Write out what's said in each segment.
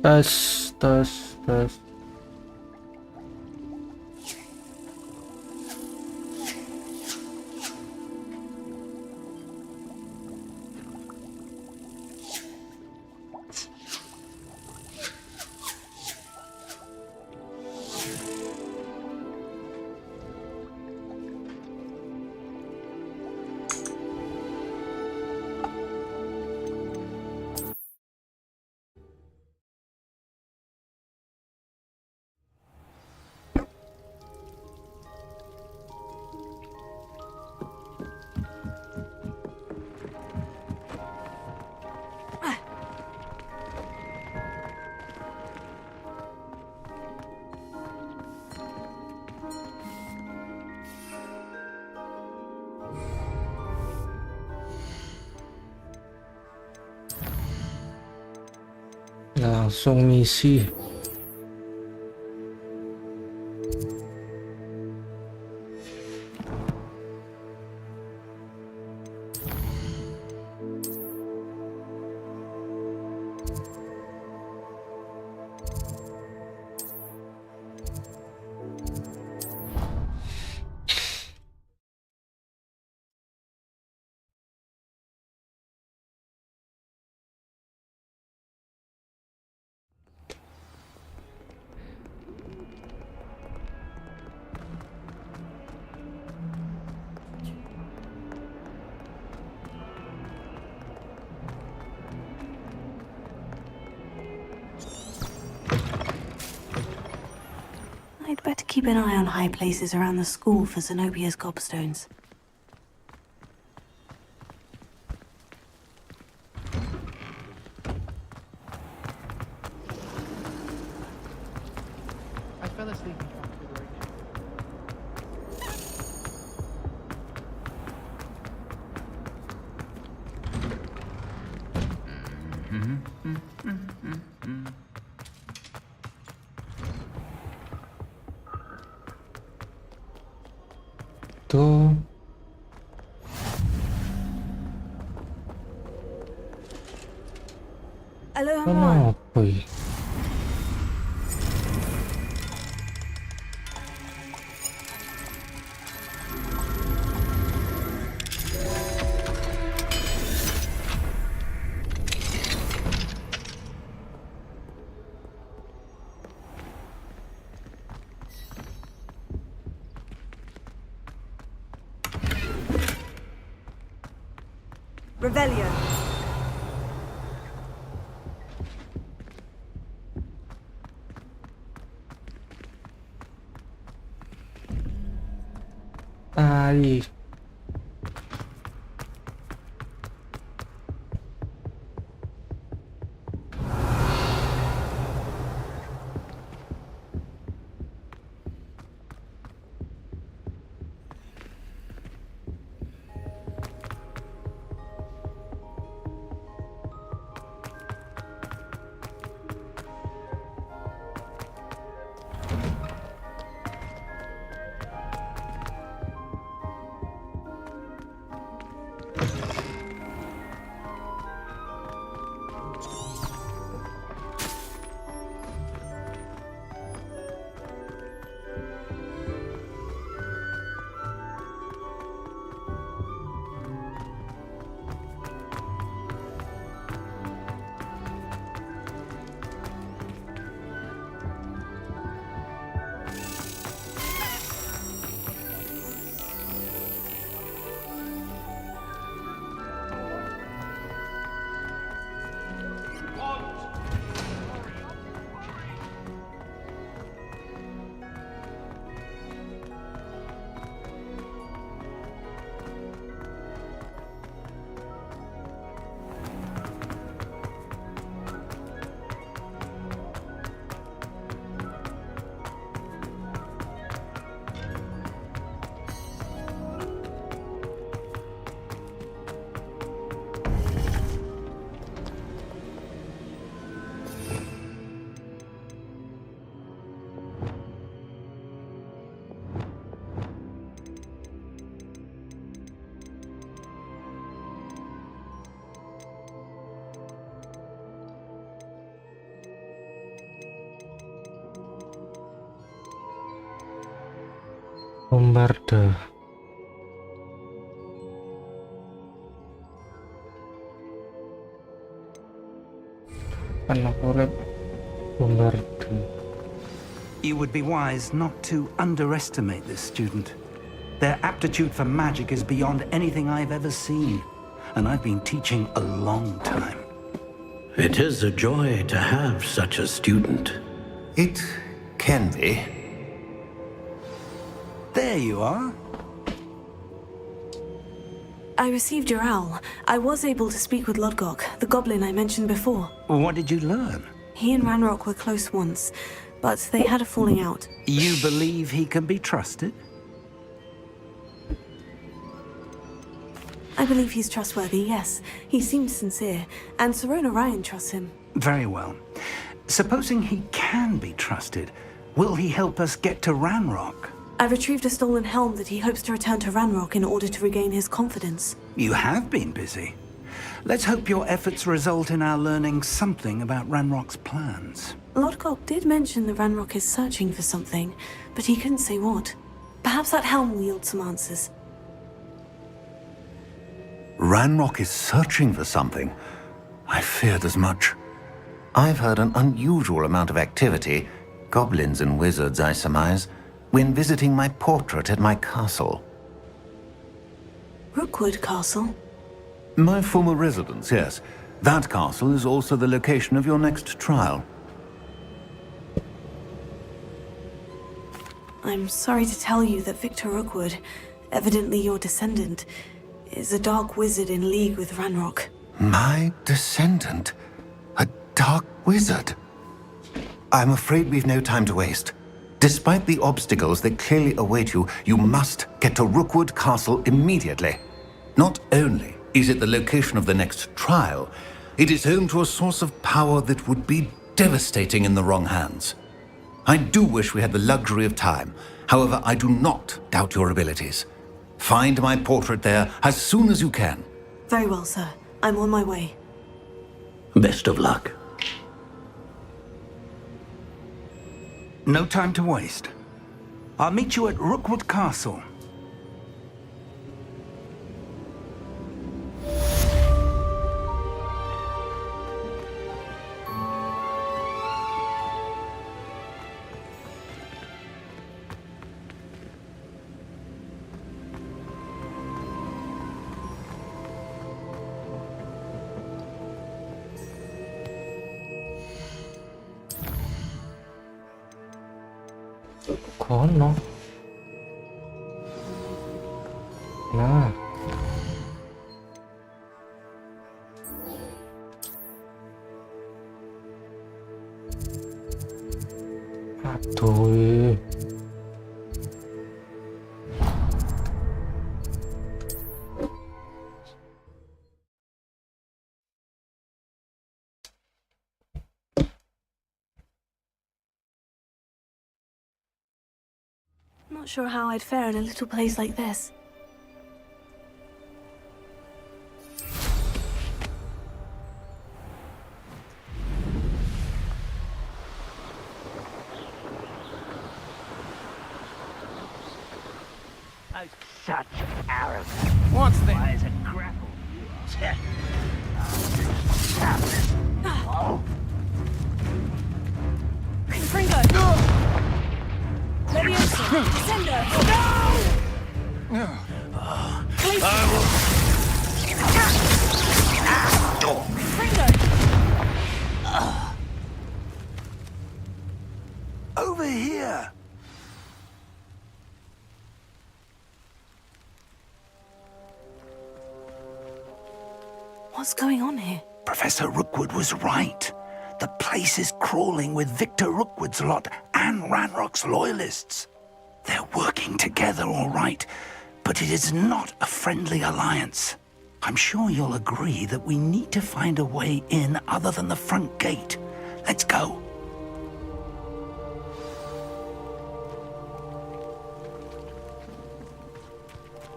tes tes tes. Langsung misi. I'd better keep an eye on high places around the school for Zenobia's gobstones. I fell asleep in Tuh. Kenapa ya? Revelio. Tadi. Bombarda. Anak urip Bombarda. You would be wise not to underestimate this student. Their aptitude for magic is beyond anything I've ever seen, and I've been teaching a long time. It is a joy to have such a student. It can be. There you are. I received your owl. I was able to speak with Lodgok, the goblin I mentioned before. What did you learn? He and Ranrock were close once, but they had a falling out. You believe he can be trusted? I believe he's trustworthy, yes. He seems sincere, and Serona Ryan trusts him. Very well. Supposing he can be trusted, will he help us get to Ranrock? I retrieved a stolen helm that he hopes to return to Ranrock in order to regain his confidence. You have been busy. Let's hope your efforts result in our learning something about Ranrock's plans. Lodgok did mention that Ranrock is searching for something, but he couldn't say what. Perhaps that helm will yield some answers. Ranrock is searching for something. I feared as much. I've heard an unusual amount of activity, goblins and wizards, I surmise, when visiting my portrait at my castle. Rookwood Castle? My former residence, yes. That castle is also the location of your next trial. I'm sorry to tell you that Victor Rookwood, evidently your descendant, is a dark wizard in league with Ranrock. My descendant? A dark wizard? I'm afraid we've no time to waste. Despite the obstacles that clearly await you, you must get to Rookwood Castle immediately. Not only is it the location of the next trial, it is home to a source of power that would be devastating in the wrong hands. I do wish we had the luxury of time. However, I do not doubt your abilities. Find my portrait there as soon as you can. Very well, sir. I'm on my way. Best of luck. No time to waste. I'll meet you at Rookwood Castle. Kono. Nah. Aduh. Not sure how I'd fare in a little place like this. Oh, such arrogance. What's this? Why is a grapple? Fringo! Leviosa! Descendo! No! Fringo! Over here! What's going on here? Professor Rookwood was right. The place is crawling with Victor Rookwood's lot and Ranrock's loyalists. They're working together, all right, but it is not a friendly alliance. I'm sure you'll agree that we need to find a way in other than the front gate. Let's go.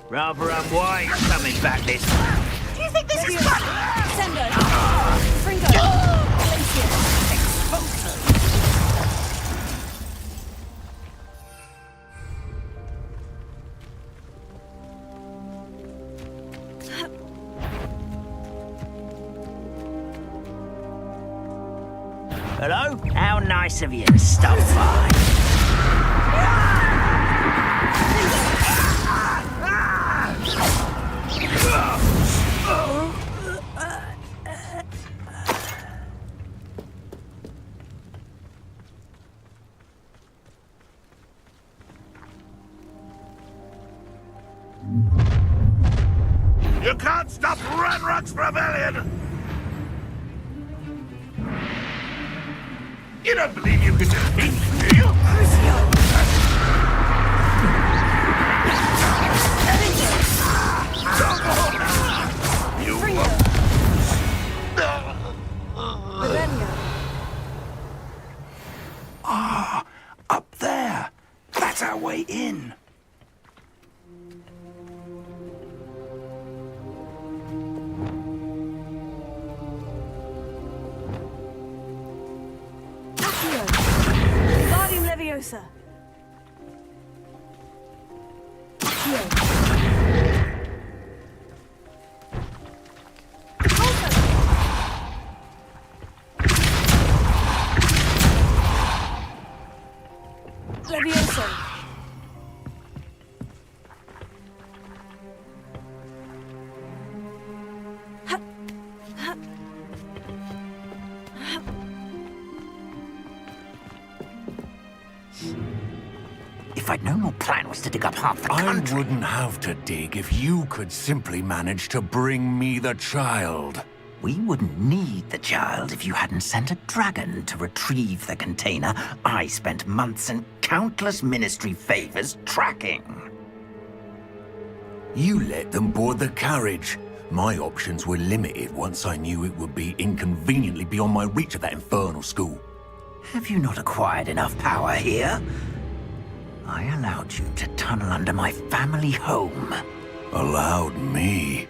Rather unwise coming back this way. Do you think this is fun? Descendo! Fringo! Glacier! nice of you to stop by. You can't stop Ranrock's rebellion! You don't believe you can defeat me, do you? Ah, up there. That's our way in. Guardian Leviosa. Leviosa. If I'd known your plan was to dig up half the I country... wouldn't have to dig if you could simply manage to bring me the child. We wouldn't need the child if you hadn't sent a dragon to retrieve the container I spent months and countless ministry favors tracking. You let them board the carriage. My options were limited once I knew it would be inconveniently beyond my reach at that infernal school. Have you not acquired enough power here? I allowed you to tunnel under my family home. Allowed me?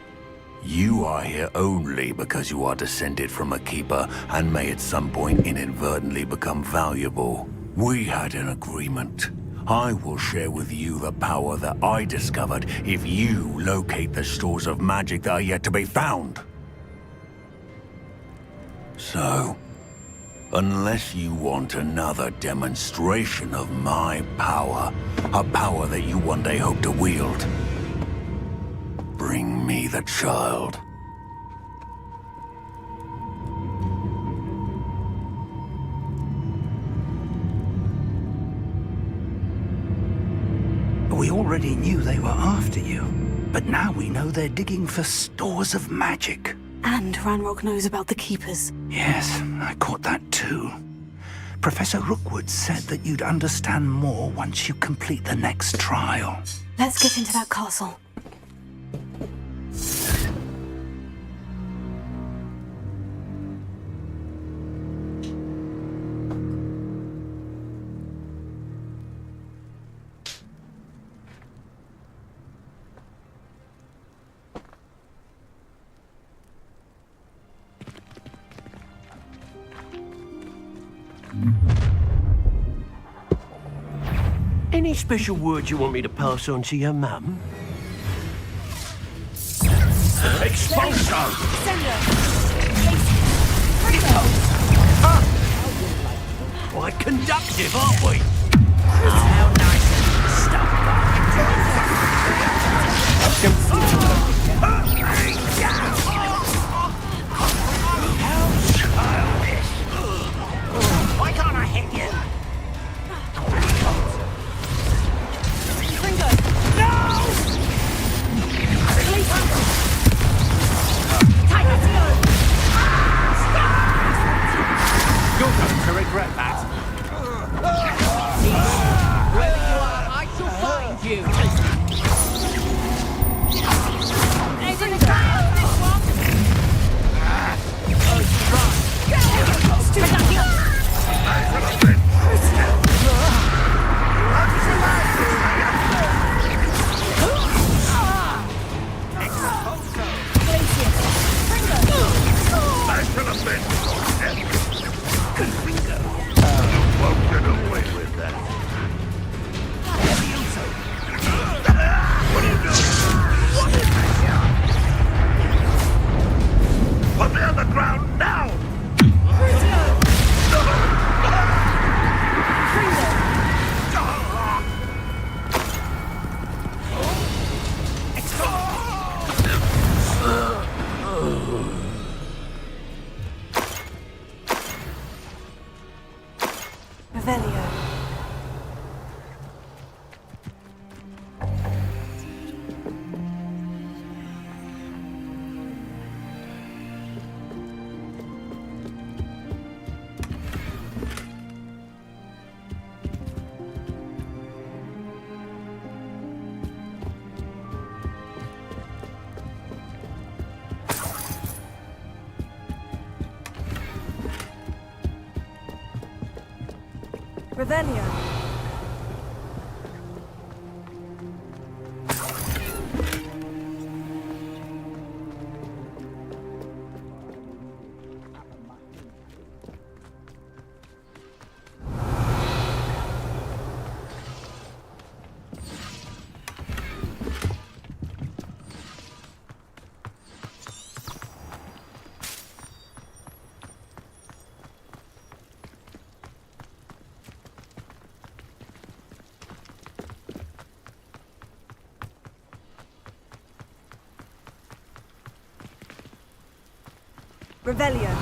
You are here only because you are descended from a keeper and may at some point inadvertently become valuable. We had an agreement. I will share with you the power that I discovered if you locate the stores of magic that are yet to be found. So, unless you want another demonstration of my power, a power that you one day hope to wield, bring me the child. We already knew they were after you, but now we know they're digging for stores of magic. And Ranrock knows about the Keepers. Yes, I caught that too. Professor Rookwood said that you'd understand more once you complete the next trial. Let's get into that castle. Any special words you want me to pass on to your mum? Expulsion! Quite conductive, aren't we? How nice of you to stop by. Childish. Why can't I hit you? You're going to regret that. Wherever you are, I shall find you. Fire! Revelio. Revelio. Revelio.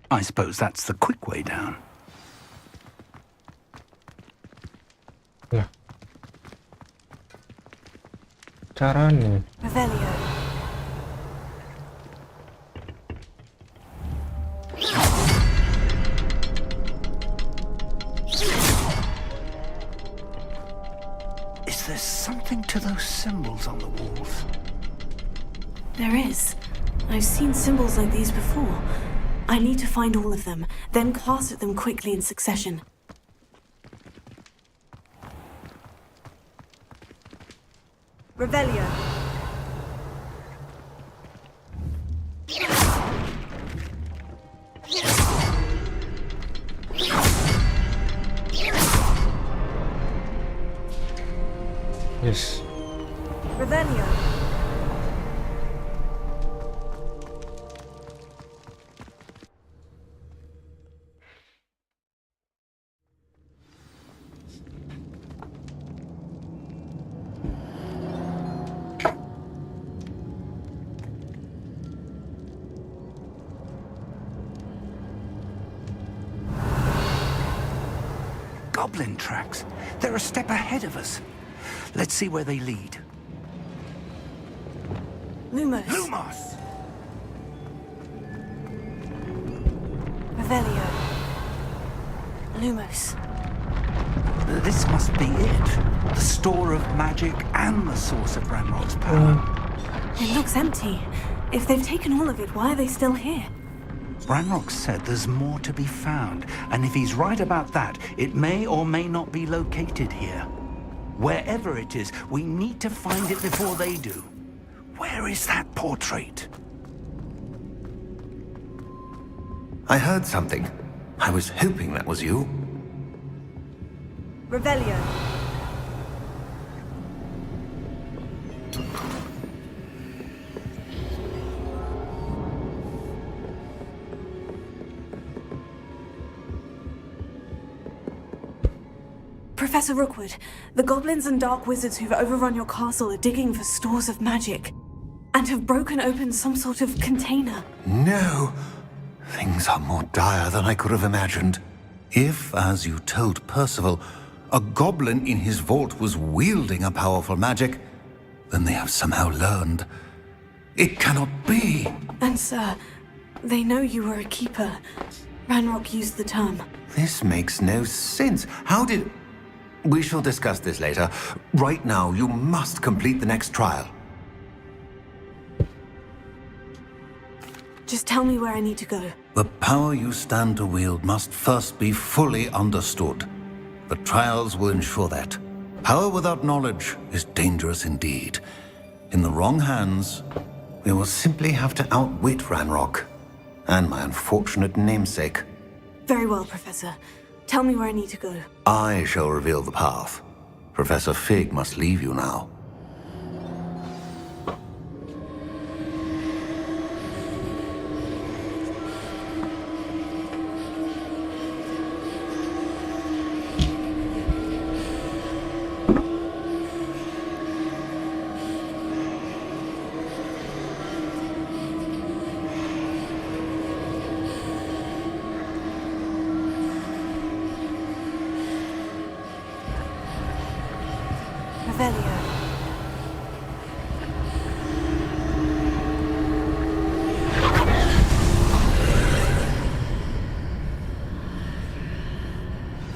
I suppose that's the quick way down. Lah. Caranya. Revelio. Is there something to those symbols on the walls? There is. I've seen symbols like these before. I need to find all of them, then cast at them quickly in succession. Revelio. Yes. Revelio. Goblin tracks. They're a step ahead of us. Let's see where they lead. Lumos. Lumos! Revelio. Lumos. This must be it. The store of magic and the source of Ranrock's power. It looks empty. If they've taken all of it, why are they still here? Ranrock said there's more to be found, and if he's right about that, it may or may not be located here. Wherever it is, we need to find it before they do. Where is that portrait? I heard something. I was hoping that was you. Revelio. Professor Rookwood, the goblins and dark wizards who've overrun your castle are digging for stores of magic and have broken open some sort of container. No. Things are more dire than I could have imagined. If, as you told Percival, a goblin in his vault was wielding a powerful magic, then they have somehow learned. It cannot be. And sir, they know you were a keeper. Ranrock used the term. This makes no sense. How did... We shall discuss this later. Right now, you must complete the next trial. Just tell me where I need to go. The power you stand to wield must first be fully understood. The trials will ensure that. Power without knowledge is dangerous indeed. In the wrong hands, we will simply have to outwit Ranrock and my unfortunate namesake. Very well, Professor. Tell me where I need to go. I shall reveal the path. Professor Fig must leave you now.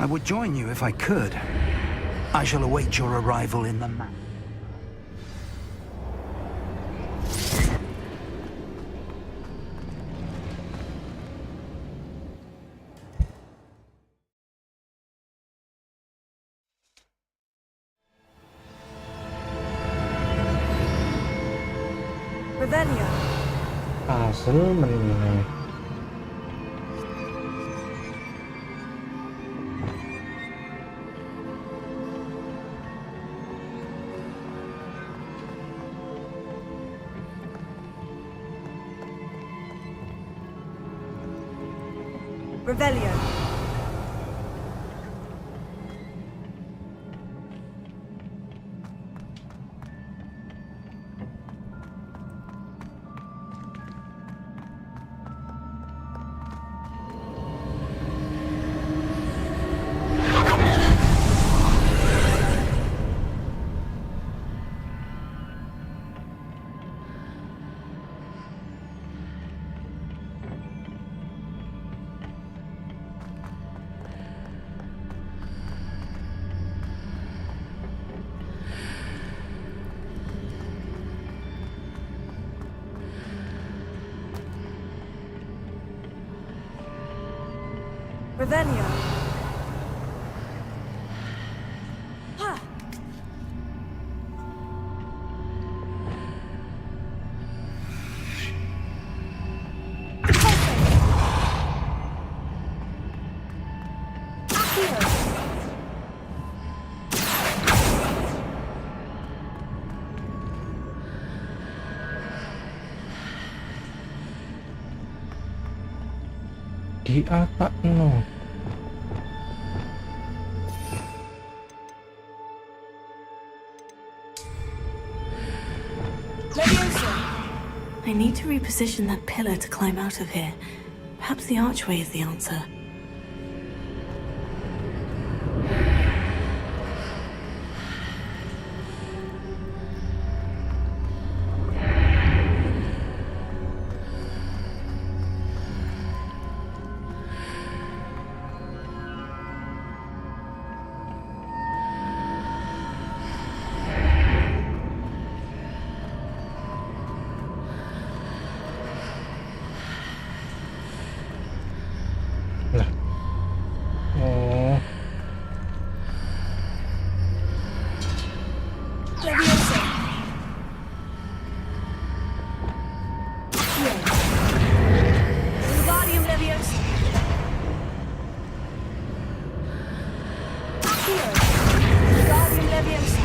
I would join you if I could. I shall await your arrival in the map. Revelio. Puzzle meneh. Revelio. Revelio. Ha! Di atas no. I need to reposition that pillar to climb out of here. Perhaps the archway is the answer. Lah. Oh, Leviosa. Wingardium Leviosa. Wingardium Leviosa.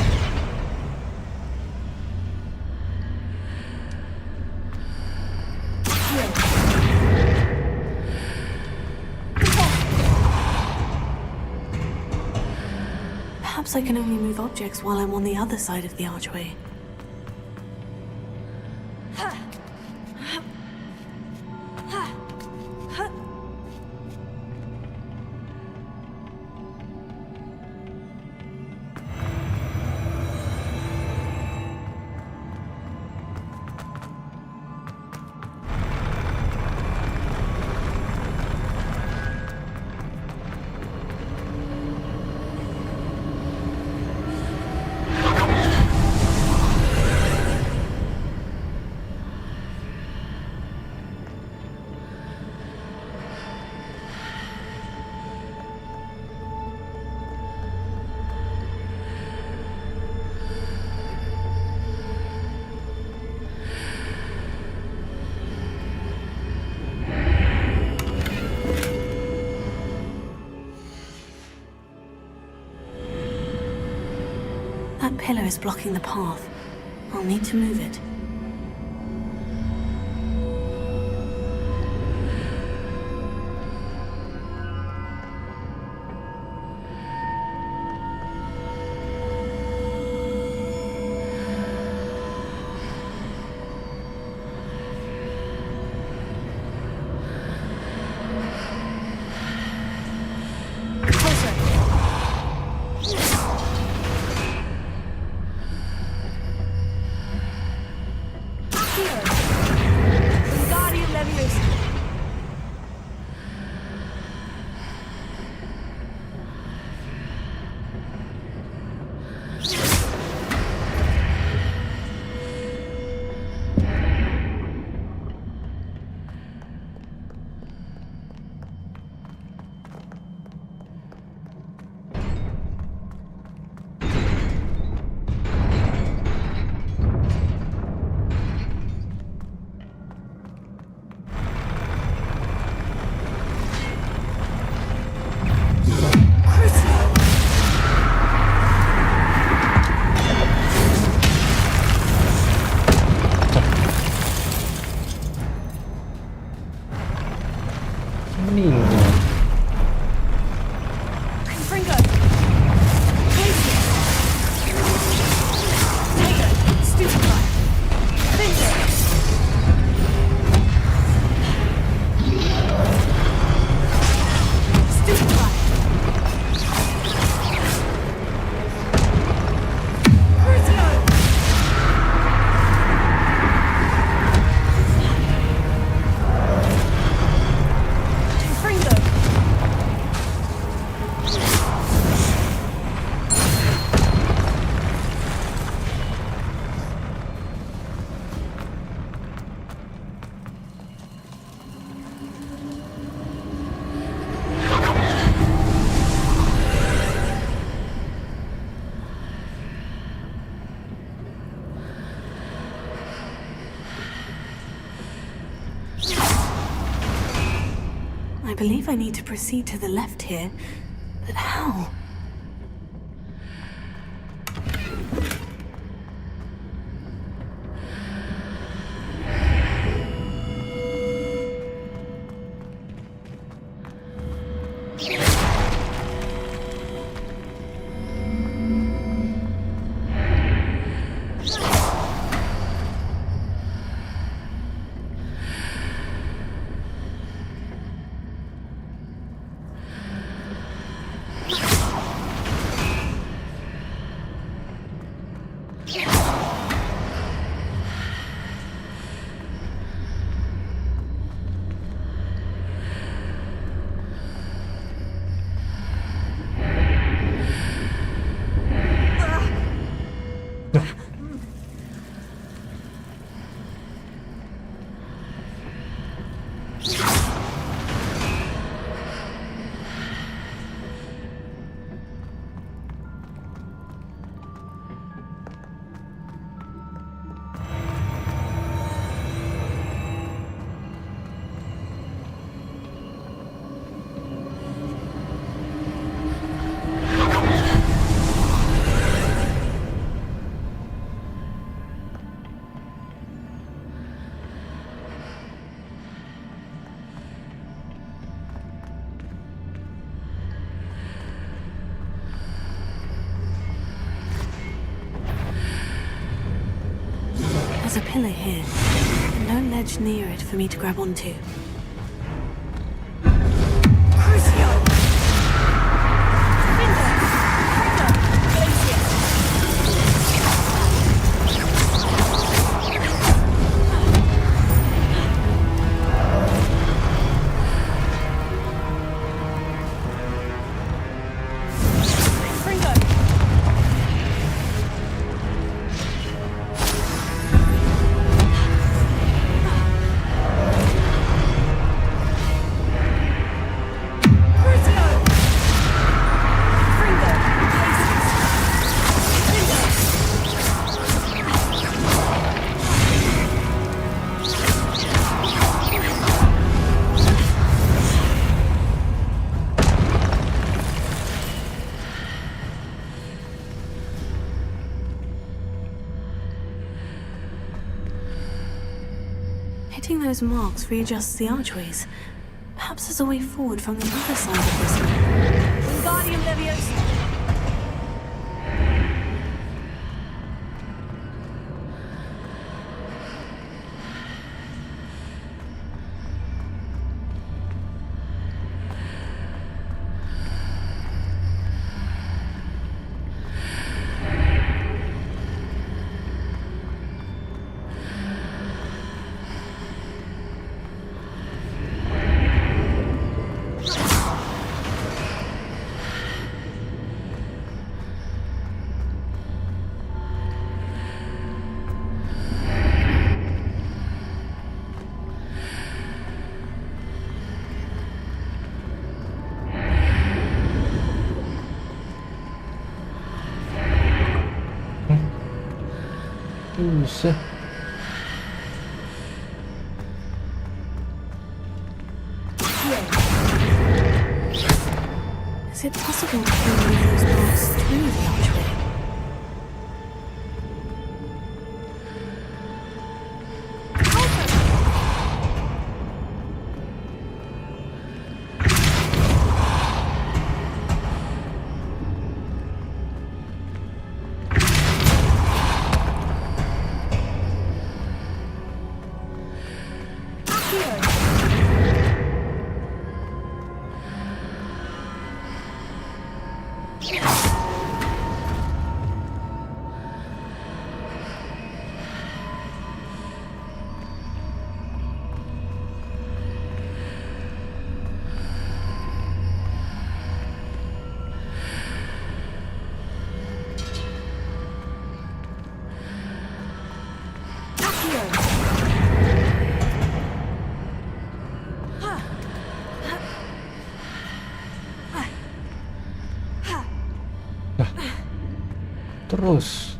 Perhaps I can only move objects while I'm on the other side of the archway. That pillar is blocking the path. I'll need to move it. Wingardium Leviosa. believe I need to proceed to the left here, but how? There's a pillar here, and no ledge near it for me to grab onto. Hitting those marks readjusts the archways. Perhaps there's a way forward from the other side of this one. Wingardium Leviosa! Buset. Is it possible to remove those marks through the archway? Terus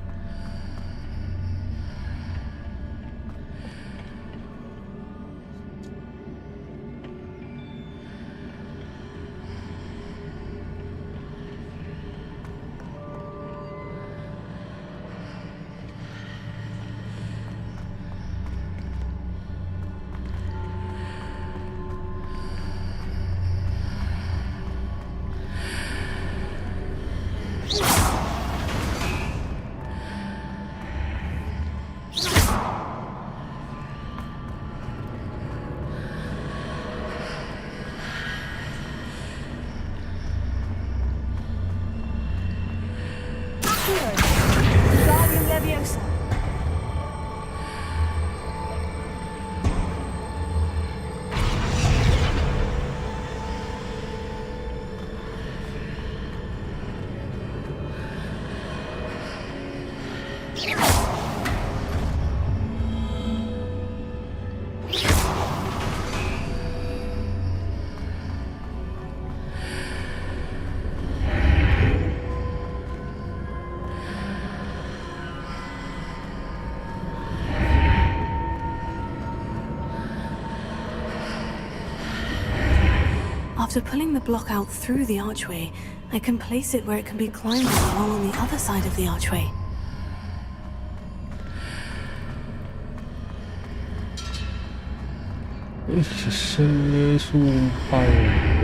After pulling the block out through the archway, I can place it where it can be climbed while on the other side of the archway. Sumpah.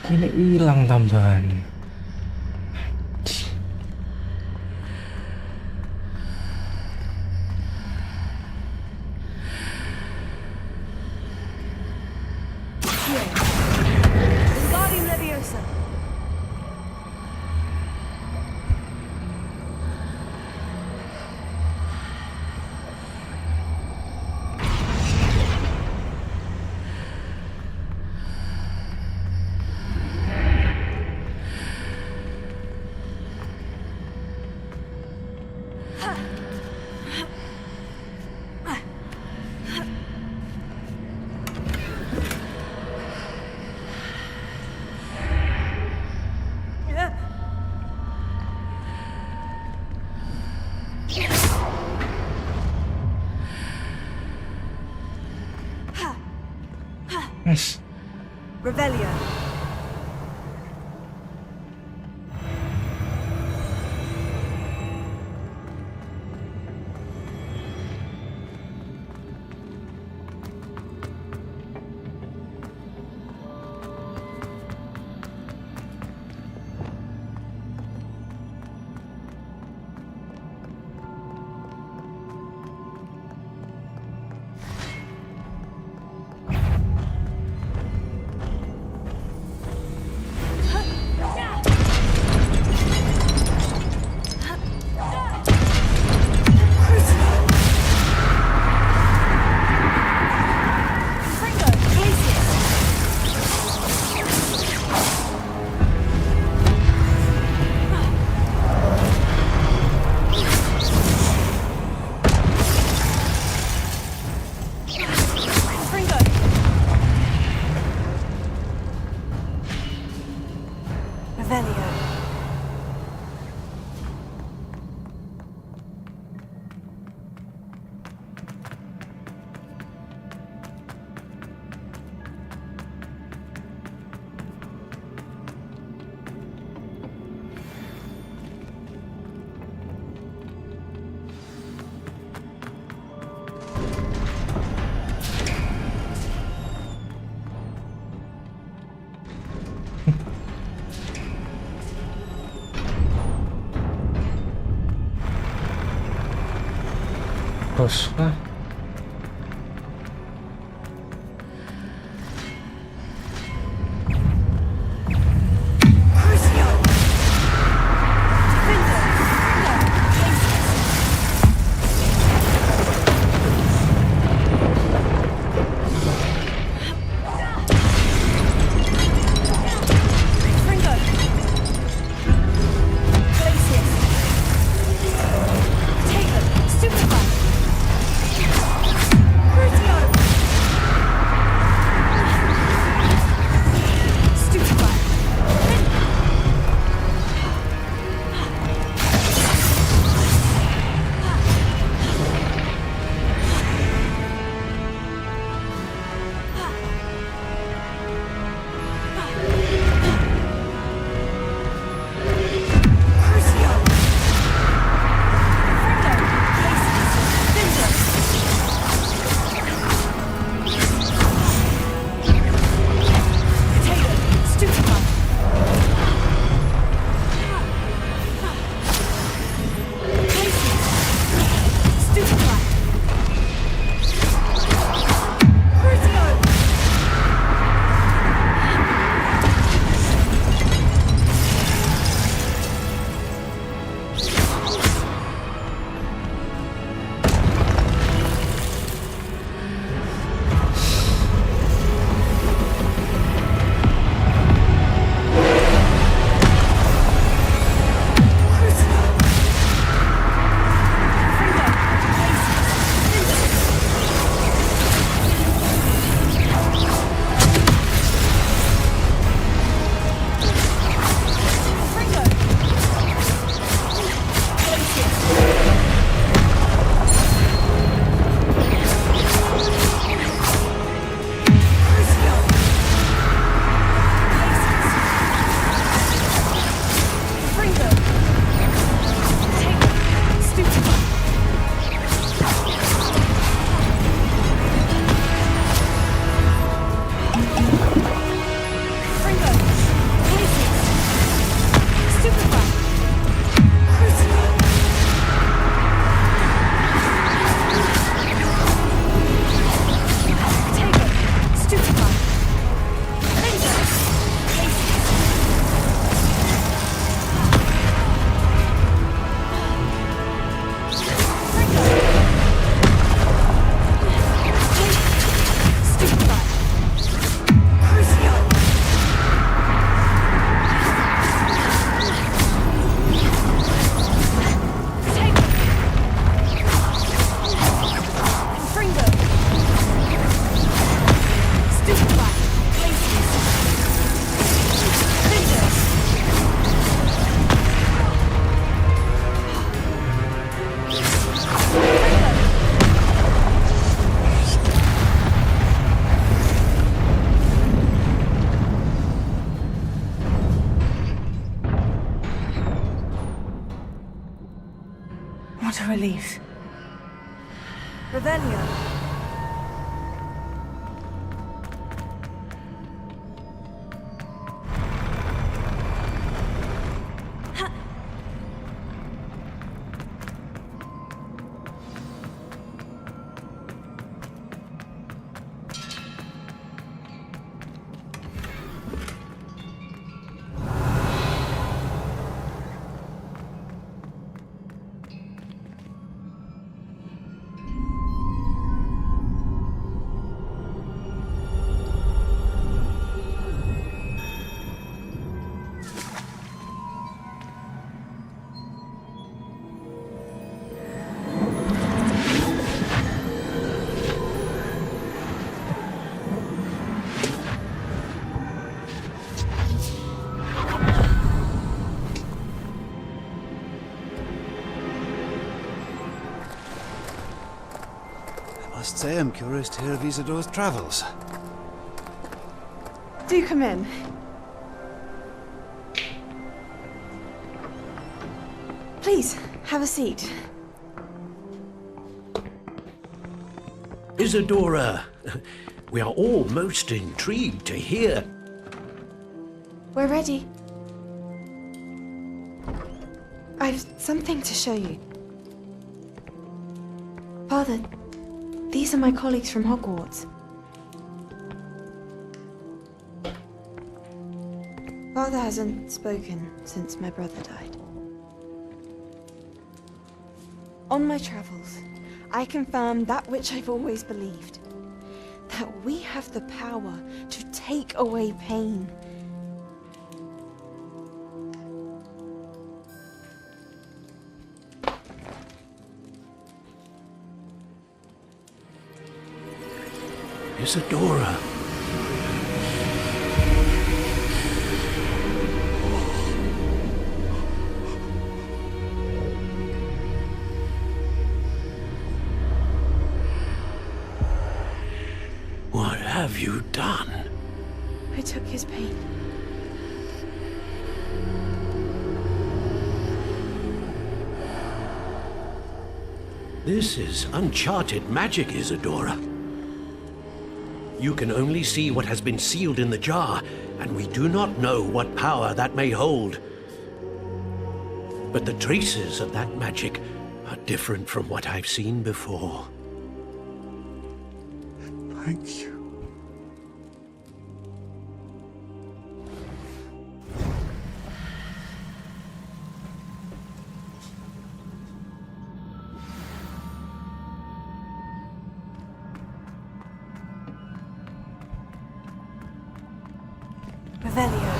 Ini hilang tambahan. Wingardium Leviosa. Yes. Revelio. Terus lah. Fringo! Places! Stupefy! Crucio! Tego! Stupefy! Fringo! Places! What a relief. Revelio. I must say I'm curious to hear of Isidore's travels. Do come in. Please, have a seat. Isadora, we are all most intrigued to hear. We're ready. I've something to show you. Father, these are my colleagues from Hogwarts. Father hasn't spoken since my brother died. On my travels, I confirmed that which I've always believed. That we have the power to take away pain. Isadora. What have you done? I took his pain. This is uncharted magic, Isadora. You can only see what has been sealed in the jar, and we do not know what power that may hold. But the traces of that magic are different from what I've seen before. Thank you. Revelio.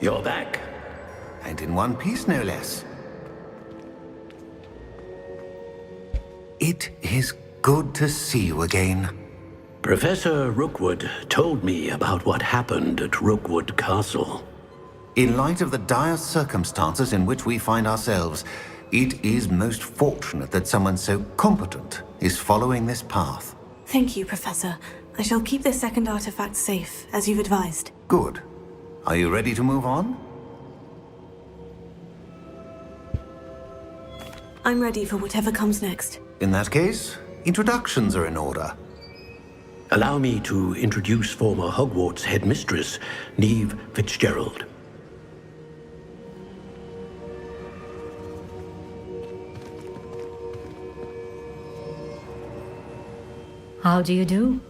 You're back. And in one piece, no less. It is good to see you again. Professor Rookwood told me about what happened at Rookwood Castle. In light of the dire circumstances in which we find ourselves, it is most fortunate that someone so competent is following this path. Thank you, Professor. I shall keep this second artifact safe, as you've advised. Good. Are you ready to move on? I'm ready for whatever comes next. In that case, introductions are in order. Allow me to introduce former Hogwarts headmistress, Neve Fitzgerald. How do you do?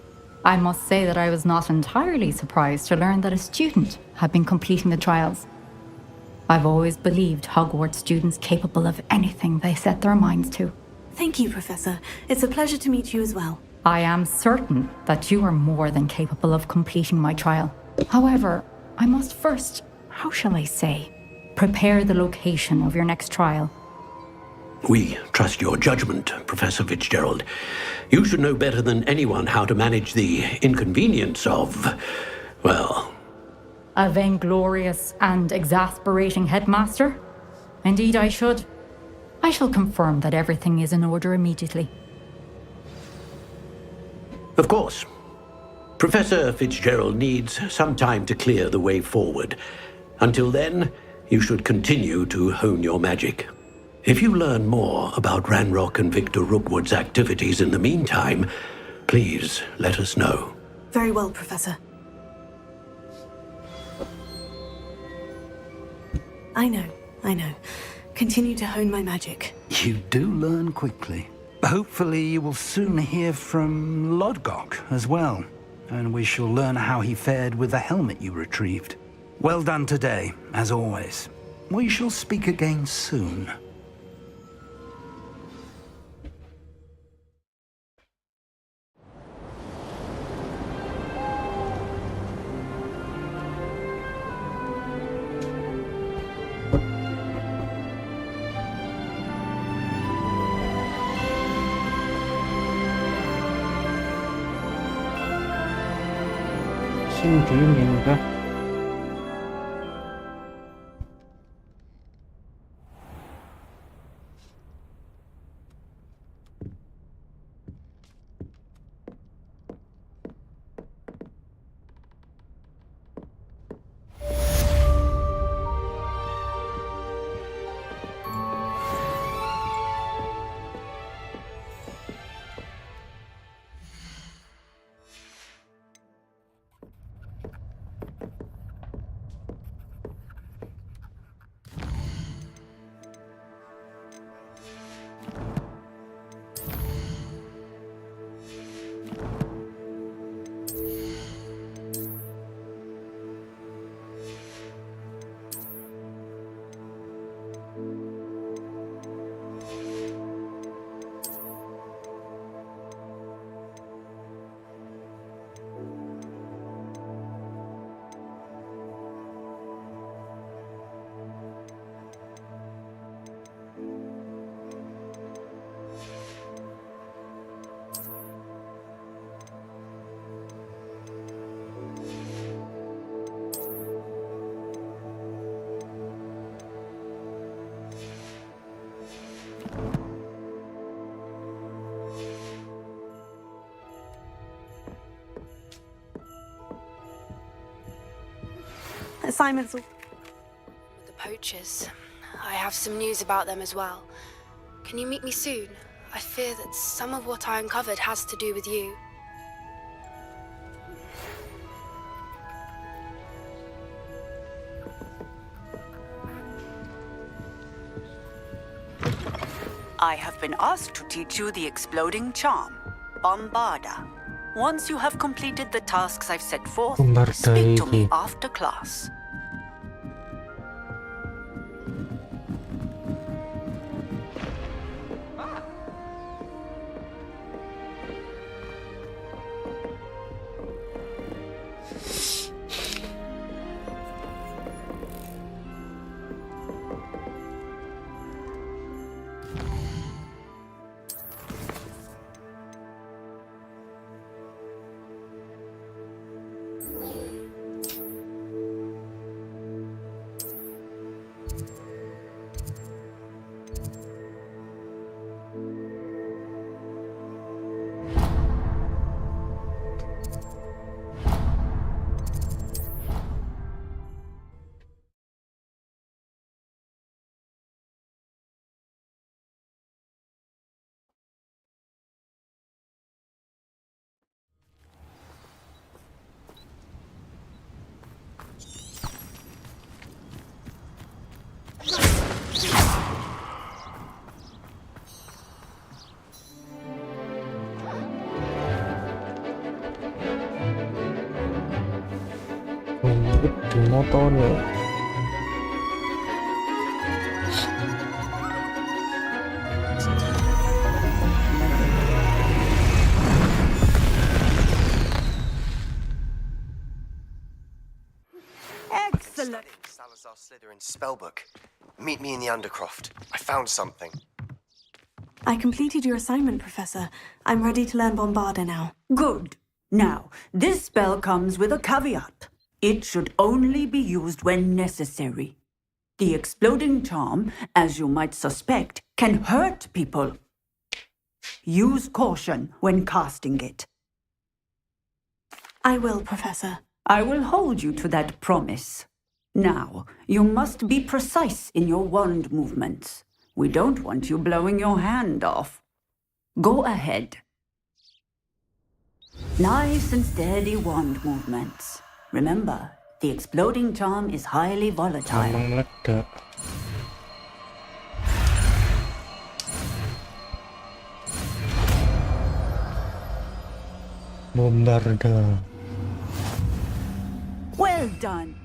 I must say that I was not entirely surprised to learn that a student had been completing the trials. I've always believed Hogwarts students capable of anything they set their minds to. Thank you, Professor. It's a pleasure to meet you as well. I am certain that you are more than capable of completing my trial. However, I must first, how shall I say, prepare the location of your next trial. We trust your judgment, Professor Fitzgerald. You should know better than anyone how to manage the inconvenience of, well... A vainglorious and exasperating headmaster? Indeed I should. I shall confirm that everything is in order immediately. Of course. Professor Fitzgerald needs some time to clear the way forward. Until then, you should continue to hone your magic. If you learn more about Ranrock and Victor Rookwood's activities in the meantime, please let us know. Very well, Professor. I know. Continue to hone my magic. You do learn quickly. Hopefully you will soon hear from Lodgok as well, and we shall learn how he fared with the helmet you retrieved. Well done today, as always. We shall speak again soon. 신주인인가? Assignments. The poachers. I have some news about them as well. Can you meet me soon? I fear that some of what I uncovered has to do with you. I have been asked to teach you the exploding charm, Bombarda. Once you have completed the tasks I've set forth, speak to me after class. Di motono. Excellent. Salazar Slytherin's spellbook. Meet me in the Undercroft. I found something. I completed your assignment, Professor. I'm ready to learn Bombarda now. Good. Now, this spell comes with a caveat. It should only be used when necessary. The exploding charm, as you might suspect, can hurt people. Use caution when casting it. I will, Professor. I will hold you to that promise. Now, you must be precise in your wand movements. We don't want you blowing your hand off. Go ahead. Nice and steady wand movements. Remember, the exploding charm is highly volatile. Emang meledak. Bombarda. Well done.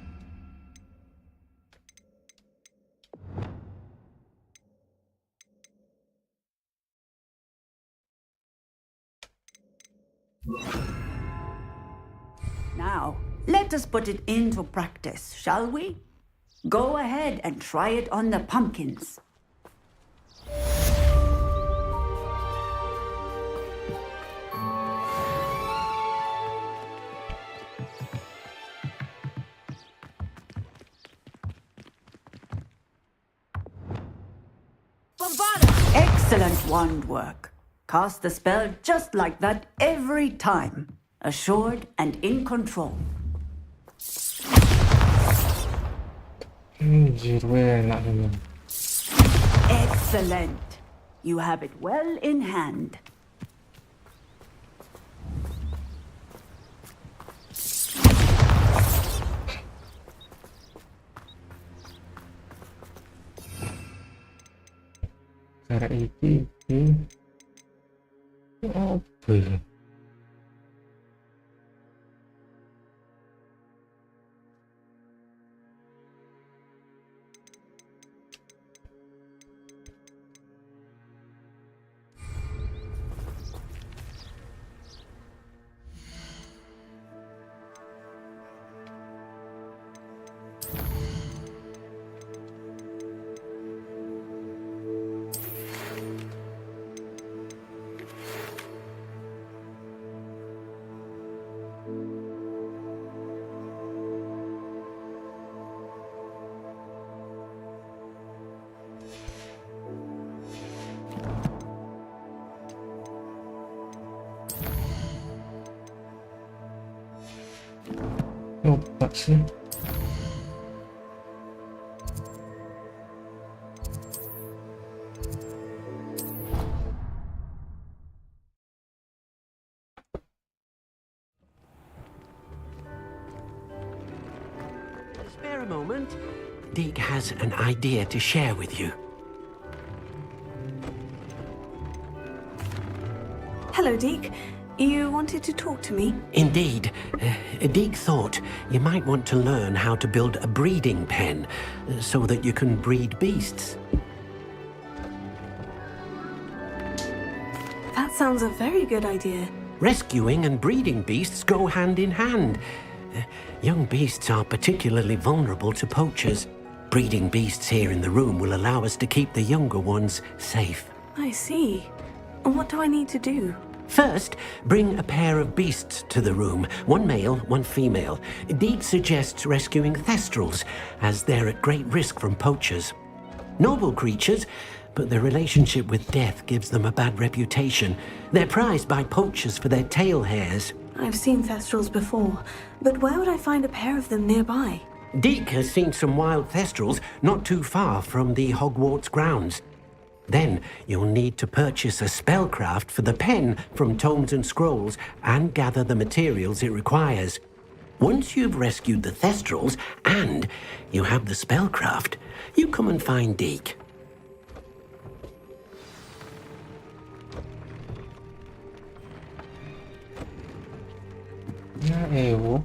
Now, let us put it into practice, shall we? Go ahead and try it on the pumpkins. Excellent wand work. Cast the spell just like that every time. Assured and in control. Enak memang. Excellent. You have it well in hand. Cara iki apa ya? Lupa sih. Spare a moment. Deke has an idea to share with you. Hello, Deke. You wanted to talk to me? Indeed. Deke thought you might want to learn how to build a breeding pen so that you can breed beasts. That sounds a very good idea. Rescuing and breeding beasts go hand in hand. Young beasts are particularly vulnerable to poachers. Breeding beasts here in the room will allow us to keep the younger ones safe. I see. And what do I need to do? First, bring a pair of beasts to the room. One male, one female. Deke suggests rescuing thestrals, as they're at great risk from poachers. Noble creatures, but their relationship with death gives them a bad reputation. They're prized by poachers for their tail hairs. I've seen thestrals before, but where would I find a pair of them nearby? Deke has seen some wild thestrals not too far from the Hogwarts grounds. Then you'll need to purchase a spellcraft for the pen from Tomes and Scrolls and gather the materials it requires. Once you've rescued the thestrals and you have the spellcraft, you come and find Deke. Ya ewo.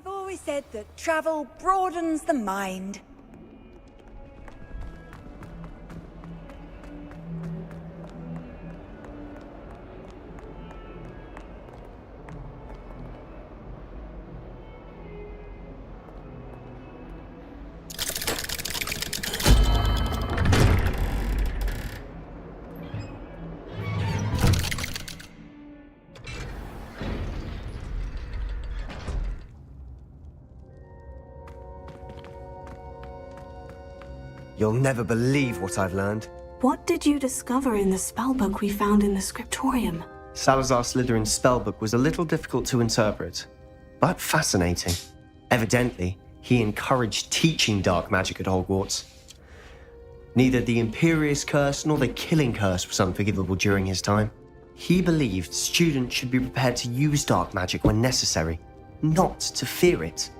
I've always said that travel broadens the mind. You'll never believe what I've learned. What did you discover in the spellbook we found in the scriptorium? Salazar Slytherin's spellbook was a little difficult to interpret, but fascinating. Evidently, he encouraged teaching dark magic at Hogwarts. Neither the Imperious Curse nor the Killing Curse was unforgivable during his time. He believed students should be prepared to use dark magic when necessary, not to fear it.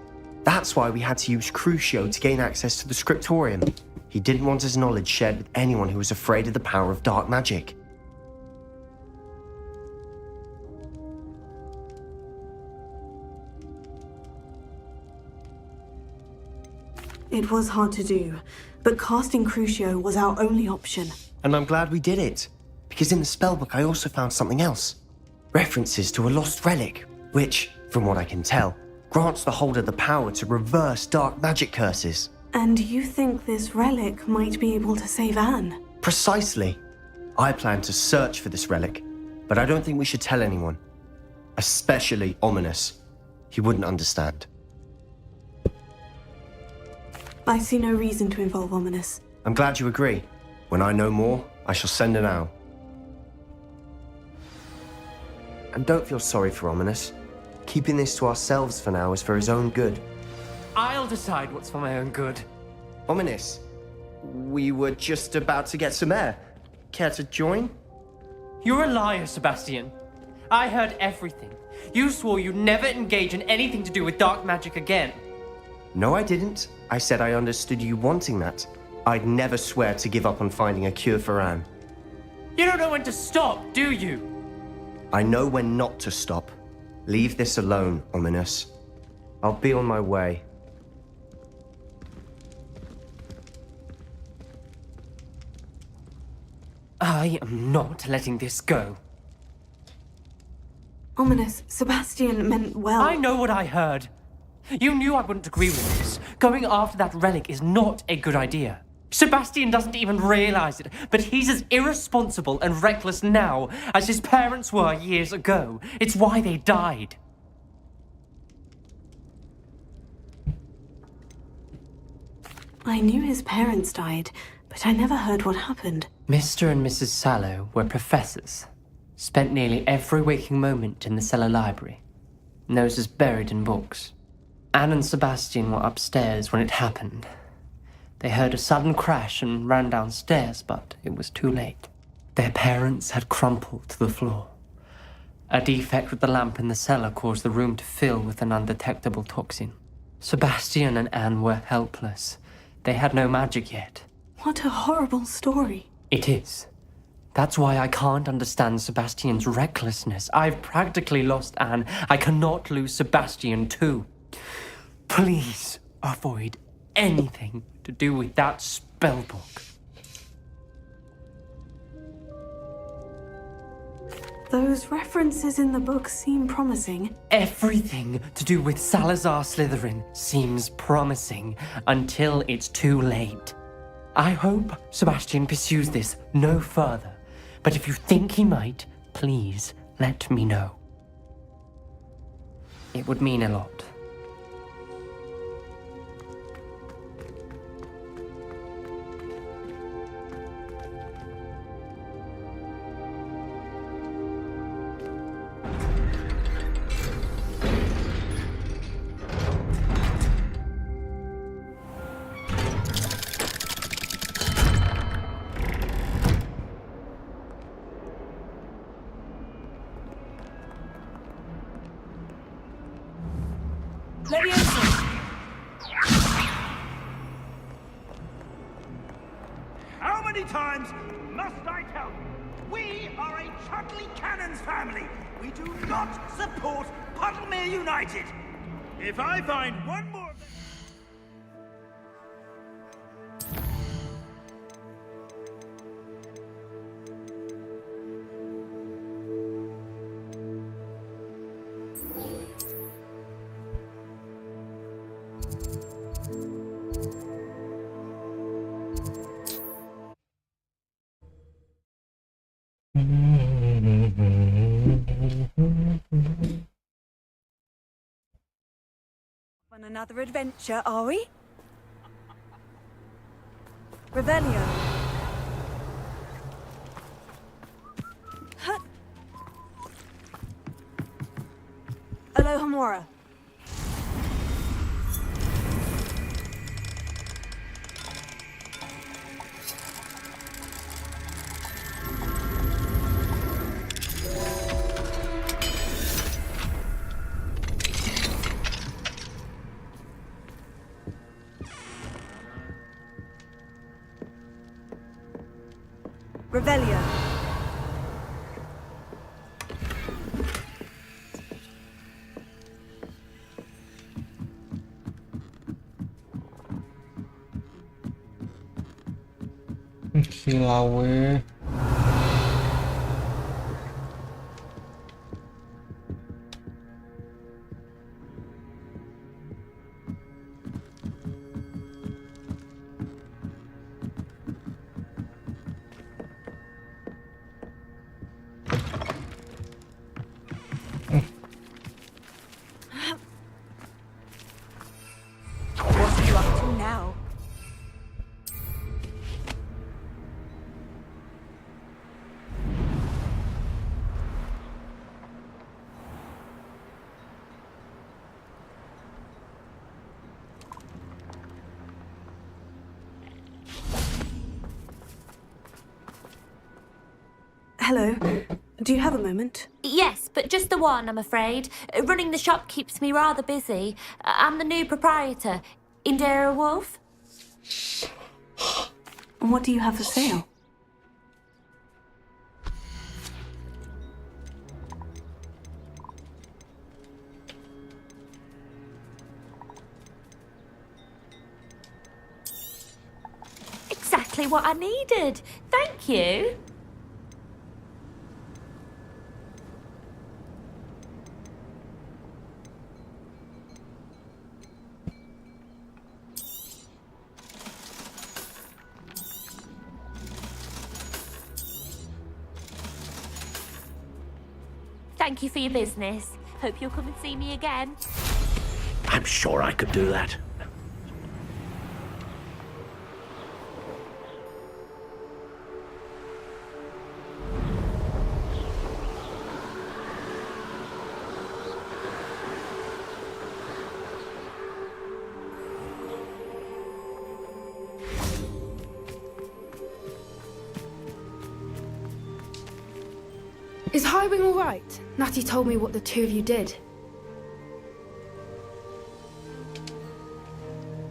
That's why we had to use Crucio to gain access to the scriptorium. He didn't want his knowledge shared with anyone who was afraid of the power of dark magic. It was hard to do, but casting Crucio was our only option. And I'm glad we did it, because in the spellbook I also found something else. References to a lost relic, which, from what I can tell, grants the holder the power to reverse dark magic curses. And you think this relic might be able to save Anne? Precisely. I plan to search for this relic, but I don't think we should tell anyone. Especially Ominous. He wouldn't understand. I see no reason to involve Ominous. I'm glad you agree. When I know more, I shall send an owl. And don't feel sorry for Ominous. Keeping this to ourselves for now is for his own good. I'll decide what's for my own good. Ominous, we were just about to get some air. Care to join? You're a liar, Sebastian. I heard everything. You swore you'd never engage in anything to do with dark magic again. No, I didn't. I said I understood you wanting that. I'd never swear to give up on finding a cure for Anne. You don't know when to stop, do you? I know when not to stop. Leave this alone, Ominous. I'll be on my way. I am not letting this go. Ominous, Sebastian meant well. I know what I heard. You knew I wouldn't agree with this. Going after that relic is not a good idea. Sebastian doesn't even realize it, but he's as irresponsible and reckless now as his parents were years ago. It's why they died. I knew his parents died, but I never heard what happened. Mr. and Mrs. Sallow were professors. Spent nearly every waking moment in the cellar library. Noses buried in books. Anne and Sebastian were upstairs when it happened. They heard a sudden crash and ran downstairs, but it was too late. Their parents had crumpled to the floor. A defect with the lamp in the cellar caused the room to fill with an undetectable toxin. Sebastian and Anne were helpless. They had no magic yet. What a horrible story. It is. That's why I can't understand Sebastian's recklessness. I've practically lost Anne. I cannot lose Sebastian too. Please avoid anything to do with that spellbook. Those references in the book seem promising. Everything to do with Salazar Slytherin seems promising until it's too late. I hope Sebastian pursues this no further, but if you think he might, please let me know. It would mean a lot. many times must I tell you? We are a Chudley Cannons family. We do not support Puddlemere United. If I find one more of them... On another adventure, are we? Revelio. Huh. Alohomora. Revelio. Silawe. What are you up to now? Hello. Do you have a moment? Yes, but just the one, I'm afraid. Running the shop keeps me rather busy. I'm the new proprietor, Indira Wolf. What do you have for sale? Exactly what I needed. Thank you. Thank you for your business. Hope you'll come and see me again. I'm sure I could do that. Is Highwing all right? Natty told me what the two of you did.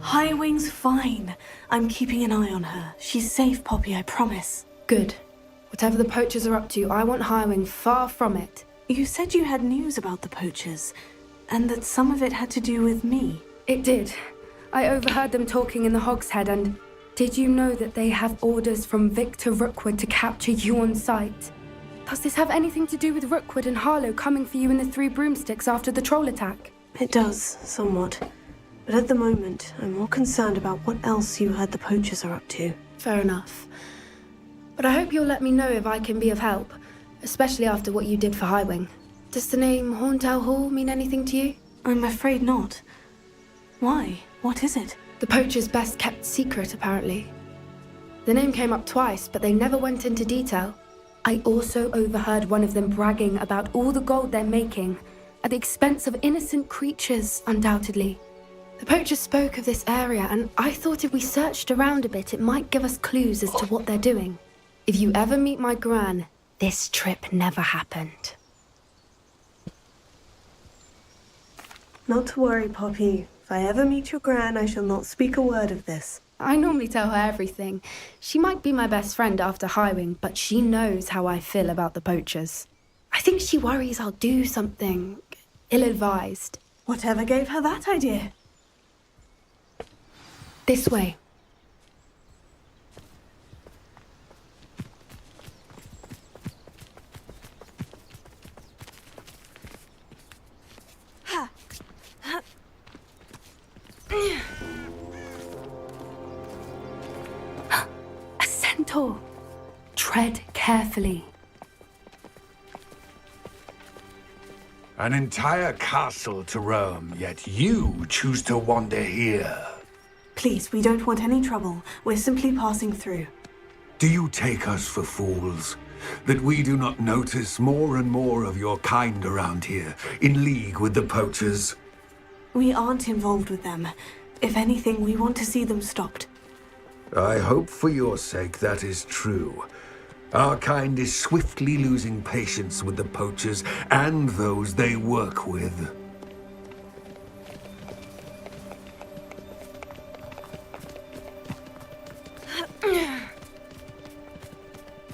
Highwing's fine. I'm keeping an eye on her. She's safe, Poppy, I promise. Good. Whatever the poachers are up to, I want Highwing far from it. You said you had news about the poachers, and that some of it had to do with me. It did. I overheard them talking in the Hogshead, and did you know that they have orders from Victor Rookwood to capture you on sight? Does this have anything to do with Rookwood and Harlow coming for you in the Three Broomsticks after the troll attack? It does, somewhat. But at the moment, I'm more concerned about what else you heard the poachers are up to. Fair enough. But I hope you'll let me know if I can be of help, especially after what you did for Highwing. Does the name Horntail Hall mean anything to you? I'm afraid not. Why? What is it? The poachers' best kept secret, apparently. The name came up twice, but they never went into detail. I also overheard one of them bragging about all the gold they're making, at the expense of innocent creatures, undoubtedly. The poachers spoke of this area, and I thought if we searched around a bit, it might give us clues as to what they're doing. If you ever meet my gran, this trip never happened. Not to worry, Poppy. If I ever meet your gran, I shall not speak a word of this. I normally tell her everything. She might be my best friend after hiring, but she knows how I feel about the poachers. I think she worries I'll do something ill-advised. Whatever gave her that idea? This way. A centaur. Tread carefully. An entire castle to roam, yet you choose to wander here. Please, we don't want any trouble. We're simply passing through. Do you take us for fools? That we do not notice more and more of your kind around here, in league with the poachers? We aren't involved with them. If anything, we want to see them stopped. I hope for your sake that is true. Our kind is swiftly losing patience with the poachers and those they work with.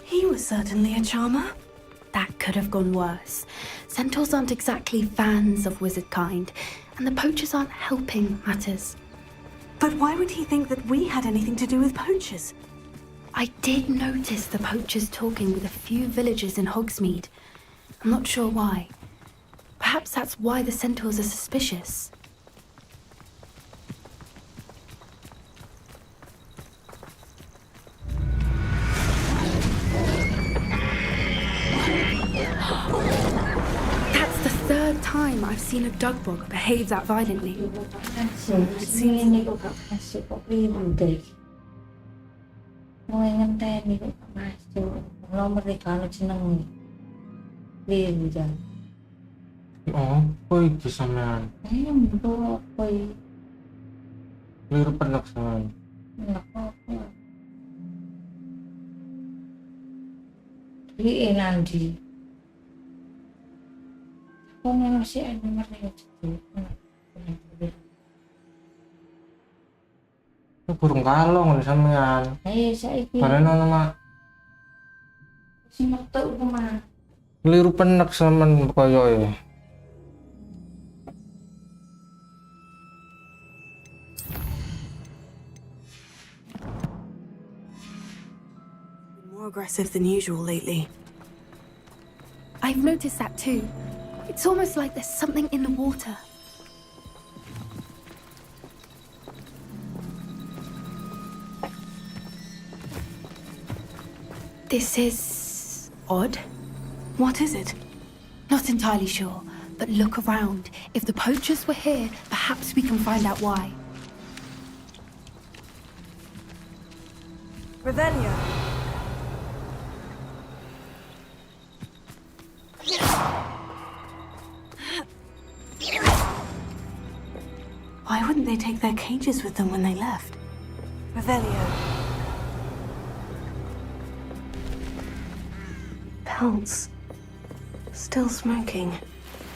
He was certainly a charmer. That could have gone worse. Centaurs aren't exactly fans of wizard kind, and the poachers aren't helping matters. But why would he think that we had anything to do with poachers? I did notice the poachers talking with a few villagers in Hogsmeade. I'm not sure why. Perhaps that's why the centaurs are suspicious. That's the third time I've seen a dugbog behave that violently. Apa itu sampean? Liru penak sampean. Nanti. Kok masih ada mereka itu? Burung kalong sampean. Ayo saiki. Kalian ono mak. Sing metu kemana? Liru penak sampean koyoke. More aggressive than usual lately. I've noticed that too. It's almost like there's something in the water. This is odd. What is it? Not entirely sure, but look around. If the poachers were here, perhaps we can find out why. Revelio. Why wouldn't they take their cages with them when they left? Revelio. Pelts. Still smoking.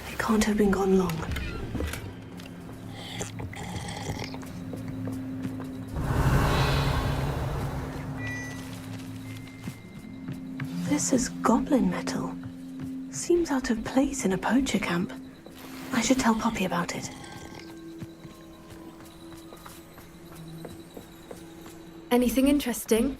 They can't have been gone long. This is goblin metal. Seems out of place in a poacher camp. I should tell Poppy about it. Anything interesting?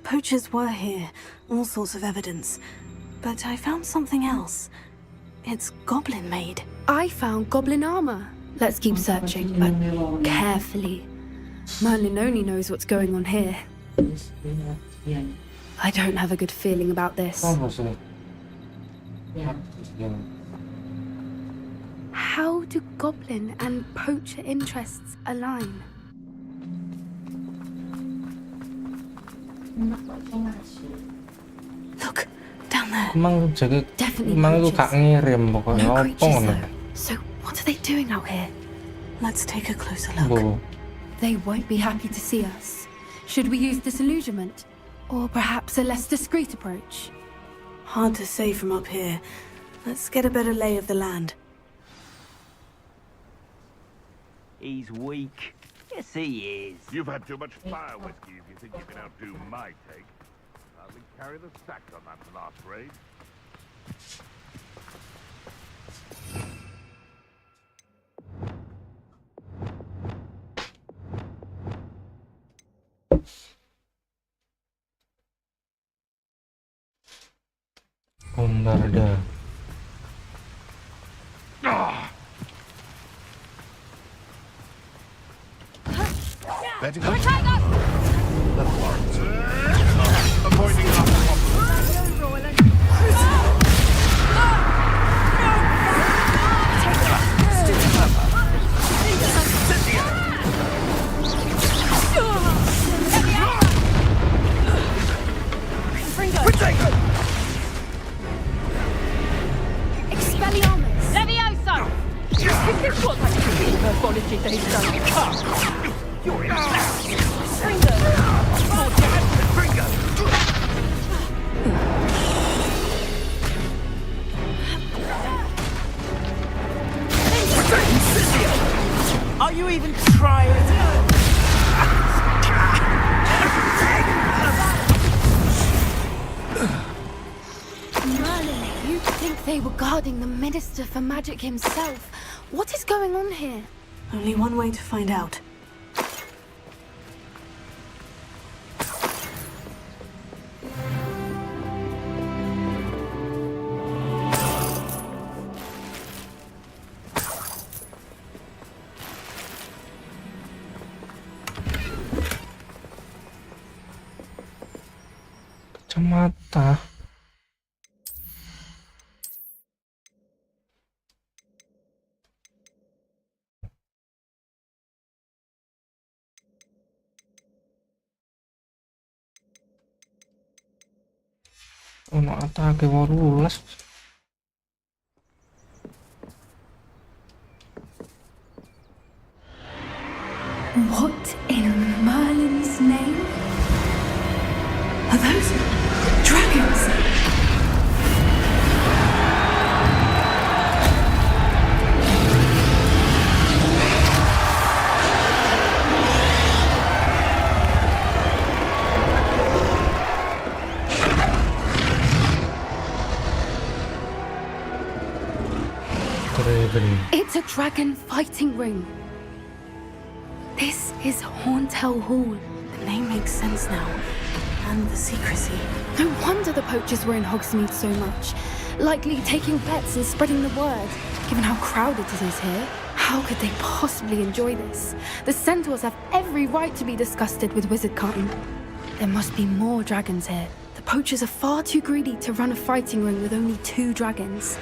Poachers were here, all sorts of evidence. But I found something else. It's goblin made. I found goblin armor. Let's keep searching, but carefully. Merlin only knows what's going on here. I don't have a good feeling about this. How do goblin and poacher interests align? Look, down there. Emang itu gak ngirim pokoknya. No Apa creatures ngono? though. So what are they doing out here? Let's take a closer look. Bu. They won't be happy to see us. Should we use disillusionment? Or perhaps a less discreet approach? Hard to say from up here. Let's get a better lay of the land. He's weak. Yes, he is. You've had too much fire whiskey if you think you can outdo my take. Hardly carry the sack on that last raid. Bombarda. Better go. Avoiding Expelliarmus! Levioso! What a stupid herbology they've done. You're in. Are you even trying? Merlin, you'd think they were guarding the Minister for Magic himself. What is going on here? Only one way to find out. Kacamata. Ono atake 18. What in Merlin's name? Are those dragons? It's a dragon fighting ring. This is Hauntel Hall. The name makes sense now. And the secrecy. No wonder the poachers were in Hogsmeade so much. Likely taking bets and spreading the word, given how crowded it is here. How could they possibly enjoy this? The centaurs have every right to be disgusted with wizardkind. There must be more dragons here. The poachers are far too greedy to run a fighting ring with only 2 dragons.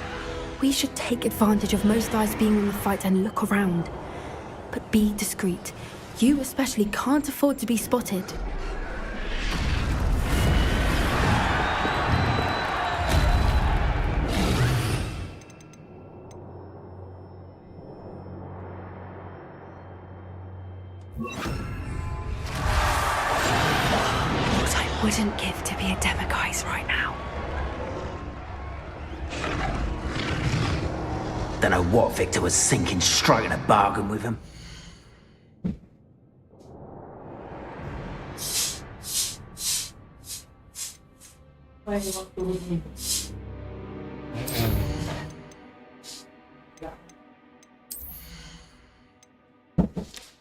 We should take advantage of most eyes being in the fight and look around. But be discreet. You especially can't afford to be spotted. What I wouldn't give to be a demiguise right now. Don't know what Victor was thinking, striking a bargain with him.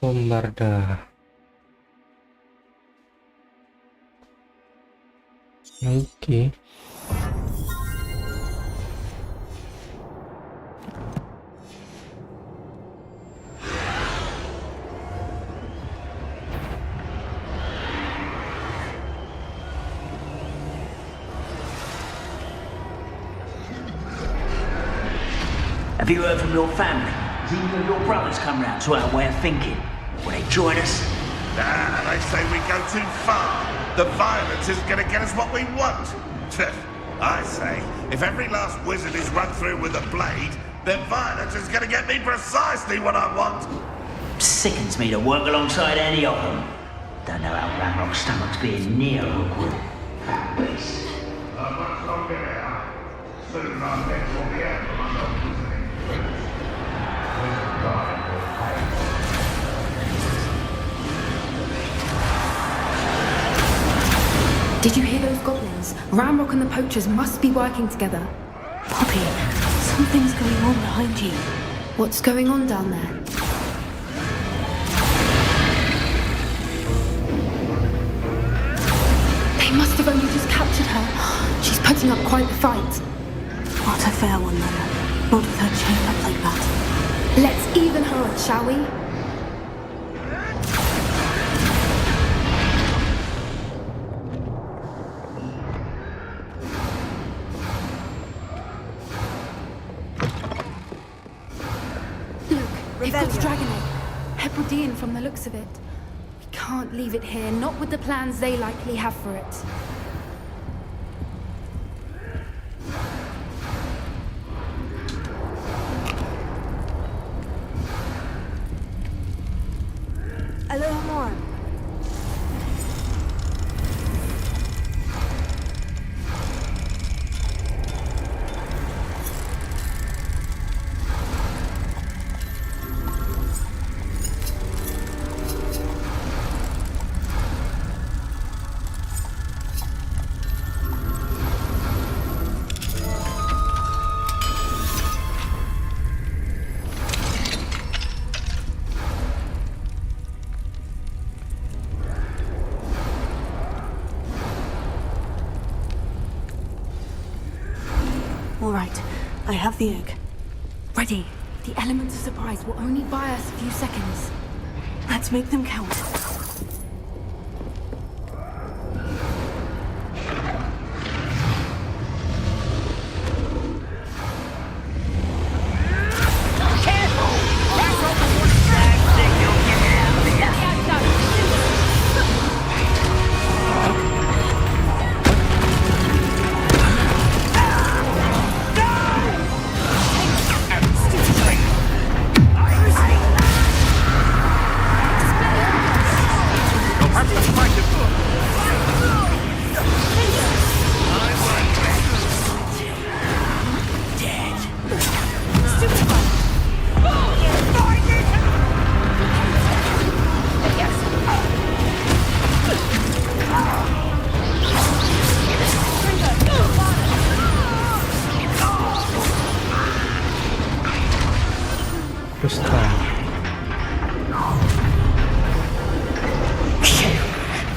Bombarda. Oke. Have you heard from your family? Has either of your brothers come round to our way of thinking? Will they join us? Nah, they say we go too far. The violence isn't going to get us what we want. I say, if every last wizard is run through with a blade, then violence is going to get me precisely what I want. Sickens me to work alongside any of them. Don't know how Ranrock's stomach's being near Rookwood. Not much longer now. Soon our heads will be out from under wizarding. Did you hear those goblins? Ranrock and the poachers must be working together. Poppy, something's going on behind you. What's going on down there? They must have only just captured her. She's putting up quite the fight. Not a fair one, though. Not with her chained up like that. Let's even her up, shall we? They've got Dragon Egg. Hebridean from the looks of it. We can't leave it here, not with the plans they likely have for it. A little more. All right, I have the egg. Ready. The elements of surprise will only buy us a few seconds. Let's make them count.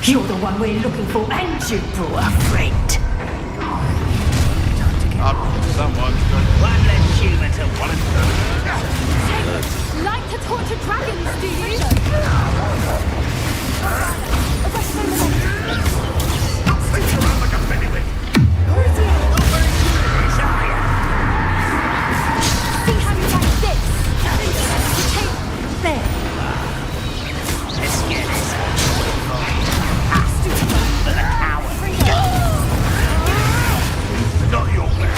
You're the one we're looking for, and you brought a friend. Someone's one less human to one. Like to torture dragons, do you? Think around like a pennywig. See how you like this? There. Let's get it. Not your plan.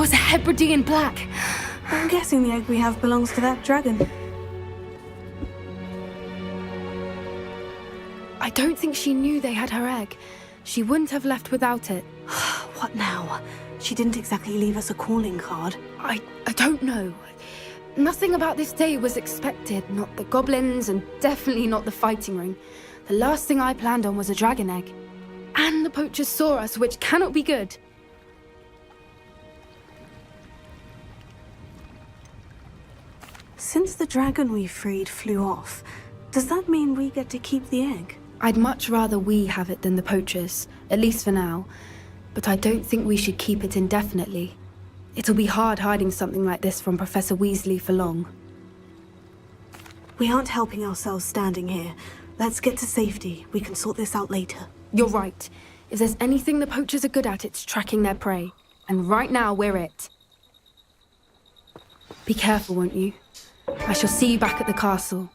was a Hebridean black. I'm guessing the egg we have belongs to that dragon. I don't think she knew they had her egg. She wouldn't have left without it. What now? She didn't exactly leave us a calling card. I don't know. Nothing about this day was expected. Not the goblins, and definitely not the fighting ring. The last thing I planned on was a dragon egg. And the poachers saw us, which cannot be good. Since the dragon we freed flew off, does that mean we get to keep the egg? I'd much rather we have it than the poachers, at least for now. But I don't think we should keep it indefinitely. It'll be hard hiding something like this from Professor Weasley for long. We aren't helping ourselves standing here. Let's get to safety. We can sort this out later. You're right. If there's anything the poachers are good at, it's tracking their prey. And right now, we're it. Be careful, won't you? I shall see you back at the castle.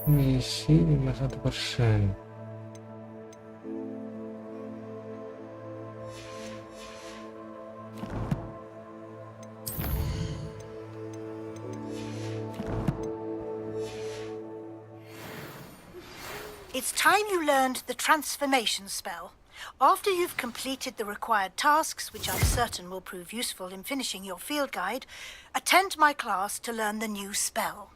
Misi 51%. It's time you learned the transformation spell. After you've completed the required tasks, which I'm certain will prove useful in finishing your field guide, attend my class to learn the new spell.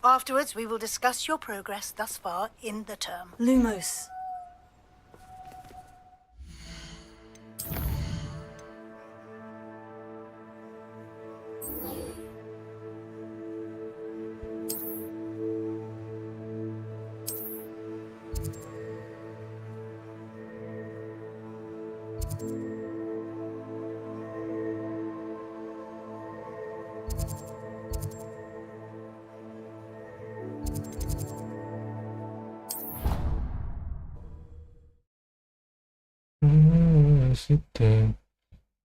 Afterwards, we will discuss your progress thus far in the term. Lumos. Site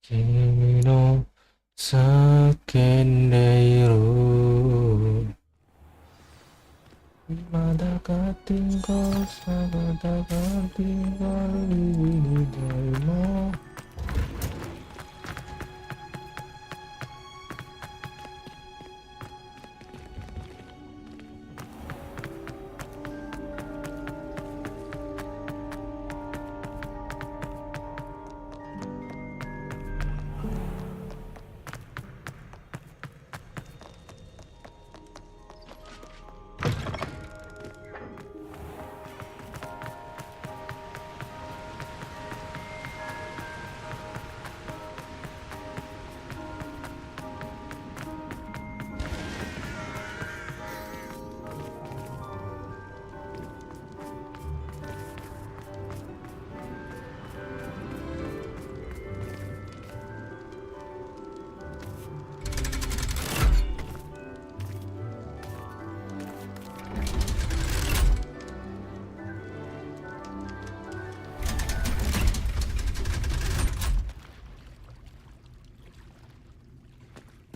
kimi no sakendeiru Madaka tinggal sabadaka tinggal wiwidaimo.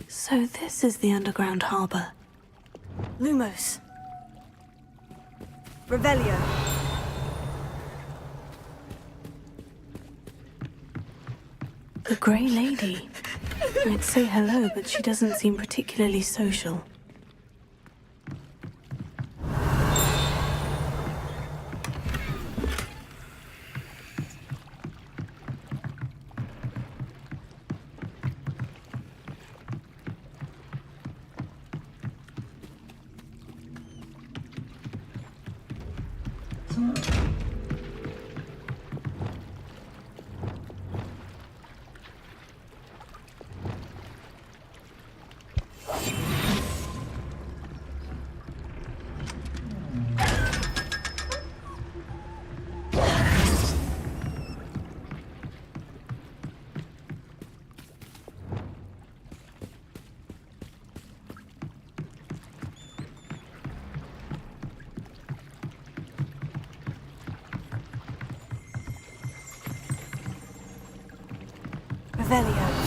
So this is the underground harbor. Lumos. Revelio. The Grey Lady. I'd say hello, but she doesn't seem particularly social. earlier.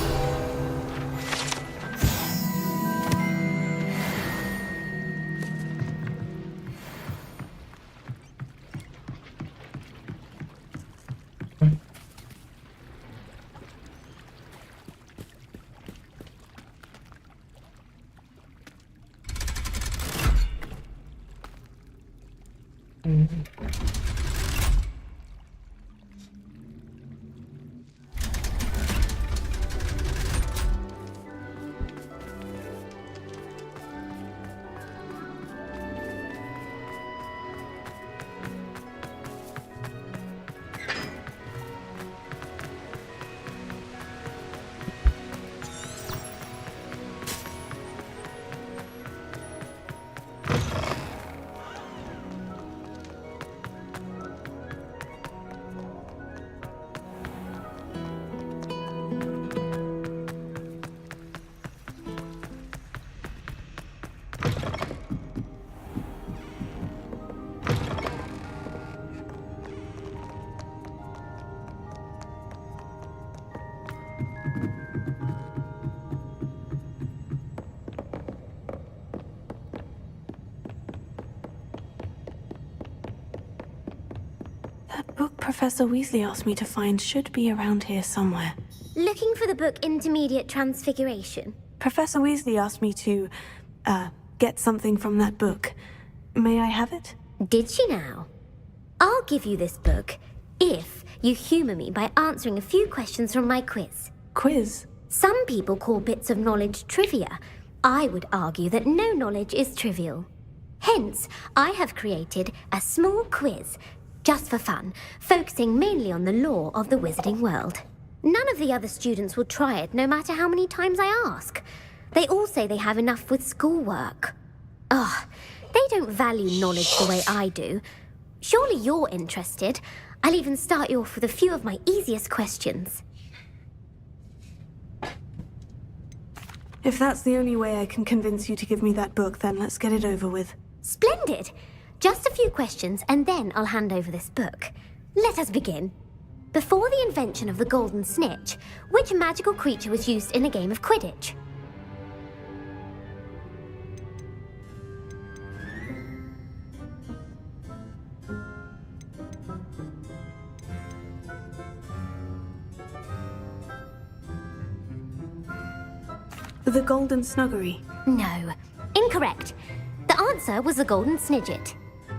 That book Professor Weasley asked me to find should be around here somewhere. Looking for the book Intermediate Transfiguration? Professor Weasley asked me to, get something from that book. May I have it? Did she now? I'll give you this book if you humour me by answering a few questions from my quiz. Quiz? Some people call bits of knowledge trivia. I would argue that no knowledge is trivial. Hence, I have created a small quiz, just for fun, focusing mainly on the lore of the wizarding world. None of the other students will try it, no matter how many times I ask. They all say they have enough with schoolwork. Ugh, they don't value knowledge the way I do. Surely you're interested. I'll even start you off with a few of my easiest questions. If that's the only way I can convince you to give me that book, then let's get it over with. Splendid! Just a few questions, and then I'll hand over this book. Let us begin. Before the invention of the golden snitch, which magical creature was used in a game of Quidditch? The Golden Snuggery. No. Incorrect. The answer was the Golden Snidget.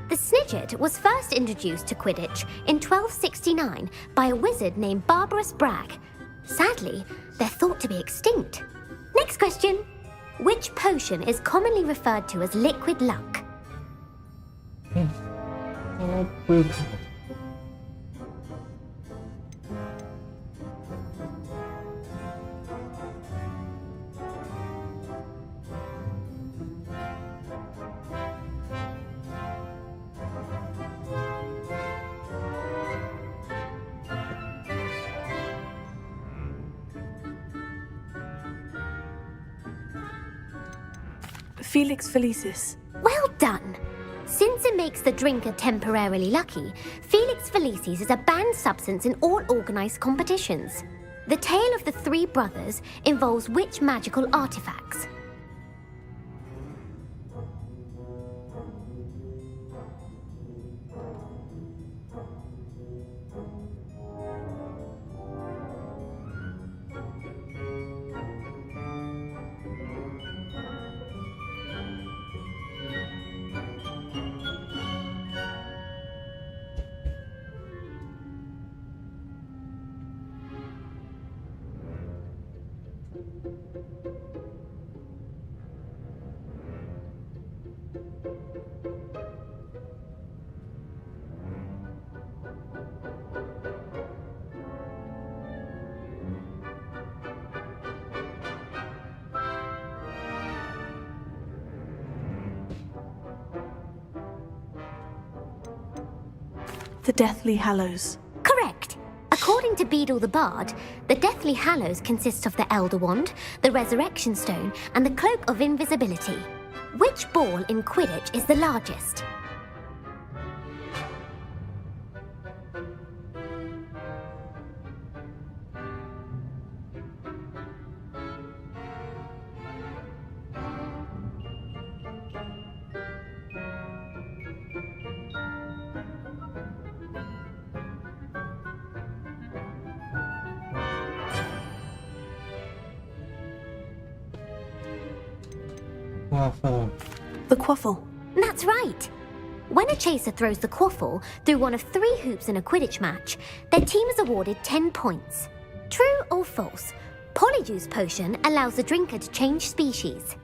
The Snidget was first introduced to Quidditch in 1269 by a wizard named Barbarous Bragg. Sadly, they're thought to be extinct. Next question. Which potion is commonly referred to as liquid luck? Felix Felicis. Well done! Since it makes the drinker temporarily lucky, Felix Felicis is a banned substance in all organised competitions. The tale of the three brothers involves which magical artifacts? The Deathly Hallows. Correct. According to Beadle the Bard, the Deathly Hallows consists of the Elder Wand, the Resurrection Stone, and the Cloak of Invisibility. Which ball in Quidditch is the largest? Waffle. The quaffle. That's right. When a chaser throws the quaffle through one of 3 hoops in a Quidditch match, their team is awarded 10 points. True or false? Polyjuice potion allows the drinker to change species.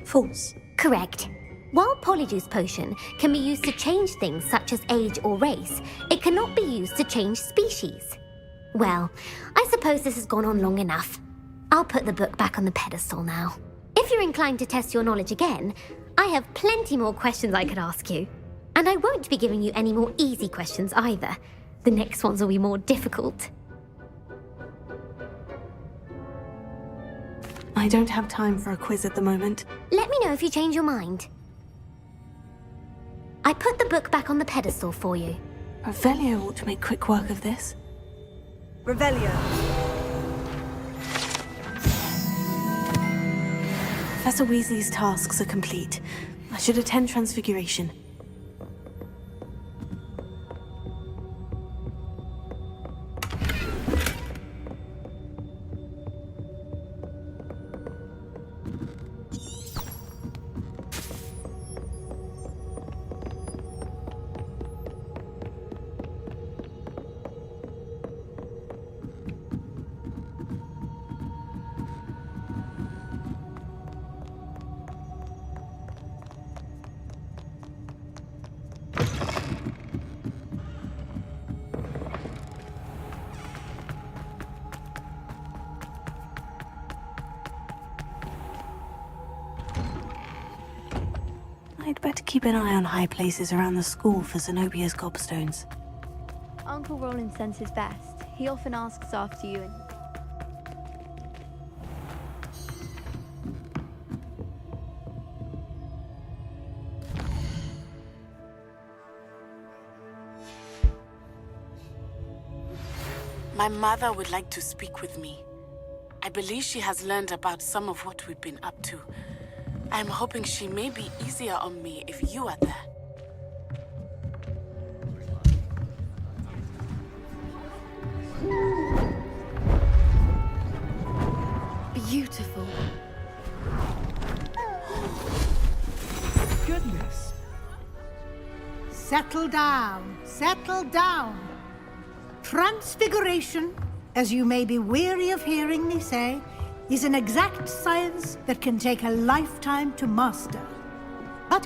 False. Correct. While Polyjuice potion can be used to change things such as age or race, it cannot be used to change species. Well, I suppose this has gone on long enough. I'll put the book back on the pedestal now. If you're inclined to test your knowledge again, I have plenty more questions I could ask you. And I won't be giving you any more easy questions either. The next ones will be more difficult. I don't have time for a quiz at the moment. Let me know if you change your mind. I put the book back on the pedestal for you. Revelio ought to make quick work of this. Revelio. Professor Weasley's tasks are complete. I should attend Transfiguration. I'd better keep an eye on high places around the school for Zenobia's gobstones. Uncle Roland sends his best. He often asks after you and... My mother would like to speak with me. I believe she has learned about some of what we've been up to. I'm hoping she may be easier on me if you are there. Beautiful. Goodness. Settle down. Settle down. Transfiguration, as you may be weary of hearing me say, is an exact science that can take a lifetime to master. But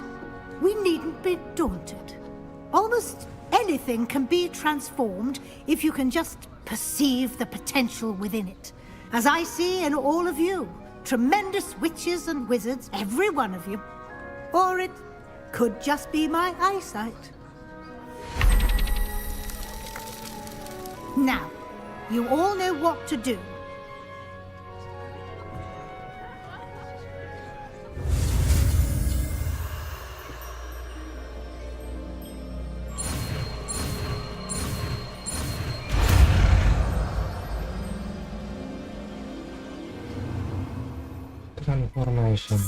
we needn't be daunted. Almost anything can be transformed if you can just perceive the potential within it. As I see in all of you, tremendous witches and wizards, every one of you. Or it could just be my eyesight. Now, you all know what to do. Transformation.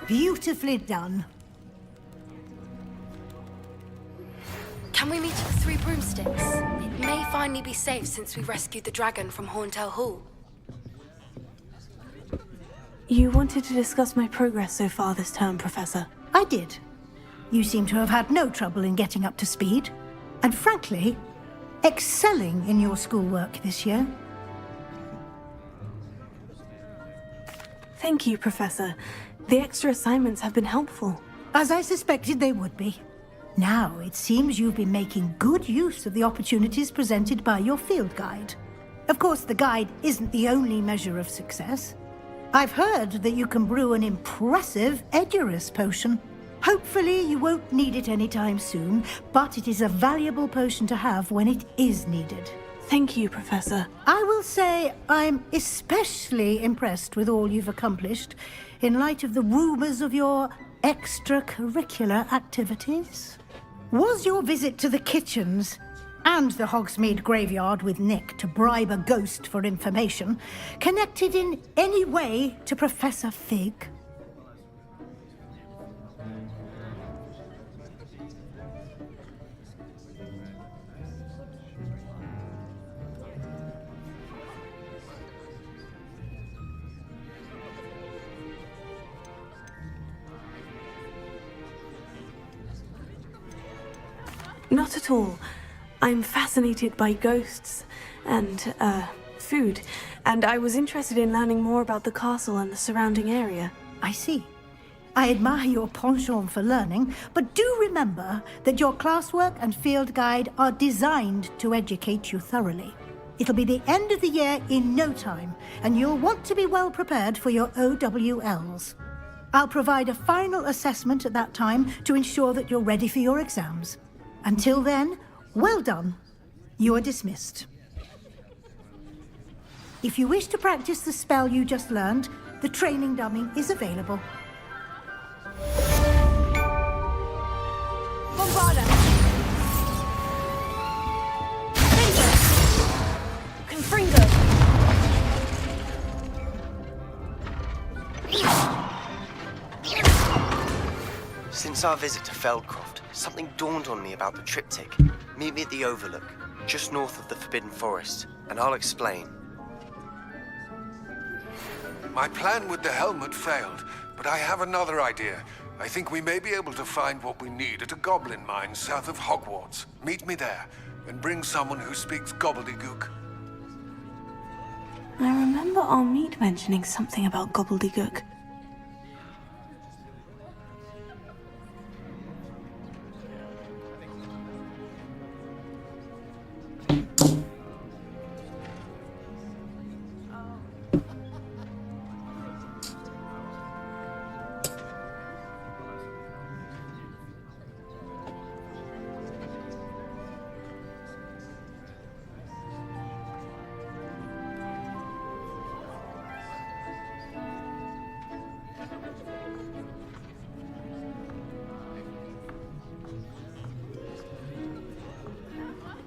Beautifully done. Can we meet at the Three Broomsticks? It may finally be safe since we rescued the dragon from Horntail Hall. You wanted to discuss my progress so far this term, Professor. I did. You seem to have had no trouble in getting up to speed. And frankly, excelling in your schoolwork this year. Thank you, Professor. The extra assignments have been helpful. As I suspected they would be. Now, it seems you've been making good use of the opportunities presented by your field guide. Of course, the guide isn't the only measure of success. I've heard that you can brew an impressive Edurus potion. Hopefully, you won't need it anytime soon, but it is a valuable potion to have when it is needed. Thank you, Professor. I will say I'm especially impressed with all you've accomplished in light of the rumors of your extracurricular activities. Was your visit to the kitchens and the Hogsmeade graveyard with Nick to bribe a ghost for information connected in any way to Professor Fig? Not at all. I'm fascinated by ghosts and, food, and I was interested in learning more about the castle and the surrounding area. I see. I admire your penchant for learning, but do remember that your classwork and field guide are designed to educate you thoroughly. It'll be the end of the year in no time, and you'll want to be well prepared for your OWLs. I'll provide a final assessment at that time to ensure that you're ready for your exams. Until then, well done. You are dismissed. If you wish to practice the spell you just learned, the training dummy is available. Bombarda! Confringo! Since our visit to Feldcroft, something dawned on me about the triptych. Meet me at the Overlook, just north of the Forbidden Forest, and I'll explain. My plan with the helmet failed, but I have another idea. I think we may be able to find what we need at a goblin mine south of Hogwarts. Meet me there, and bring someone who speaks gobbledygook. I remember Armid mentioning something about gobbledygook.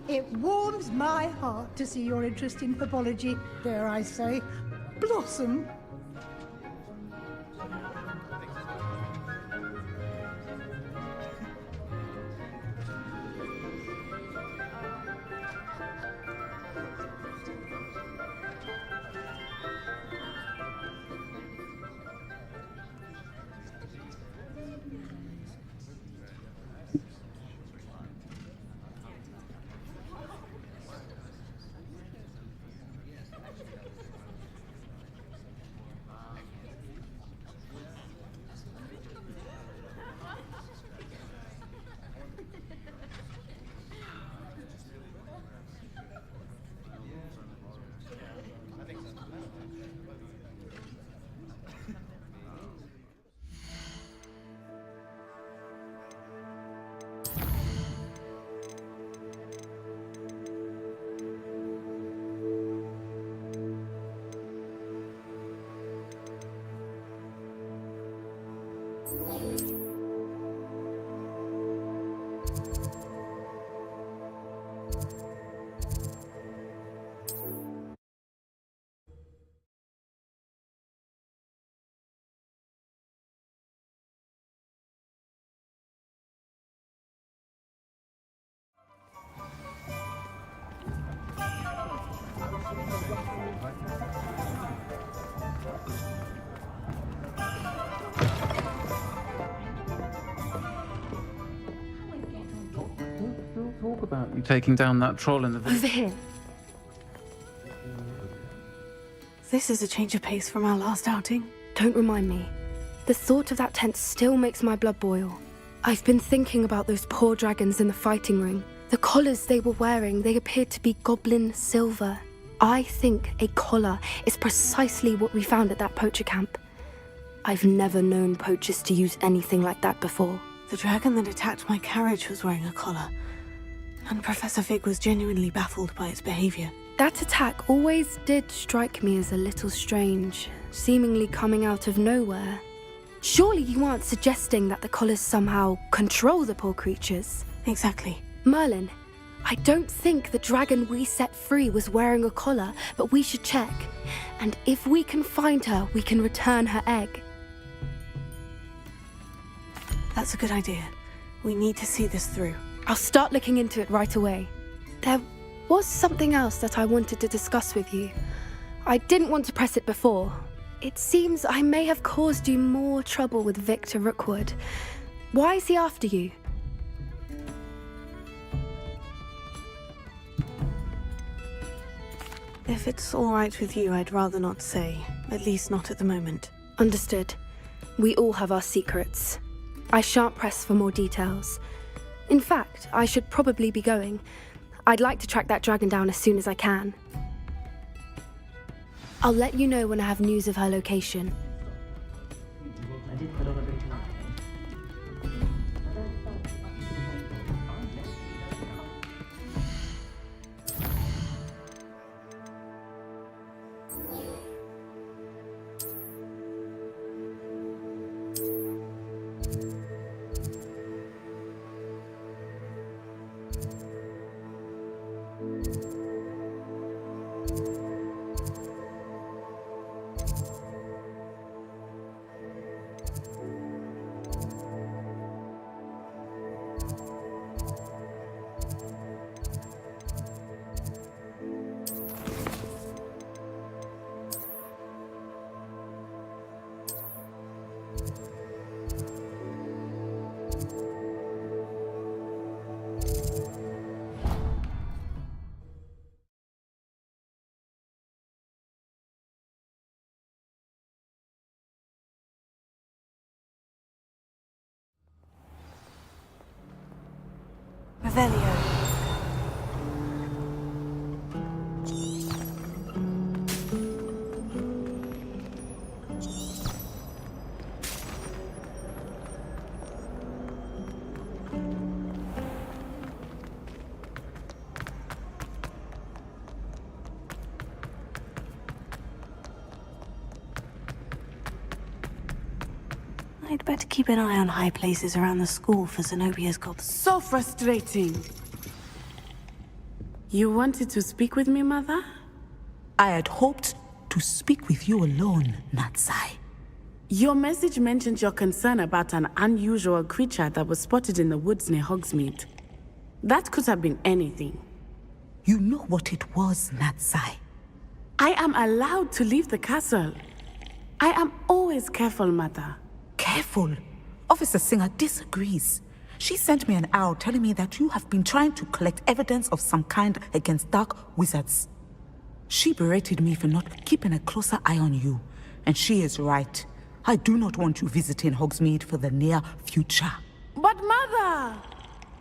It warms my heart to see your interest in herbology, dare I say, blossom. about you taking down that troll in the village? Over here. This is a change of pace from our last outing. Don't remind me. The thought of that tent still makes my blood boil. I've been thinking about those poor dragons in the fighting ring. The collars they were wearing, they appeared to be goblin silver. I think a collar is precisely what we found at that poacher camp. I've never known poachers to use anything like that before. The dragon that attacked my carriage was wearing a collar, and Professor Fig was genuinely baffled by its behavior. That attack always did strike me as a little strange, seemingly coming out of nowhere. Surely you aren't suggesting that the collars somehow control the poor creatures? Exactly. Merlin, I don't think the dragon we set free was wearing a collar, but we should check. And if we can find her, we can return her egg. That's a good idea. We need to see this through. I'll start looking into it right away. There was something else that I wanted to discuss with you. I didn't want to press it before. It seems I may have caused you more trouble with Victor Rookwood. Why is he after you? If it's all right with you, I'd rather not say. At least not at the moment. Understood. We all have our secrets. I shan't press for more details. In fact, I should probably be going. I'd like to track that dragon down as soon as I can. I'll let you know when I have news of her location. Revelio. I'd better keep an eye on high places around the school for Zenobia's goblins. So frustrating. You wanted to speak with me, Mother? I had hoped to speak with you alone, Natsai. Your message mentioned your concern about an unusual creature that was spotted in the woods near Hogsmeade. That could have been anything. You know what it was, Natsai. I am allowed to leave the castle. I am always careful, Mother. Careful. Officer Singer disagrees. She sent me an owl telling me that you have been trying to collect evidence of some kind against dark wizards. She berated me for not keeping a closer eye on you, and she is right. I do not want you visiting Hogsmeade for the near future. But Mother!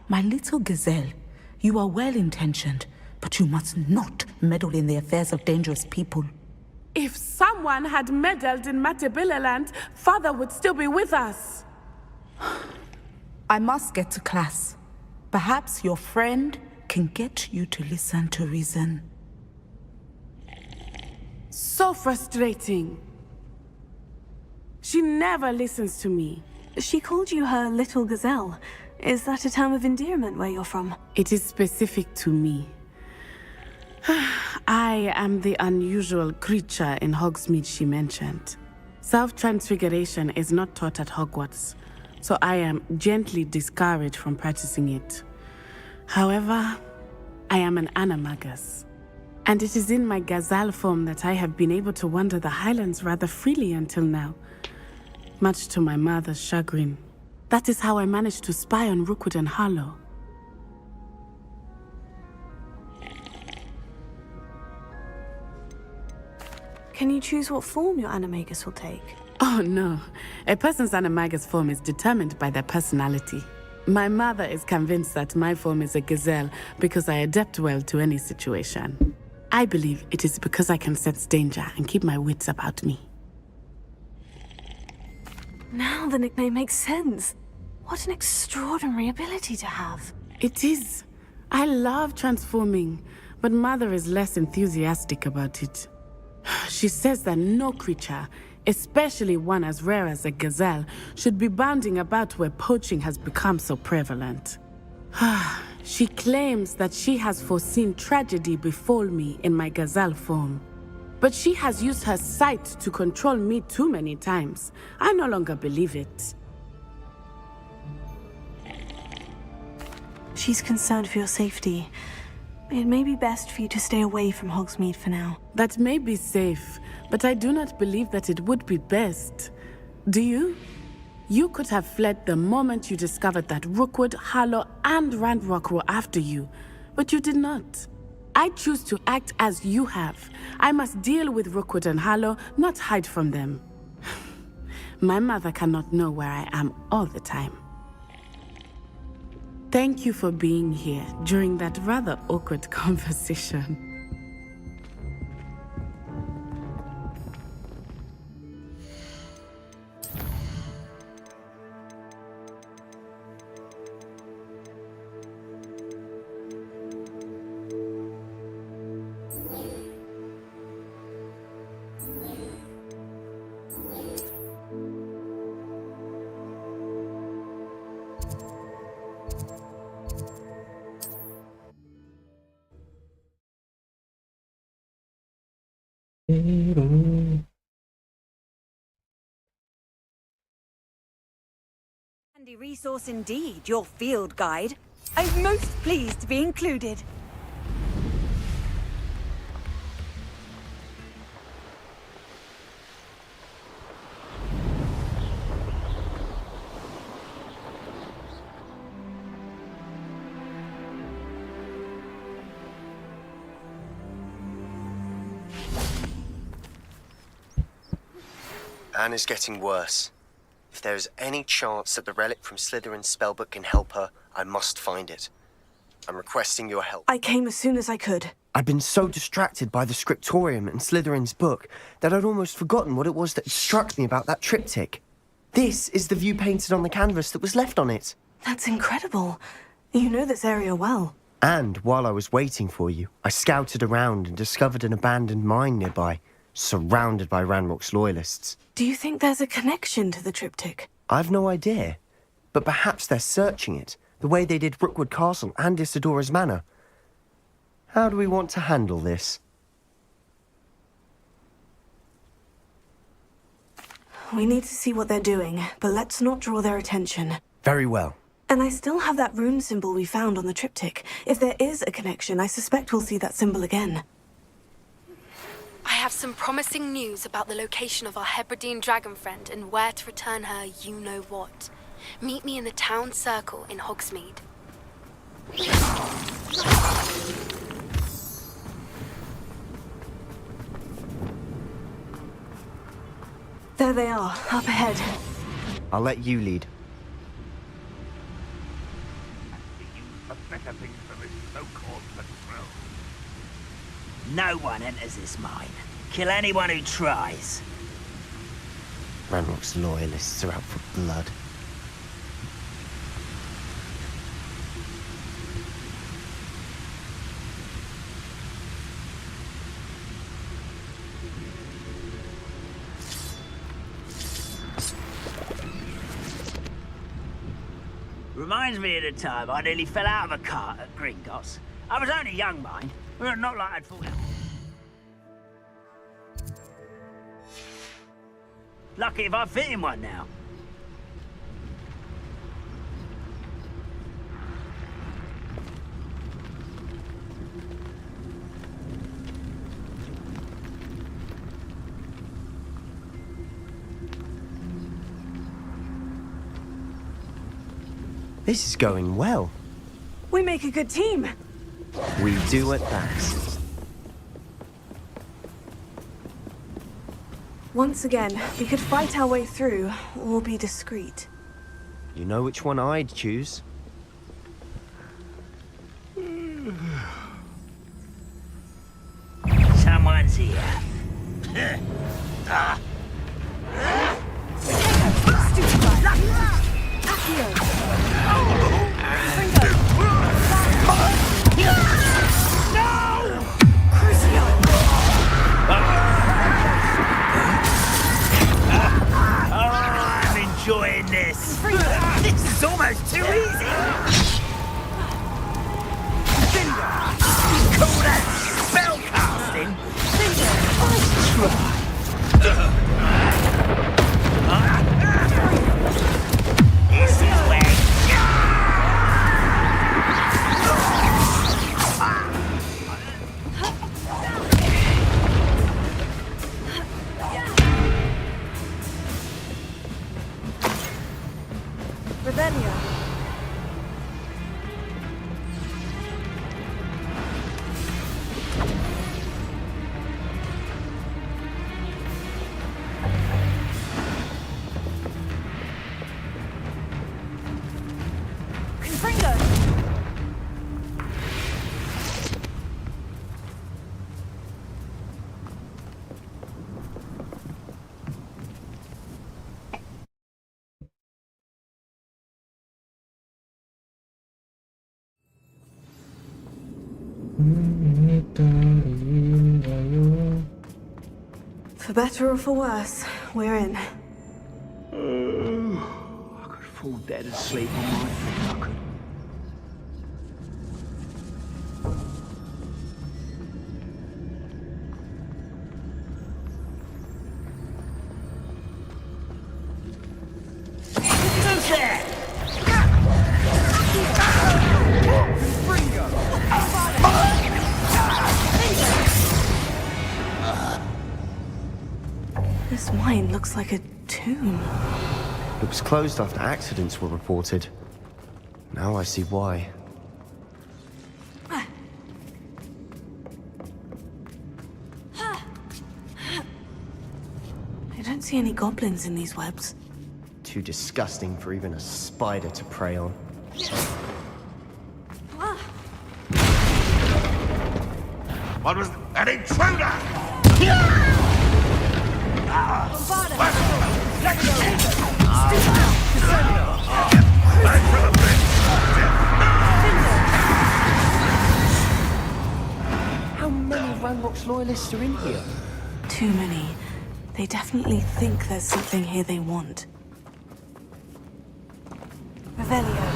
My little gazelle, you are well-intentioned, but you must not meddle in the affairs of dangerous people. If someone had meddled in Matabeleland, Father would still be with us. I must get to class. Perhaps your friend can get you to listen to reason. So frustrating. She never listens to me. She called you her little gazelle. Is that a term of endearment where you're from? It is specific to me. I am the unusual creature in Hogsmeade she mentioned. Self-transfiguration is not taught at Hogwarts, so I am gently discouraged from practicing it. However, I am an animagus, and it is in my gazelle form that I have been able to wander the Highlands rather freely until now, much to my mother's chagrin. That is how I managed to spy on Rookwood and Harlow. Can you choose what form your animagus will take? Oh no. A person's animagus form is determined by their personality. My mother is convinced that my form is a gazelle because I adapt well to any situation. I believe it is because I can sense danger and keep my wits about me. Now the nickname makes sense. What an extraordinary ability to have. It is. I love transforming, but Mother is less enthusiastic about it. She says that no creature, especially one as rare as a gazelle, should be bounding about where poaching has become so prevalent. She claims that she has foreseen tragedy befall me in my gazelle form. But she has used her sight to control me too many times. I no longer believe it. She's concerned for your safety. It may be best for you to stay away from Hogsmeade for now. That may be safe, but I do not believe that it would be best. Do you? You could have fled the moment you discovered that Rookwood, Harlow, and Ranrock were after you, but you did not. I choose to act as you have. I must deal with Rookwood and Harlow, not hide from them. My mother cannot know where I am all the time. Thank you for being here during that rather awkward conversation. Handy resource indeed, your field guide. I'm most pleased to be included. Anne is getting worse. If there is any chance that the relic from Slytherin's spellbook can help her, I must find it. I'm requesting your help. I came as soon as I could. I'd been so distracted by the scriptorium and Slytherin's book that I'd almost forgotten what it was that struck me about that triptych. This is the view painted on the canvas that was left on it. That's incredible. You know this area well. And while I was waiting for you, I scouted around and discovered an abandoned mine nearby, surrounded by Ranrock's loyalists. Do you think there's a connection to the triptych? I've no idea, but perhaps they're searching it, the way they did Rookwood Castle and Isidora's Manor. How do we want to handle this? We need to see what they're doing, but let's not draw their attention. Very well. And I still have that rune symbol we found on the triptych. If there is a connection, I suspect we'll see that symbol again. I have some promising news about the location of our Hebridean dragon friend and where to return her you-know-what. Meet me in the town circle in Hogsmeade. There they are, up ahead. I'll let you lead. No one enters this mine. Kill anyone who tries. Ranrock's loyalists are out for blood. Reminds me of the time I nearly fell out of a cart at Gringotts. I was only young, mind. Not like I'd fallen out. Lucky if I fit in one now. This is going well. We make a good team. We do at that. Once again, we could fight our way through, or be discreet. You know which one I'd choose? Someone's here. I'm enjoying this. This is almost too easy. Call that spell casting? This is where. Revelio. For better or for worse, we're in. I could fall dead asleep on my feet. I could. Who's there? This mine looks like a tomb. It was closed after accidents were reported. Now I see why. I don't see any goblins in these webs. Too disgusting for even a spider to prey on. What was an intruder? How many Ranrock's loyalists are in here? Too many. They definitely think there's something here they want. Revelio.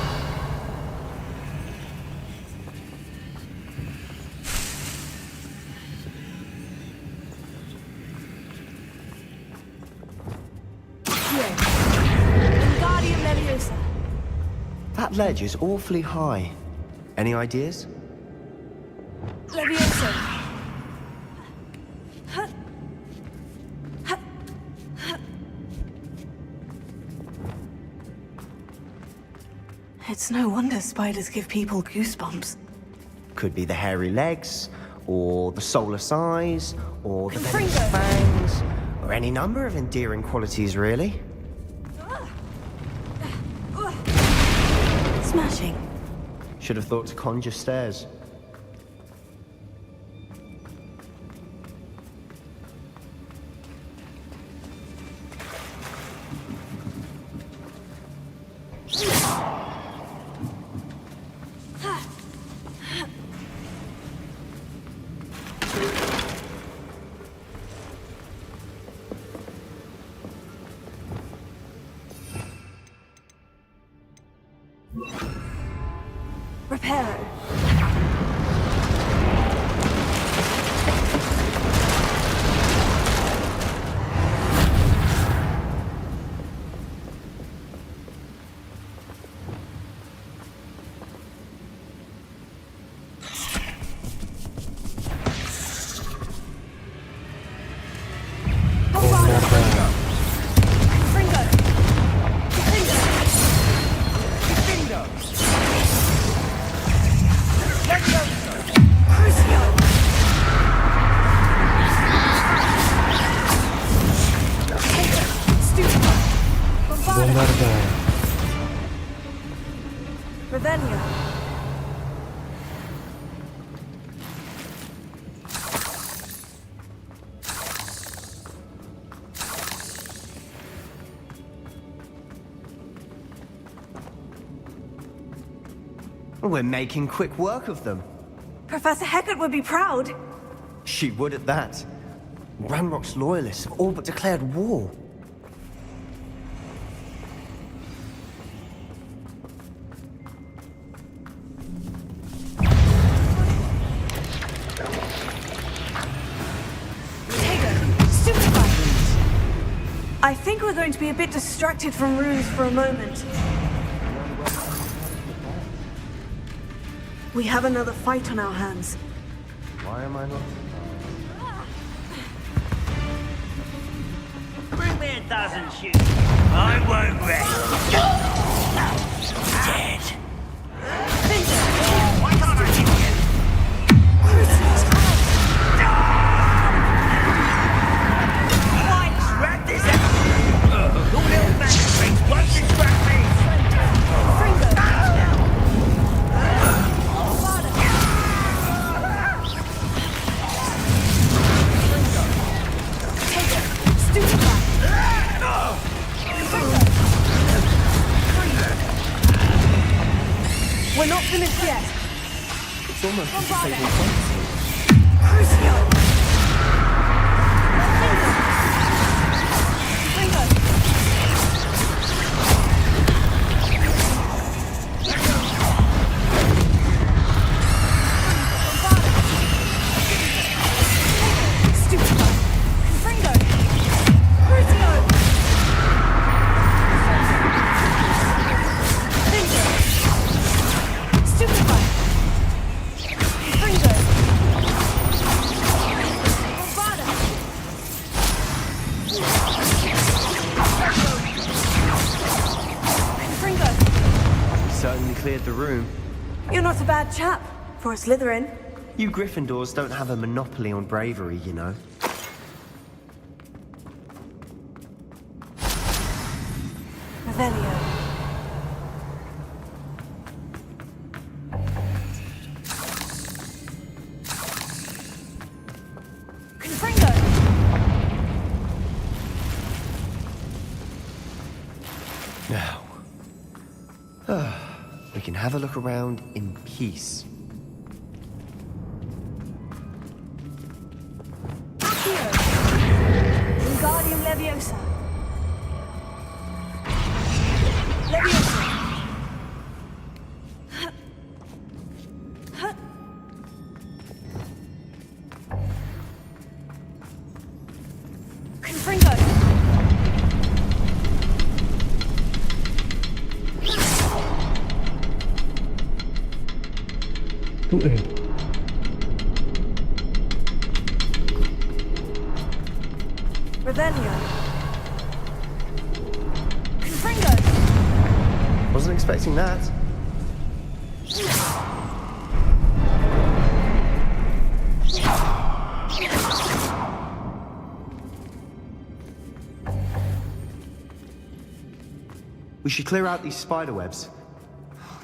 That ledge is awfully high. Any ideas? Levioso. It's no wonder spiders give people goosebumps. Could be the hairy legs, or the soulless eyes, or the venomous fangs, or any number of endearing qualities, really. Smashing. Should have thought to conjure stairs. Reparo. We're making quick work of them. Professor Hecat would be proud. She would at that. Ranrock's loyalists have all but declared war. I think we're going to be a bit distracted from runes for a moment. We have another fight on our hands. Why am I not? Bring me 1,000 shoes. I won't rest. Dead. Why can't I hit you? Wrap this up. Your little magistrates won't distract me. We're not finished yet. It's almost as if they will fight. Crucio! Cleared the room. You're not a bad chap for a Slytherin. You Gryffindors don't have a monopoly on bravery, you know. Revelio. Confringo. Now. We can have a look around in peace. Wingardium Leviosa. Leviosa. Confringo. Revelio. Confringo. Wasn't expecting that. We should clear out these spider webs.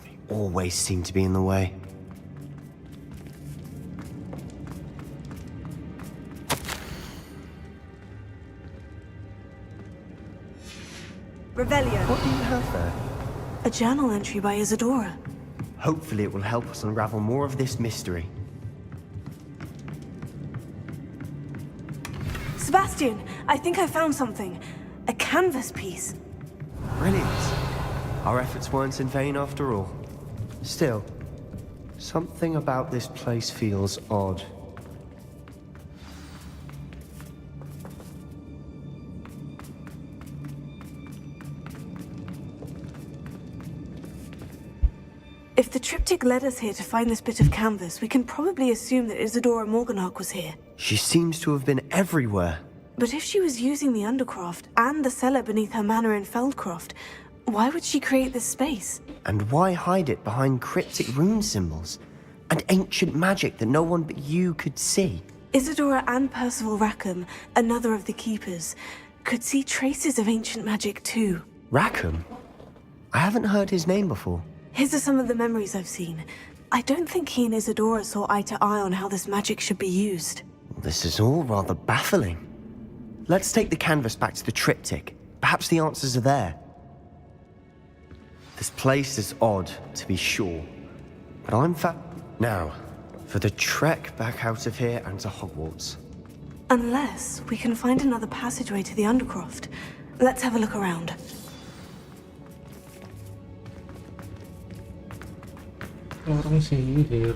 They always seem to be in the way. Revelio. What do you have there? A journal entry by Isadora. Hopefully it will help us unravel more of this mystery. Sebastian, I think I found something. A canvas piece. Brilliant. Our efforts weren't in vain after all. Still, something about this place feels odd. If the triptych led us here to find this bit of canvas, we can probably assume that Isadora Morganhawk was here. She seems to have been everywhere. But if she was using the Undercroft and the cellar beneath her manor in Feldcroft, why would she create this space? And why hide it behind cryptic rune symbols and ancient magic that no one but you could see? Isadora and Percival Rackham, another of the Keepers, could see traces of ancient magic too. Rackham? I haven't heard his name before. His are some of the memories I've seen. I don't think he and Isadora saw eye to eye on how this magic should be used. This is all rather baffling. Let's take the canvas back to the triptych. Perhaps the answers are there. This place is odd, to be sure. But I'm now, for the trek back out of here and to Hogwarts. Unless we can find another passageway to the Undercroft. Let's have a look around. Orang sihir.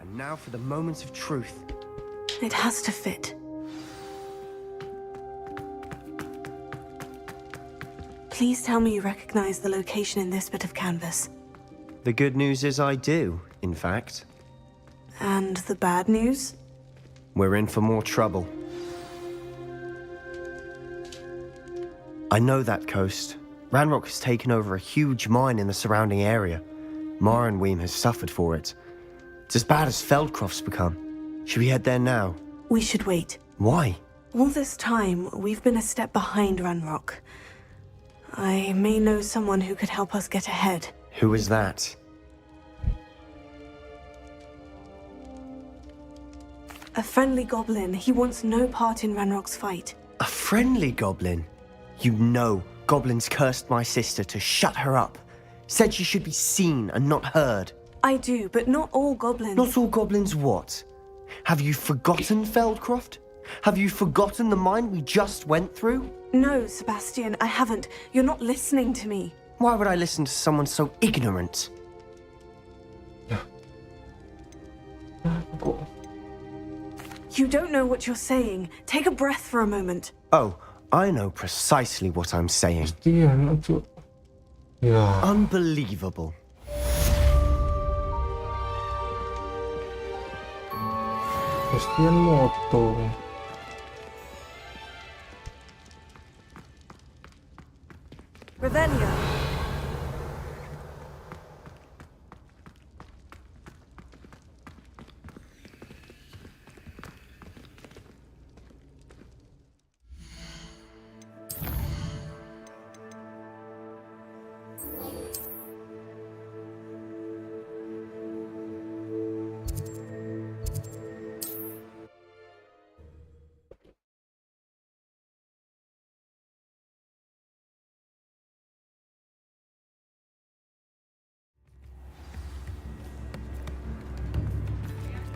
And now for the moment of truth. It has to fit. Please tell me you recognize the location in this bit of canvas. The good news is I do, in fact. And the bad news? We're in for more trouble. I know that coast. Ranrock has taken over a huge mine in the surrounding area. Mornweem has suffered for it. It's as bad as Feldcroft's become. Should we head there now? We should wait. Why? All this time, we've been a step behind Ranrock. I may know someone who could help us get ahead. Who is that? A friendly goblin. He wants no part in Ranrock's fight. A friendly goblin? You know, goblins cursed my sister to shut her up. Said she should be seen and not heard. I do, but not all goblins. Not all goblins what? Have you forgotten Feldcroft? Have you forgotten the mine we just went through? No, Sebastian, I haven't. You're not listening to me. Why would I listen to someone so ignorant? You don't know what you're saying. Take a breath for a moment. Oh, I know precisely what I'm saying. Yeah. Unbelievable. Bastian moto. Revelio.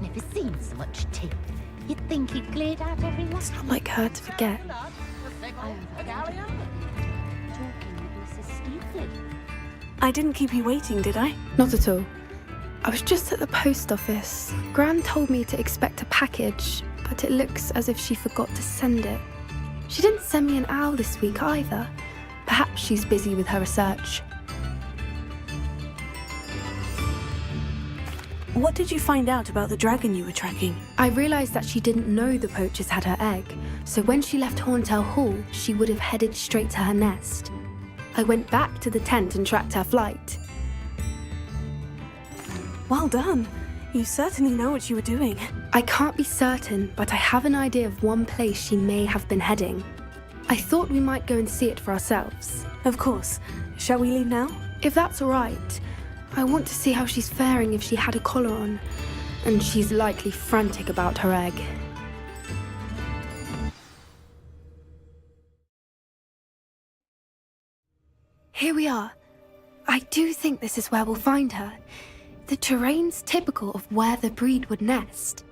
Never seen so much tea. You'd think he'd cleared out every last. It's not like her to forget. I didn't keep you waiting, did I? Not at all. I was just at the post office. Gran told me to expect a package, but it looks as if she forgot to send it. She didn't send me an owl this week either. Perhaps she's busy with her research. What did you find out about the dragon you were tracking? I realized that she didn't know the poachers had her egg, so when she left Horntail Hall, she would have headed straight to her nest. I went back to the tent and tracked her flight. Well done. You certainly know what you were doing. I can't be certain, but I have an idea of one place she may have been heading. I thought we might go and see it for ourselves. Of course. Shall we leave now? If that's all right. I want to see how she's faring if she had a collar on, and she's likely frantic about her egg. Here we are. I do think this is where we'll find her. The terrain's typical of where the breed would nest.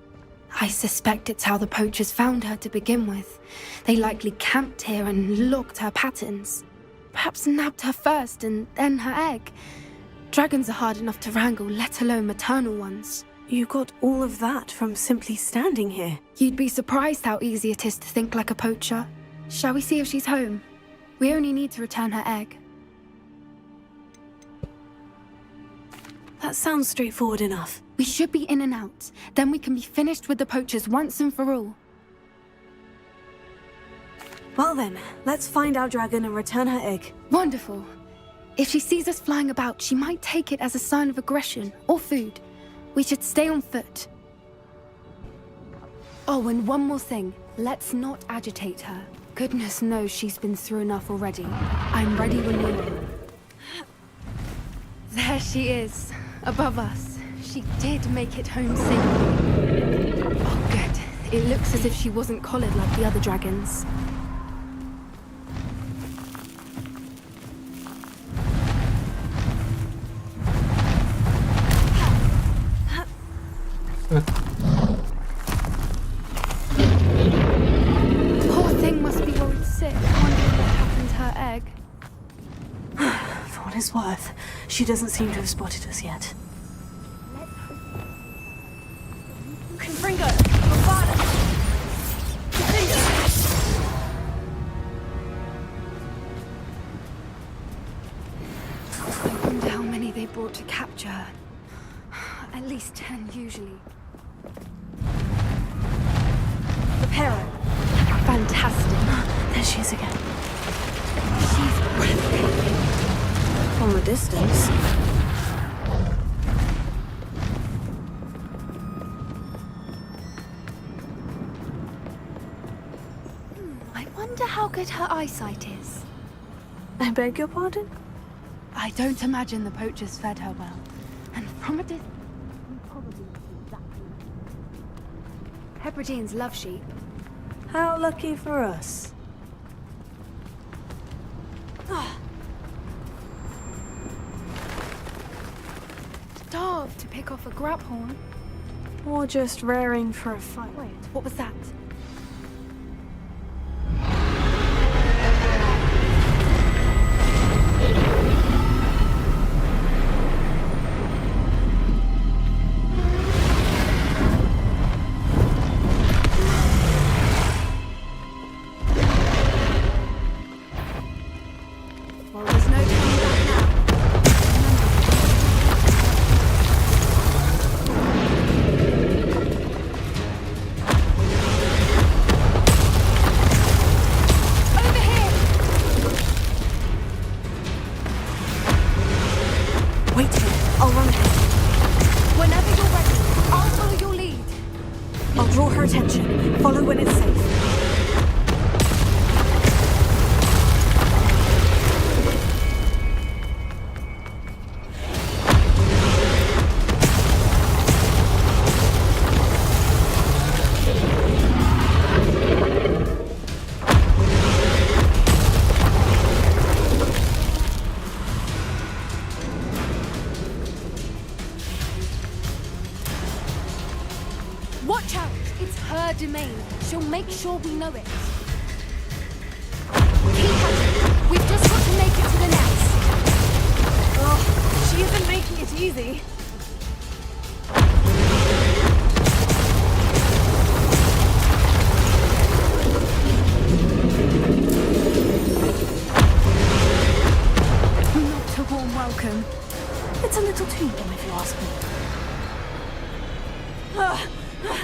I suspect it's how the poachers found her to begin with. They likely camped here and logged her patterns. Perhaps nabbed her first and then her egg. Dragons are hard enough to wrangle, let alone maternal ones. You got all of that from simply standing here. You'd be surprised how easy it is to think like a poacher. Shall we see if she's home? We only need to return her egg. That sounds straightforward enough. We should be in and out. Then we can be finished with the poachers once and for all. Well then, let's find our dragon and return her egg. Wonderful. If she sees us flying about, she might take it as a sign of aggression or food. We should stay on foot. Oh, and one more thing. Let's not agitate her. Goodness knows she's been through enough already. I'm ready when you are. There she is, above us. She did make it home safely. Oh, good. It looks as if she wasn't collared like the other dragons. Poor thing must be worried sick, wondering what happened to her egg. For what it's worth, she doesn't seem to have spotted us yet. Confringo! Bravada! I wonder how many they brought to capture her. At least 10 usually. Reparo. Fantastic. There she is again. She's breathtaking. From a distance. I wonder how good her eyesight is. I beg your pardon? I don't imagine the poachers fed her well. And from a distance, we probably see exactly. Hebrideans love sheep. How lucky for us. Starved to pick off a grabhorn. Or just raring for a fight. Wait, what was that? Well, there's no turning back now. Wait here. I'll run ahead. Whenever you're ready, I'll follow your lead. I'll draw her attention. Follow when it's safe. Watch out! It's her domain. She'll make sure we know it. Keep at it. We've just got to make it to the nest. Oh, she isn't making it easy. Not a warm welcome. It's a little too warm if you ask me.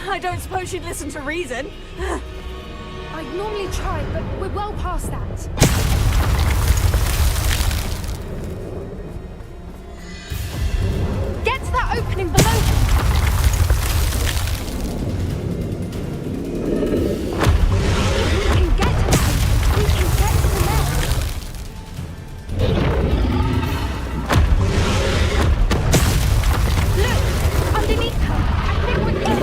I don't suppose she'd listen to reason. I'd normally try, but we're well past that. Get to that opening below. If we can get to that, we can get to the nest. Look, underneath her. I think we're in.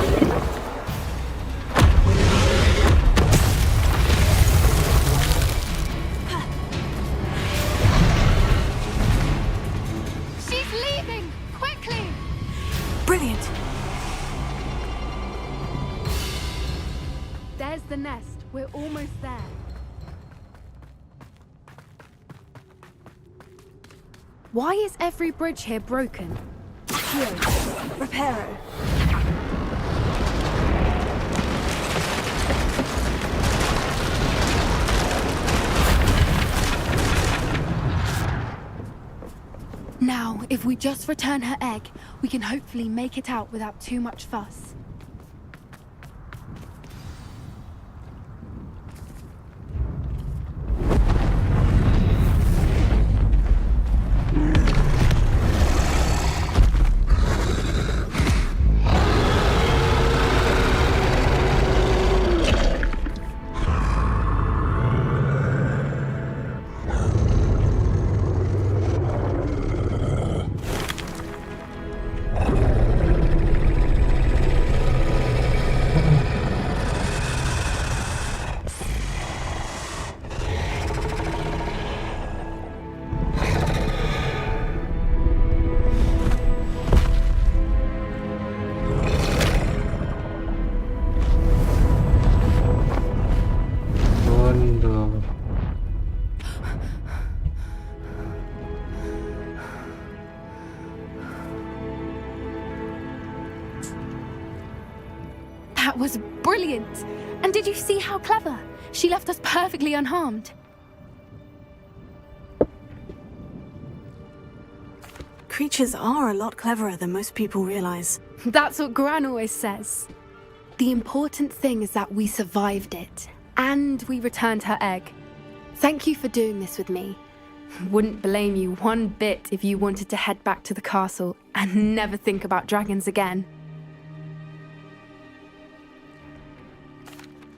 She's leaving! Quickly! Brilliant. There's the nest. We're almost there. Why is every bridge here broken? Here. Reparo. Now, if we just return her egg, we can hopefully make it out without too much fuss. That was brilliant! And did you see how clever? She left us perfectly unharmed. Creatures are a lot cleverer than most people realize. That's what Gran always says. The important thing is that we survived it, and we returned her egg. Thank you for doing this with me. Wouldn't blame you one bit if you wanted to head back to the castle and never think about dragons again.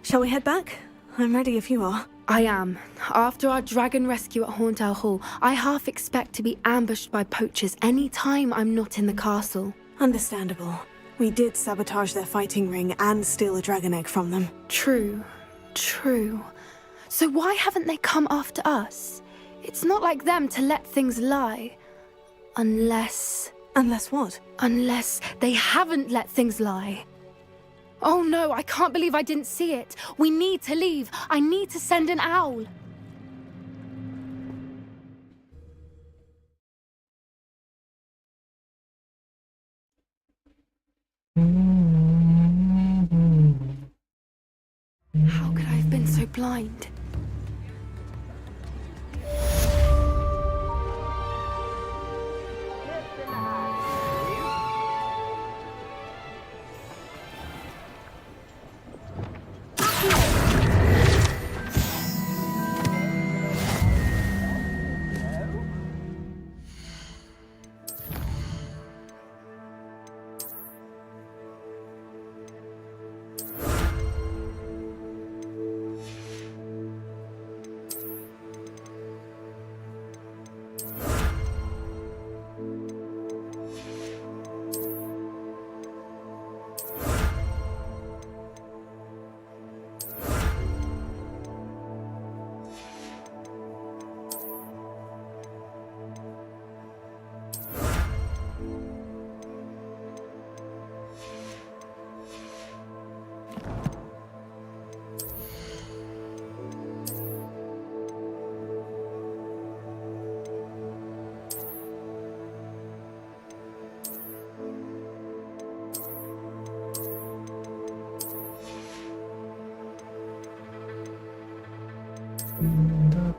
Shall we head back? I'm ready if you are. I am. After our dragon rescue at Hauntow Hall, I half expect to be ambushed by poachers any time I'm not in the castle. Understandable. We did sabotage their fighting ring and steal a dragon egg from them. True. So why haven't they come after us? It's not like them to let things lie. Unless... Unless what? Unless they haven't let things lie. Oh no, I can't believe I didn't see it. We need to leave. I need to send an owl. How could I have been so blind?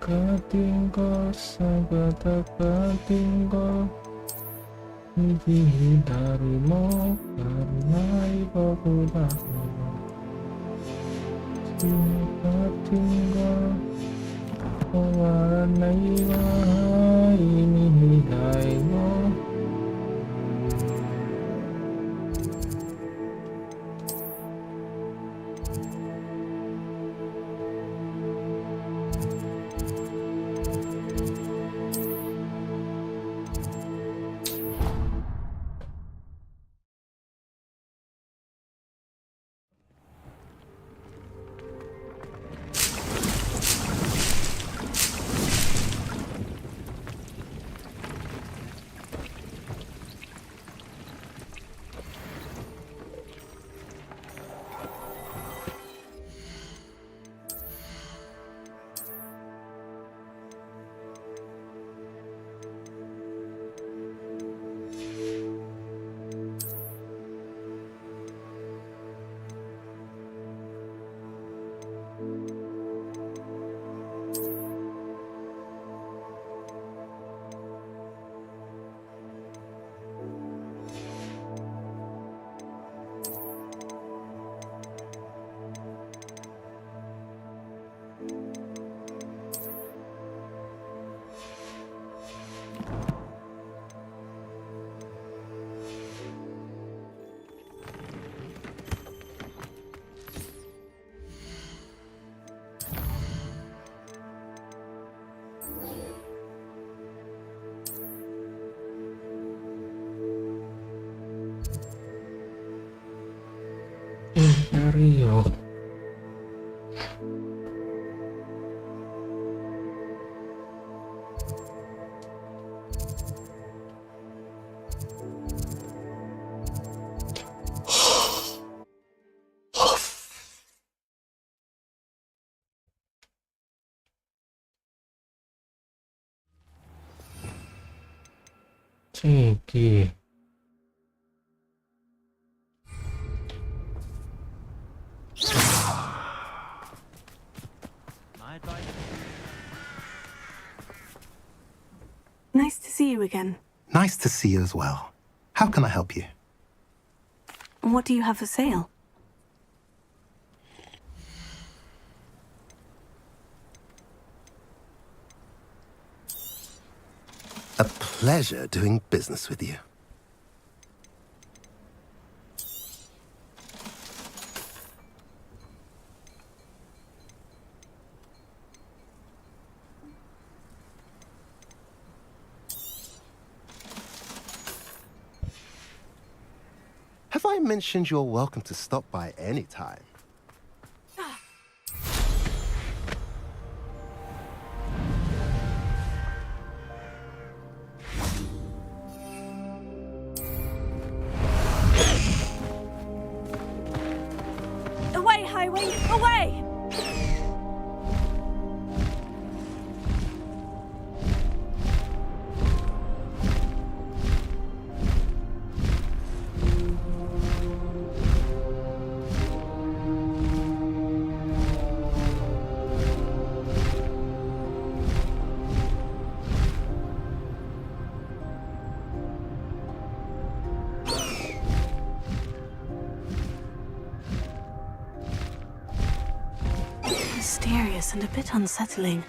Deketin kau, sangat deketin kau. Ini darimu karena ibuku tak mau. Deketin kau, warna ini hidayahmu. Rio. Ciki. you again. Nice to see you as well. How can I help you? What do you have for sale? A pleasure doing business with you. Have I mentioned you're welcome to stop by any time? Away, Highway! Away! Mysterious and a bit unsettling.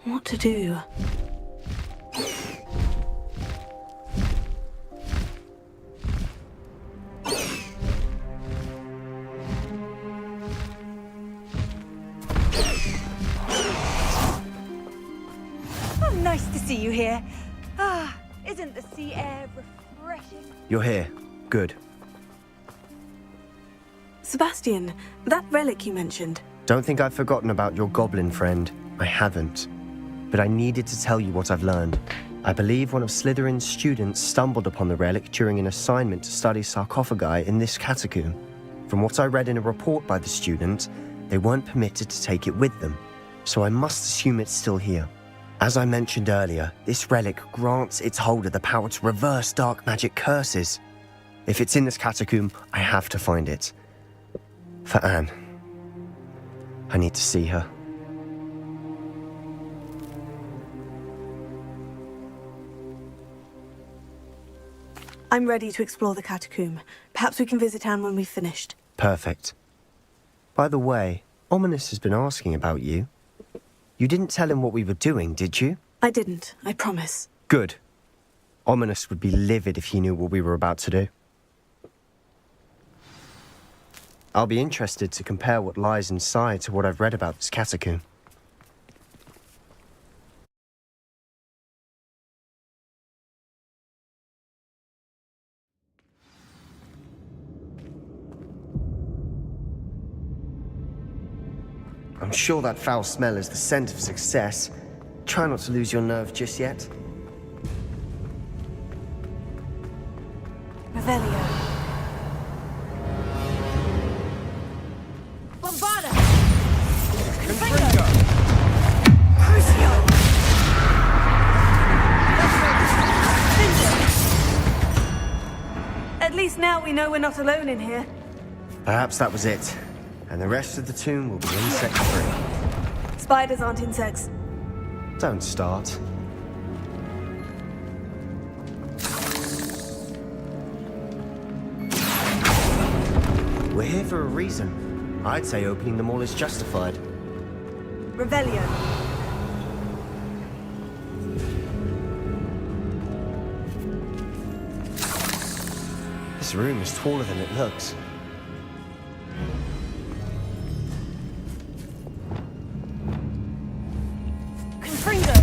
What to do? Oh, nice to see you here. Ah, isn't the sea air refreshing? You're here. Good. Sebastian, that relic you mentioned. Don't think I've forgotten about your goblin friend. I haven't. But I needed to tell you what I've learned. I believe one of Slytherin's students stumbled upon the relic during an assignment to study sarcophagi in this catacomb. From what I read in a report by the student, they weren't permitted to take it with them, so I must assume it's still here. As I mentioned earlier, this relic grants its holder the power to reverse dark magic curses. If it's in this catacomb, I have to find it. For Anne. I need to see her. I'm ready to explore the catacomb. Perhaps we can visit Anne when we've finished. Perfect. By the way, Ominous has been asking about you. You didn't tell him what we were doing, did you? I didn't, I promise. Good. Ominous would be livid if he knew what we were about to do. I'll be interested to compare what lies inside to what I've read about this catacomb. I'm sure that foul smell is the scent of success. Try not to lose your nerve just yet. Revelio. Bombarda! Confringo! Crucio! At least now we know we're not alone in here. Perhaps that was it. And the rest of the tomb will be insect-free. Spiders aren't insects. Don't start. We're here for a reason. I'd say opening them all is justified. Revelio. This room is taller than it looks. Confringo.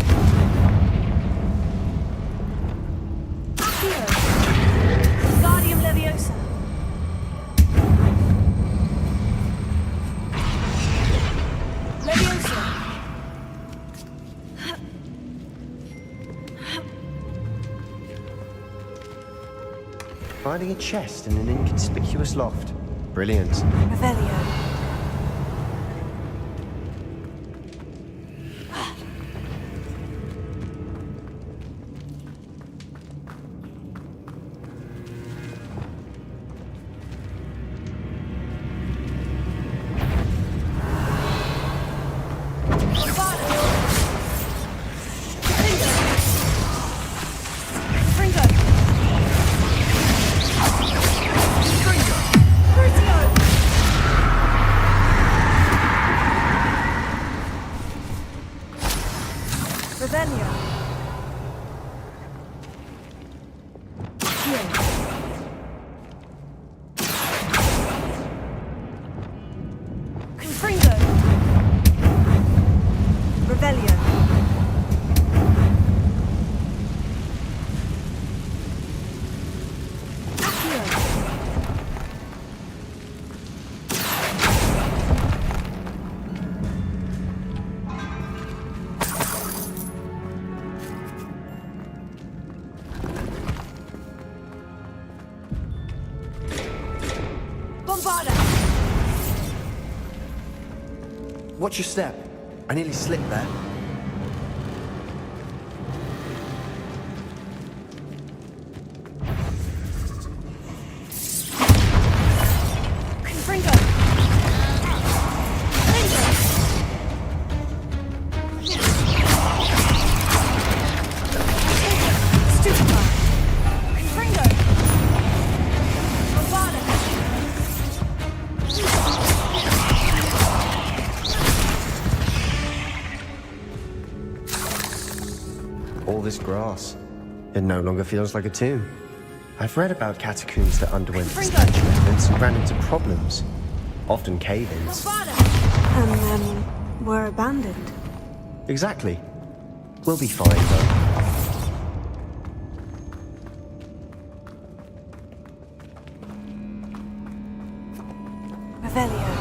Accio. Guardium Leviosa. Leviosa. Finding a chest in an inconspicuous loft. Brilliant. Revelio. Watch your step. I nearly slipped there. All this grass. It no longer feels like a tomb. I've read about catacombs that underwent expansion efforts and ran into problems. Often cave-ins. And then were abandoned. Exactly. We'll be fine, though. Revelio.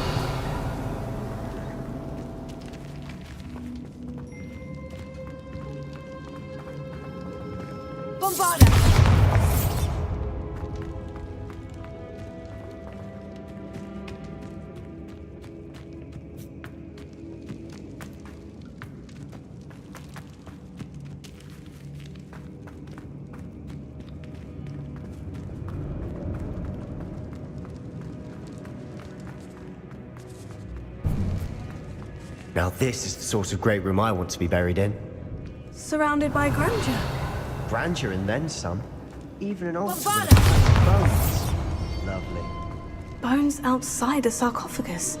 Now this is the sort of great room I want to be buried in. Surrounded by grandeur. Grandeur and then some. Even an altar with bones. Lovely. Bones outside a sarcophagus.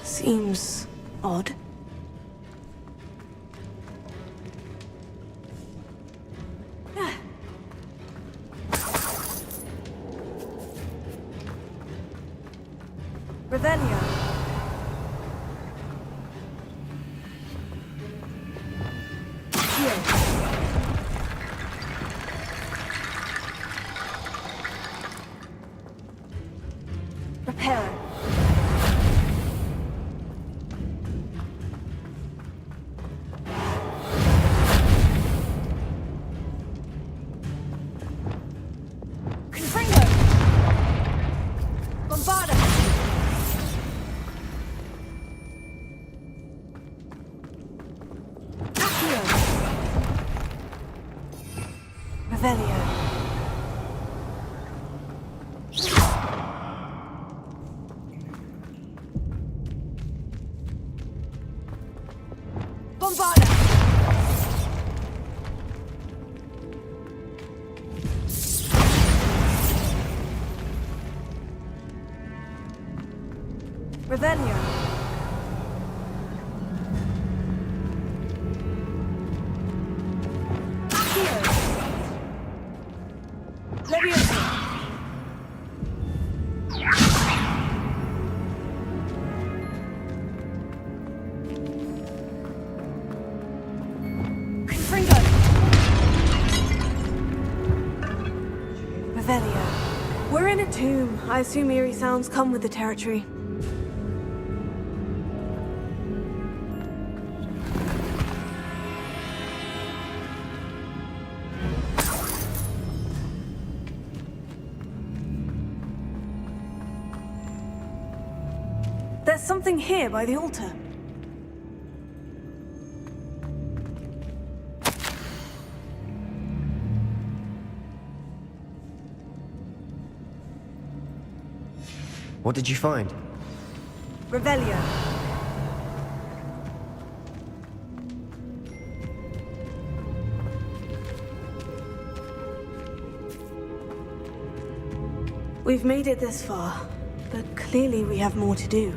Seems odd. Revelio. Reparo. Confringo. Bombarda. Accio. Revelio. Bombarda! Revelio. Accio. Leviosa. Confringo. Revelio. We're in a tomb. I assume eerie sounds come with the territory. There's something here by the altar. What did you find? Revelio. We've made it this far, but clearly we have more to do.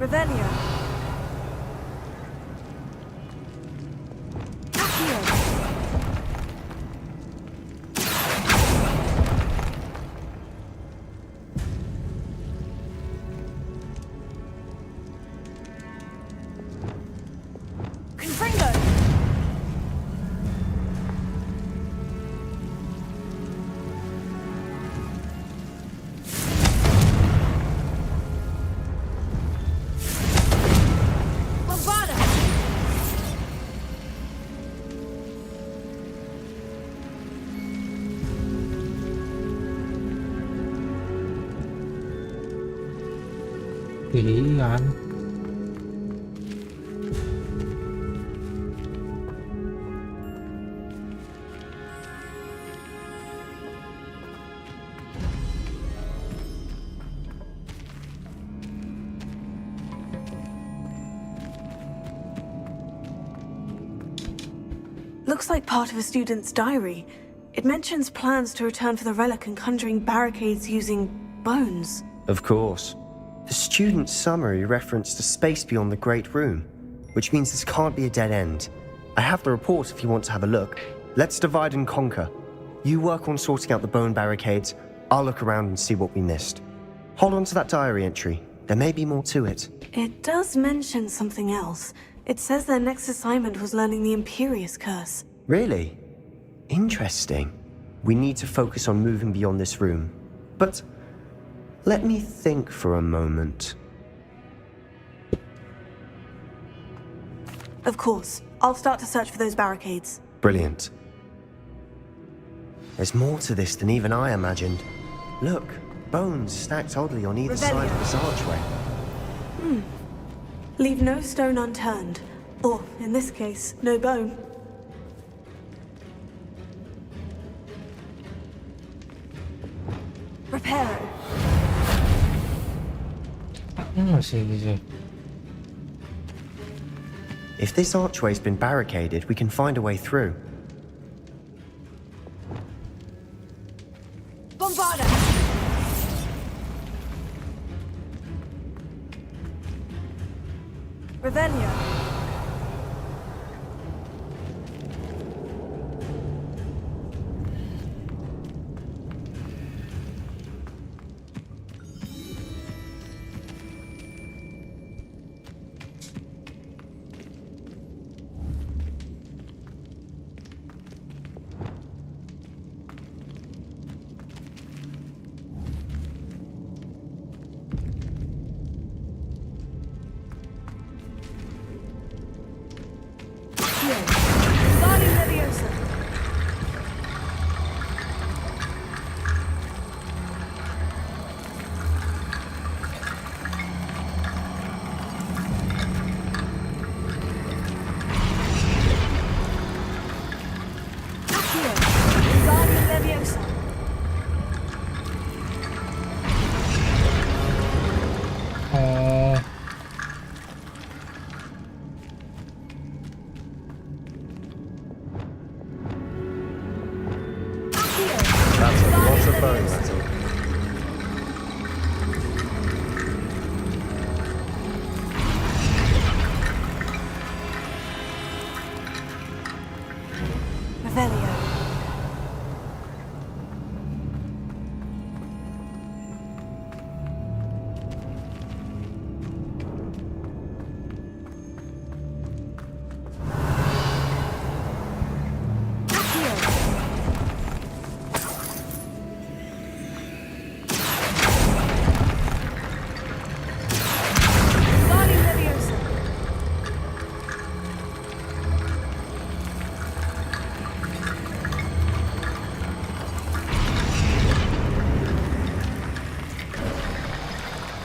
Revelio. Accio. Confringo. pilihan. Looks like part of a student's diary. It mentions plans to return for the relic and conjuring barricades using bones. Of course. The student's summary referenced a space beyond the Great Room, which means this can't be a dead end. I have the report if you want to have a look. Let's divide and conquer. You work on sorting out the bone barricades. I'll look around and see what we missed. Hold on to that diary entry. There may be more to it. It does mention something else. It says their next assignment was learning the Imperious Curse. Really? Interesting. We need to focus on moving beyond this room. But let me think for a moment. Of course. I'll start to search for those barricades. Brilliant. There's more to this than even I imagined. Look, bones stacked oddly on either side of this archway. Leave no stone unturned. Or, in this case, no bone. Reparo. If this archway's been barricaded, we can find a way through. Bombarda! Revelio.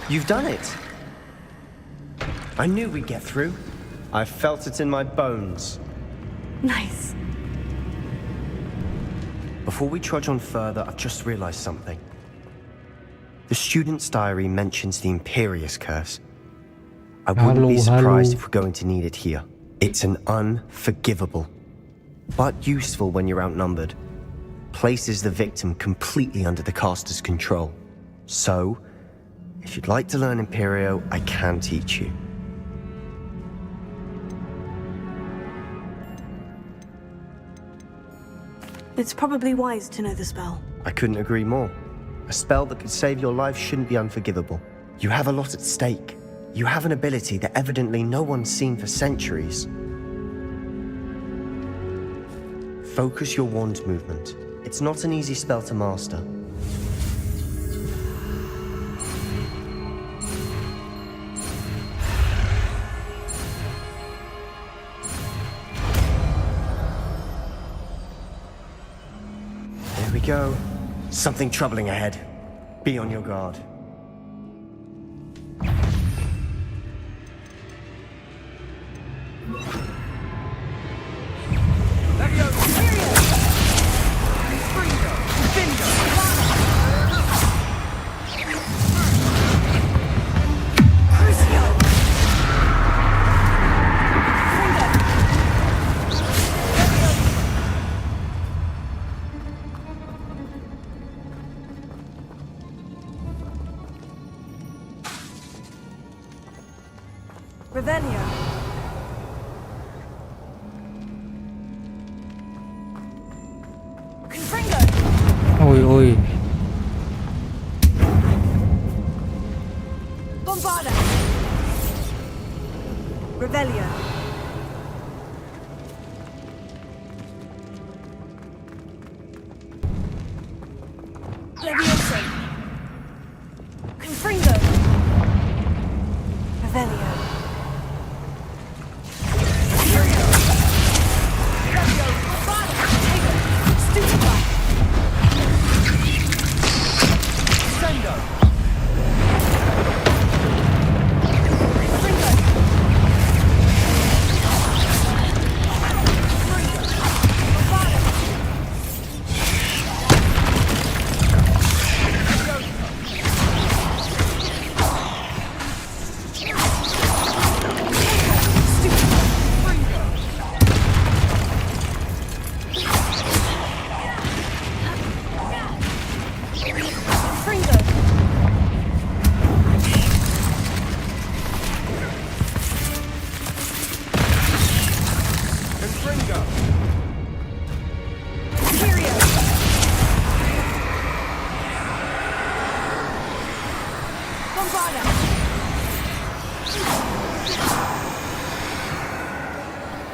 You've done it! I knew we'd get through. I felt it in my bones. Nice. Before we trudge on further, I've just realized something. The student's diary mentions the Imperious Curse. I wouldn't be surprised if we're going to need it here. It's an unforgivable, but useful when you're outnumbered. Places the victim completely under the caster's control. So, if you'd like to learn Imperio, I can teach you. It's probably wise to know the spell. I couldn't agree more. A spell that could save your life shouldn't be unforgivable. You have a lot at stake. You have an ability that evidently no one's seen for centuries. Focus your wand movement. It's not an easy spell to master. There we go. Something troubling ahead. Be on your guard. Revelio. Confringo. Ôi. Bombarda. Revelio. Levioso. Confringo. Revelio. Furio. Revelio. Bombarda. Stupefy. Sendo.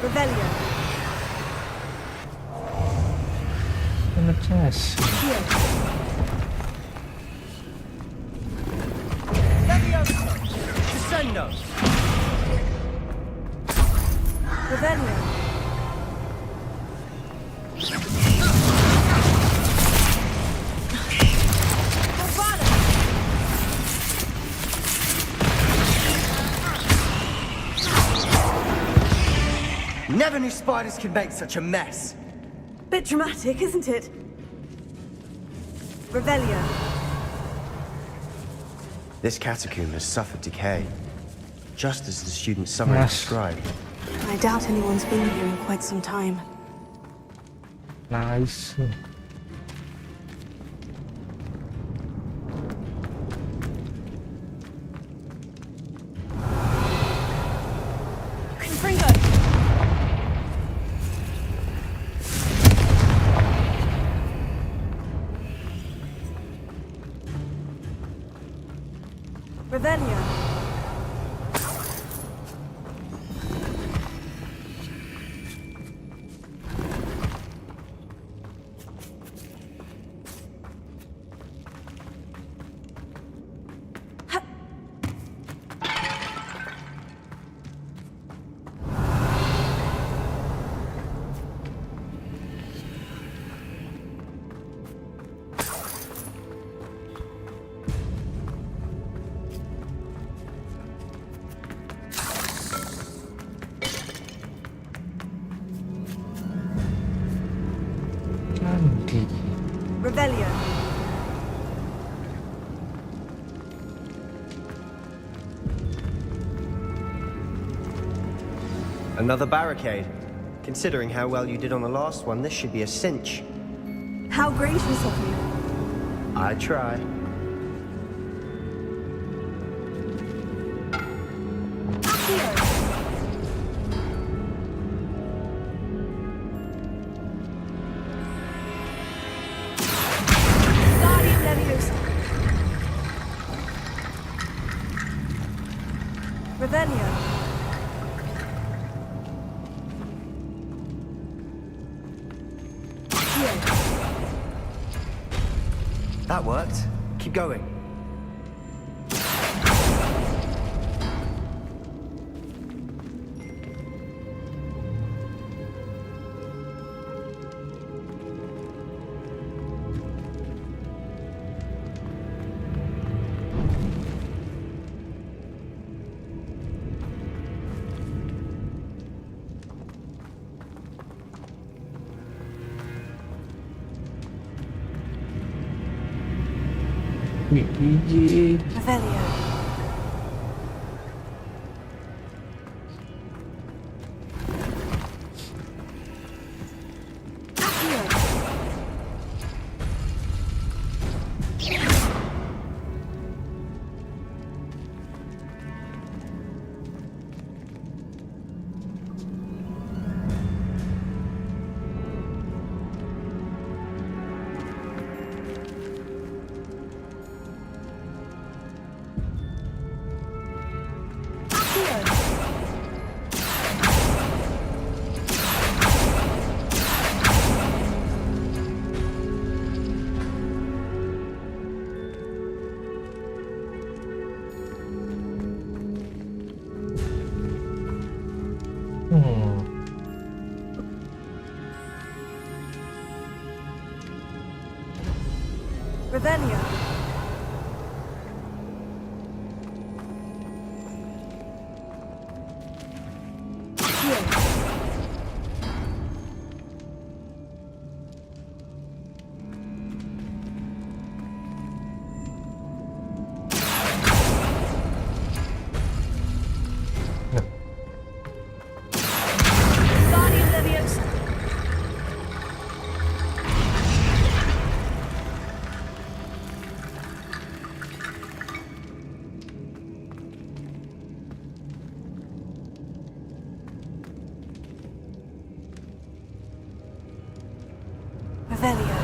Revelio. Ano chess? Levioso. Descendo. Revelio. Bombarda. Never knew spiders could make such a mess. Bit dramatic, isn't it? Revelio. This catacomb has suffered decay, just as the student summary Yes. described. I doubt anyone's been here in quite some time. Nice. Confringo. Revelio. Revelio. Another barricade. Considering how well you did on the last one, this should be a cinch. How gracious of you. I try. Guardian Leviosa. Revelio. That worked. Keep going. Revelio. Revelio. Revelio.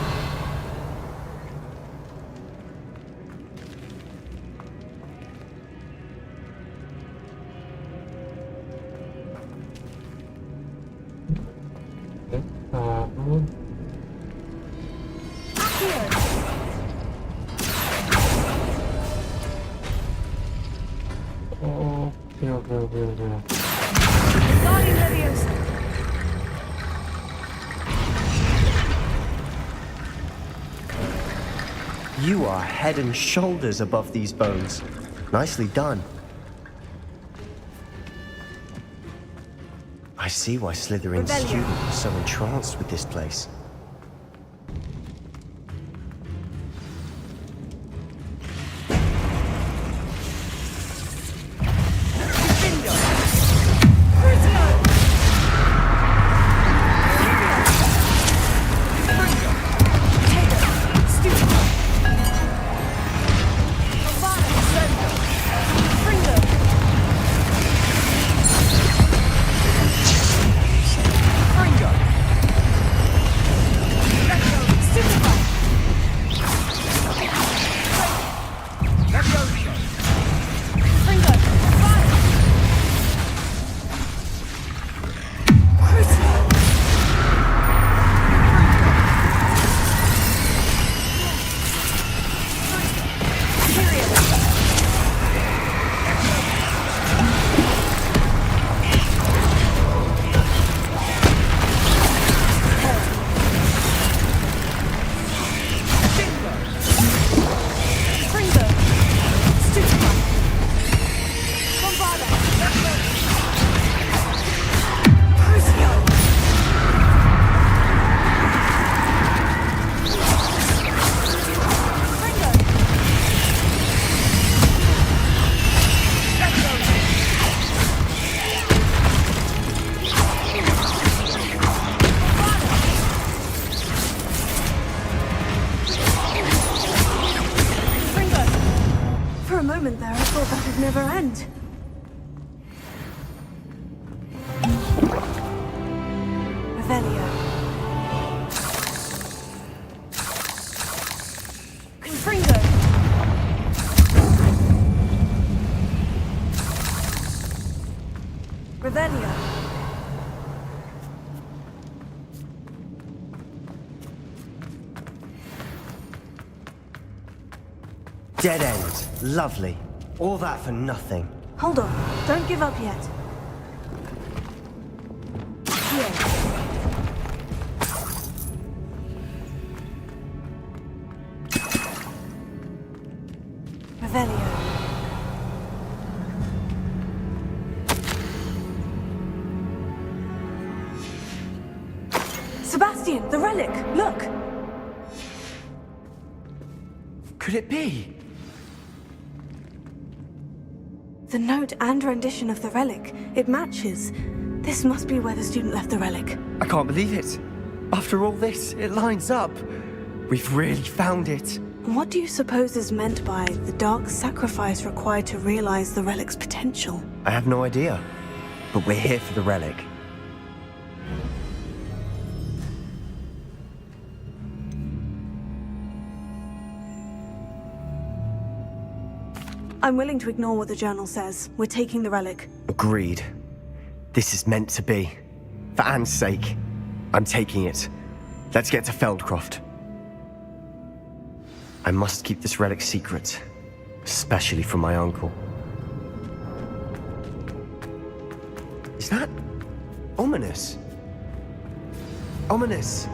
You are head and shoulders above these bones. Nicely done. I see why Slytherin's student was so entranced with this place. There, I thought that would never end. Revelio. Confringo. Revelio. Dead end. Lovely. All that for nothing. Hold on. Don't give up yet. Here. Revelio. Sebastian, the relic! Look! Could it be? The note and rendition of the relic. It matches. This must be where the student left the relic. I can't believe it. After all this, it lines up. We've really found it. What do you suppose is meant by the dark sacrifice required to realize the relic's potential? I have no idea. But we're here for the relic. I'm willing to ignore what the journal says. We're taking the relic. Agreed. This is meant to be. For Anne's sake, I'm taking it. Let's get to Feldcroft. I must keep this relic secret, especially from my uncle. Is that ominous? Ominous.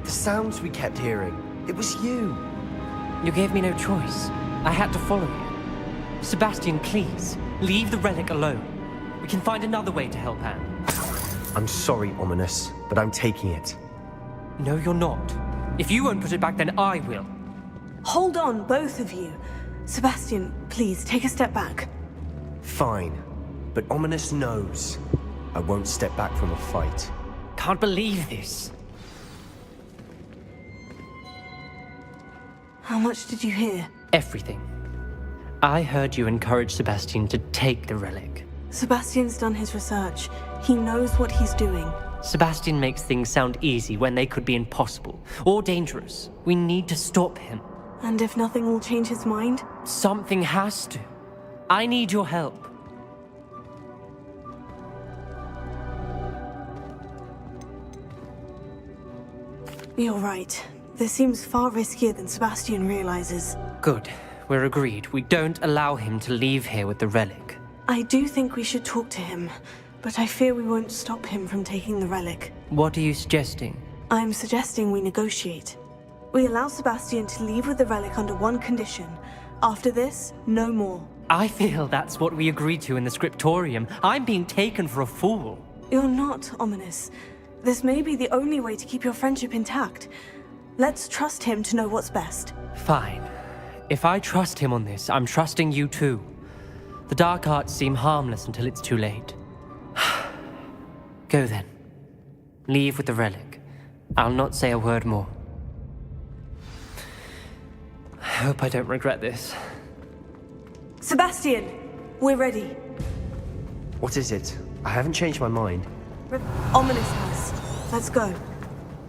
The sounds we kept hearing. It was you. You gave me no choice. I had to follow you. Sebastian, please, leave the relic alone. We can find another way to help Anne. I'm sorry, Ominous, but I'm taking it. No, you're not. If you won't put it back, then I will. Hold on, both of you. Sebastian, please, take a step back. Fine, but Ominous knows I won't step back from a fight. Can't believe this. How much did you hear? Everything. I heard you encourage Sebastian to take the relic. Sebastian's done his research. He knows what he's doing. Sebastian makes things sound easy when they could be impossible or dangerous. We need to stop him. And if nothing will change his mind? Something has to. I need your help. You're right. This seems far riskier than Sebastian realizes. Good. We're agreed. We don't allow him to leave here with the relic. I do think we should talk to him, but I fear we won't stop him from taking the relic. What are you suggesting? I'm suggesting we negotiate. We allow Sebastian to leave with the relic under one condition. After this, no more. I feel that's what we agreed to in the scriptorium. I'm being taken for a fool. You're not, Ominous. This may be the only way to keep your friendship intact. Let's trust him to know what's best. Fine. If I trust him on this, I'm trusting you too. The dark arts seem harmless until it's too late. Go then. Leave with the relic. I'll not say a word more. I hope I don't regret this. Sebastian! We're ready. What is it? I haven't changed my mind. Ominous has. Let's go.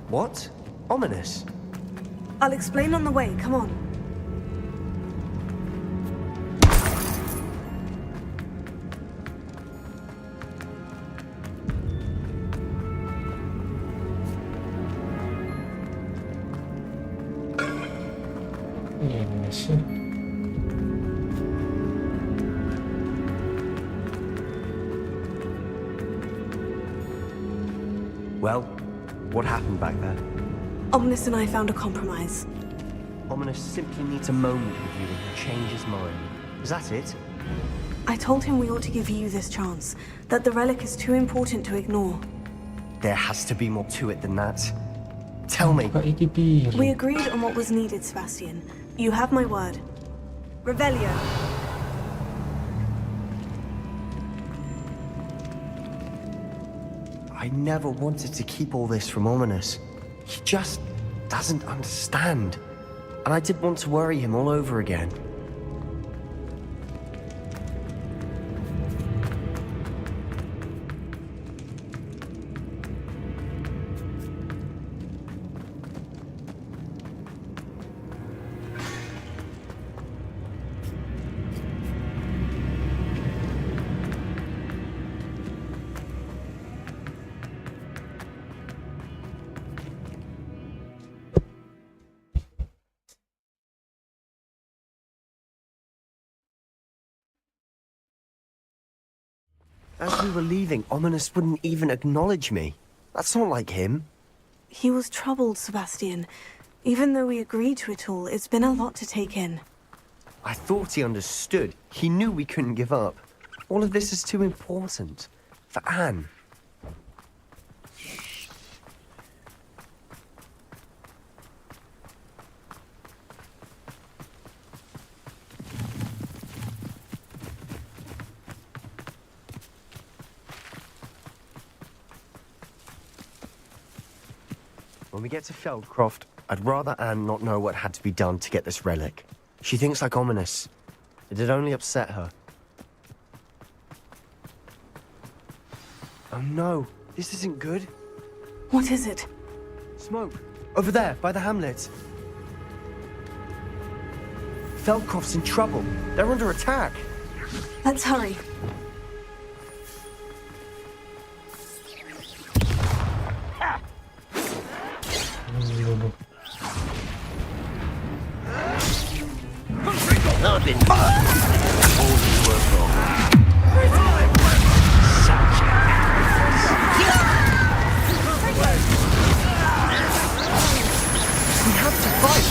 What? Ominous? I'll explain on the way. Come on. Well, what happened back there? Ominous and I found a compromise. Ominous simply needs a moment with you and he'll change his mind. Is that it? I told him we ought to give you this chance, that the relic is too important to ignore. There has to be more to it than that. Tell me. We agreed on what was needed, Sebastian. You have my word. Revelio. I never wanted to keep all this from Ominous. He just doesn't understand. And I didn't want to worry him all over again. As we were leaving, Ominous wouldn't even acknowledge me. That's not like him. He was troubled, Sebastian. Even though we agreed to it all, it's been a lot to take in. I thought he understood. He knew we couldn't give up. All of this is too important. For Anne. When we get to Feldcroft, I'd rather Anne not know what had to be done to get this relic. She thinks like Ominous. It'd only upset her. Oh no, this isn't good. What is it? Smoke. Over there, by the hamlet. Feldcroft's in trouble. They're under attack. Let's hurry. Nothing. All you were wrong. Such we have to fight.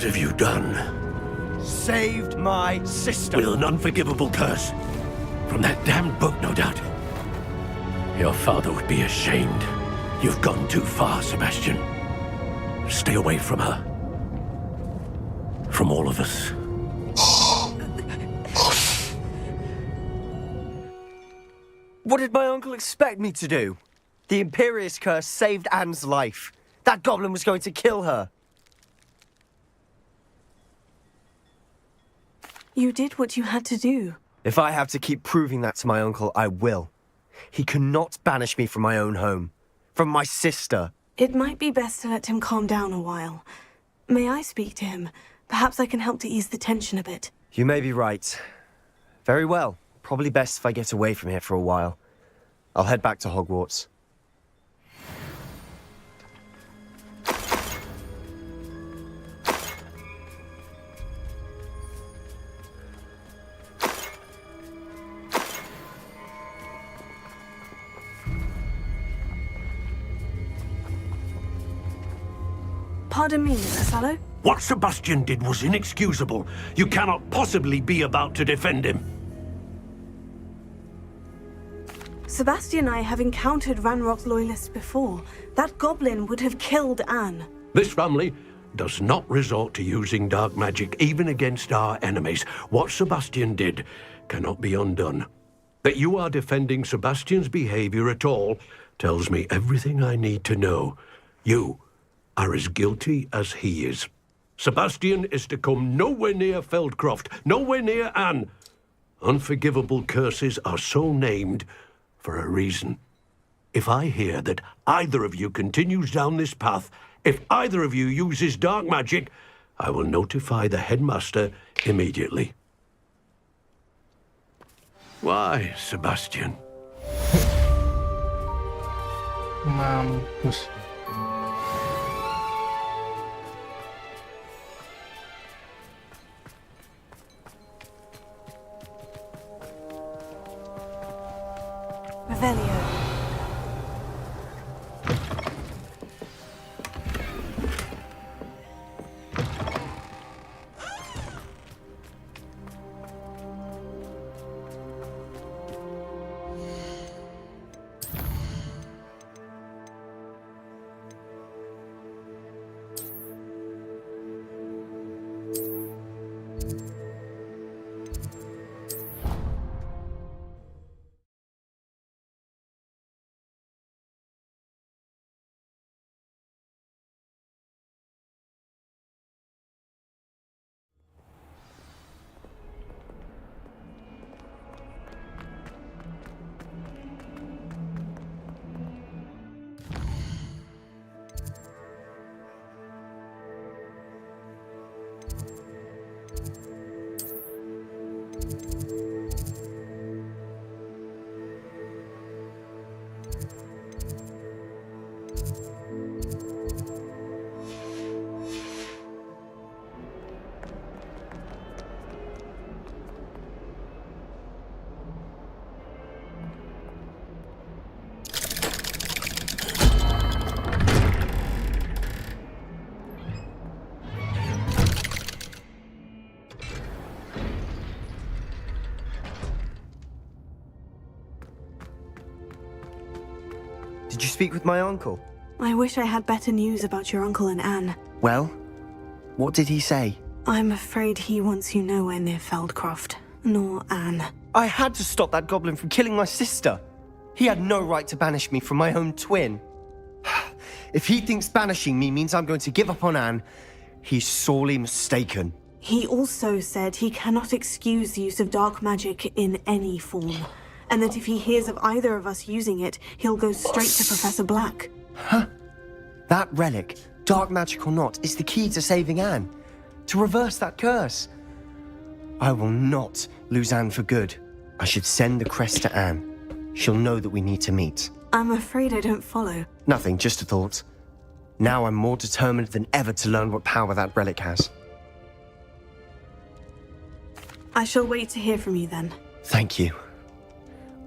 What have you done? Saved my sister. With an unforgivable curse. From that damned book, no doubt. Your father would be ashamed. You've gone too far, Sebastian. Stay away from her. From all of us. What did my uncle expect me to do? The Imperious curse saved Anne's life. That goblin was going to kill her. You did what you had to do. If I have to keep proving that to my uncle, I will. He cannot banish me from my own home. From my sister. It might be best to let him calm down a while. May I speak to him? Perhaps I can help to ease the tension a bit. You may be right. Very well. Probably best if I get away from here for a while. I'll head back to Hogwarts. Pardon me, Mr. Sallow. What Sebastian did was inexcusable. You cannot possibly be about to defend him. Sebastian and I have encountered Ranrock's loyalists before. That goblin would have killed Anne. This family does not resort to using dark magic even against our enemies. What Sebastian did cannot be undone. That you are defending Sebastian's behavior at all tells me everything I need to know. You are as guilty as he is. Sebastian is to come nowhere near Feldcroft, nowhere near Anne. Unforgivable curses are so named for a reason. If I hear that either of you continues down this path, if either of you uses dark magic, I will notify the headmaster immediately. Why, Sebastian? Mampus. Revelio. Did you speak with my uncle? I wish I had better news about your uncle and Anne. Well, what did he say? I'm afraid he wants you nowhere near Feldcroft, nor Anne. I had to stop that goblin from killing my sister. He had no right to banish me from my own twin. If he thinks banishing me means I'm going to give up on Anne, he's sorely mistaken. He also said he cannot excuse the use of dark magic in any form, and that if he hears of either of us using it, he'll go straight to Professor Black. Huh? That relic, dark magic or not, is the key to saving Anne. To reverse that curse. I will not lose Anne for good. I should send the crest to Anne. She'll know that we need to meet. I'm afraid I don't follow. Nothing, just a thought. Now I'm more determined than ever to learn what power that relic has. I shall wait to hear from you then. Thank you.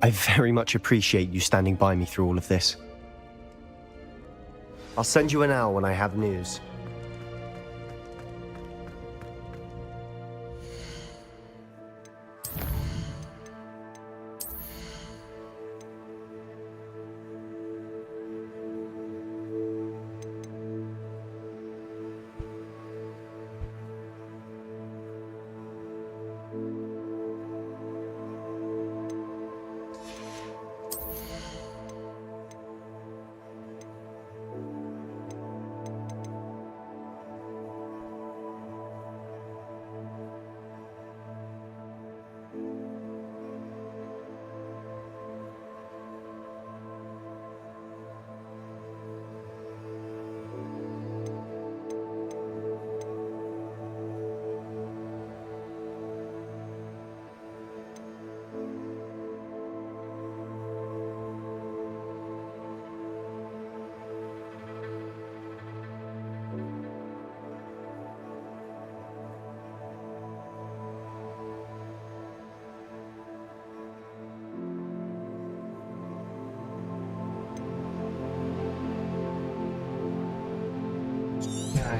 I very much appreciate you standing by me through all of this. I'll send you an owl when I have news.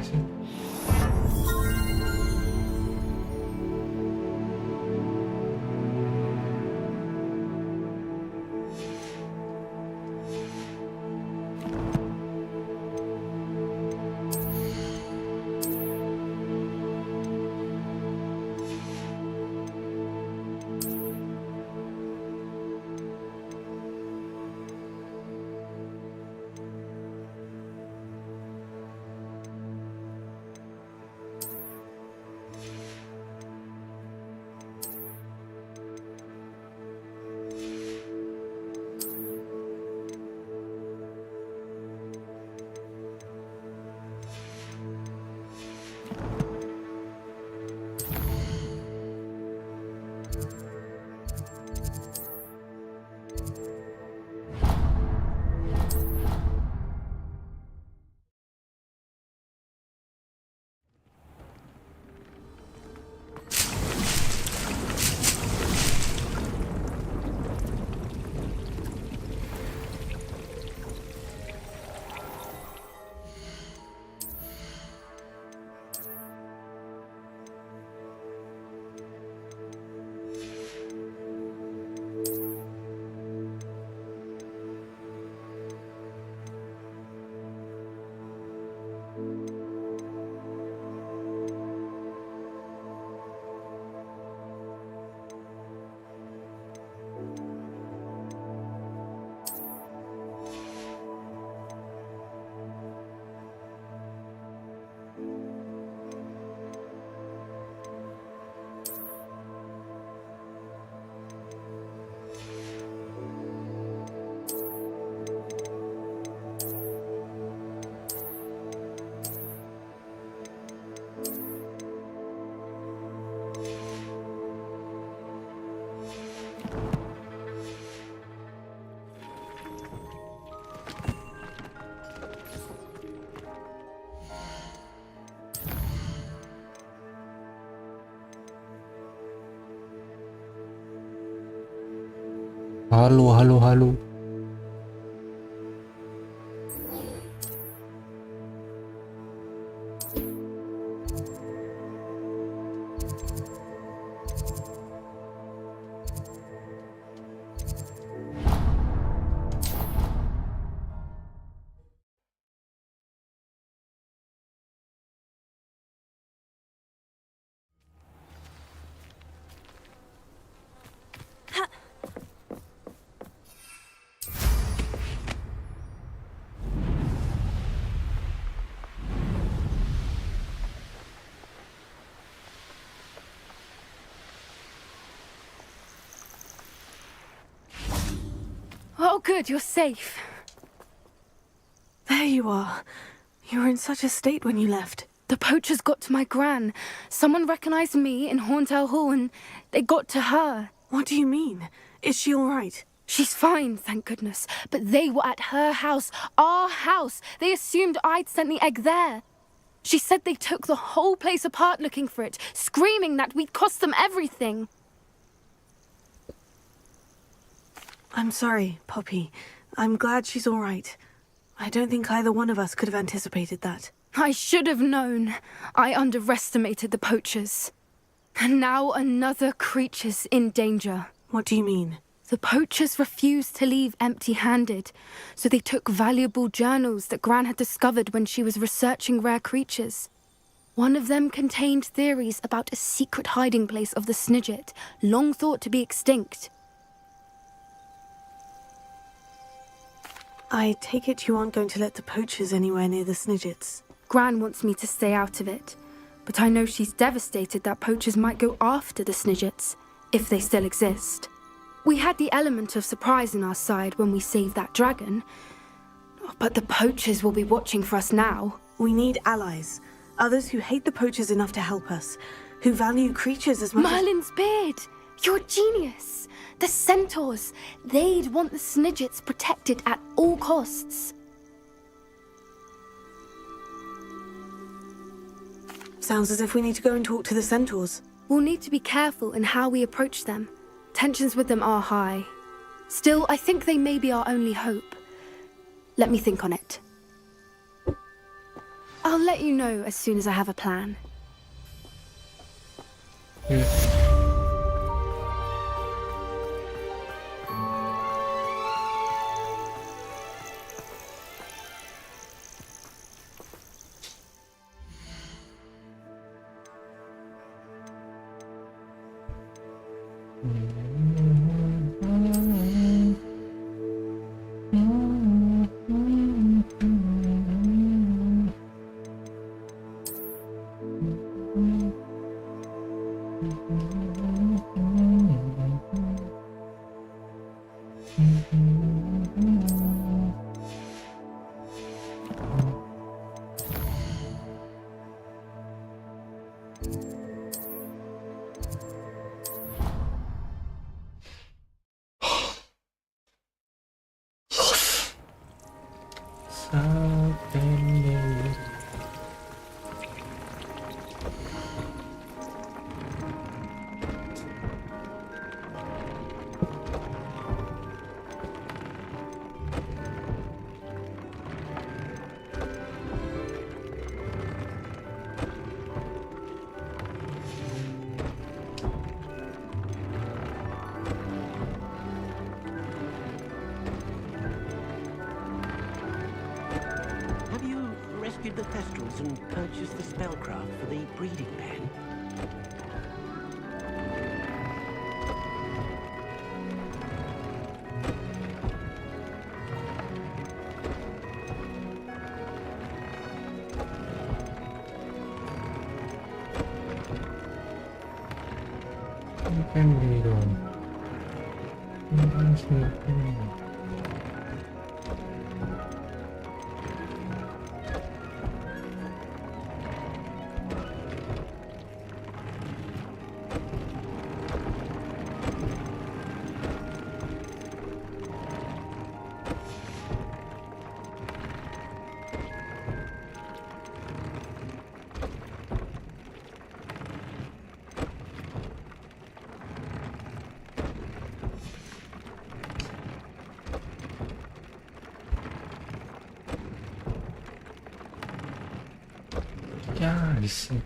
sih. Halo, halo, halo. Oh, good, you're safe. There you are. You were in such a state when you left. The poachers got to my gran. Someone recognized me in Horntail Hall and they got to her. What do you mean? Is she all right? She's fine, thank goodness. But they were at her house, our house. They assumed I'd sent the egg there. She said they took the whole place apart looking for it, screaming that we'd cost them everything. I'm sorry, Poppy. I'm glad she's all right. I don't think either one of us could have anticipated that. I should have known. I underestimated the poachers. And now another creature's in danger. What do you mean? The poachers refused to leave empty-handed, so they took valuable journals that Gran had discovered when she was researching rare creatures. One of them contained theories about a secret hiding place of the Snidget, long thought to be extinct. I take it you aren't going to let the poachers anywhere near the Snidgets. Gran wants me to stay out of it, but I know she's devastated that poachers might go after the Snidgets, if they still exist. We had the element of surprise on our side when we saved that dragon, but the poachers will be watching for us now. We need allies, others who hate the poachers enough to help us, who value creatures as much Merlin's beard! You're a genius! The centaurs, they'd want the Snidgets protected at all costs. Sounds as if we need to go and talk to the centaurs. We'll need to be careful in how we approach them. Tensions with them are high. Still, I think they may be our only hope. Let me think on it. I'll let you know as soon as I have a plan. Yeah. The Thestrals and purchased the spellcraft for the breeding pen. Chiarissimo.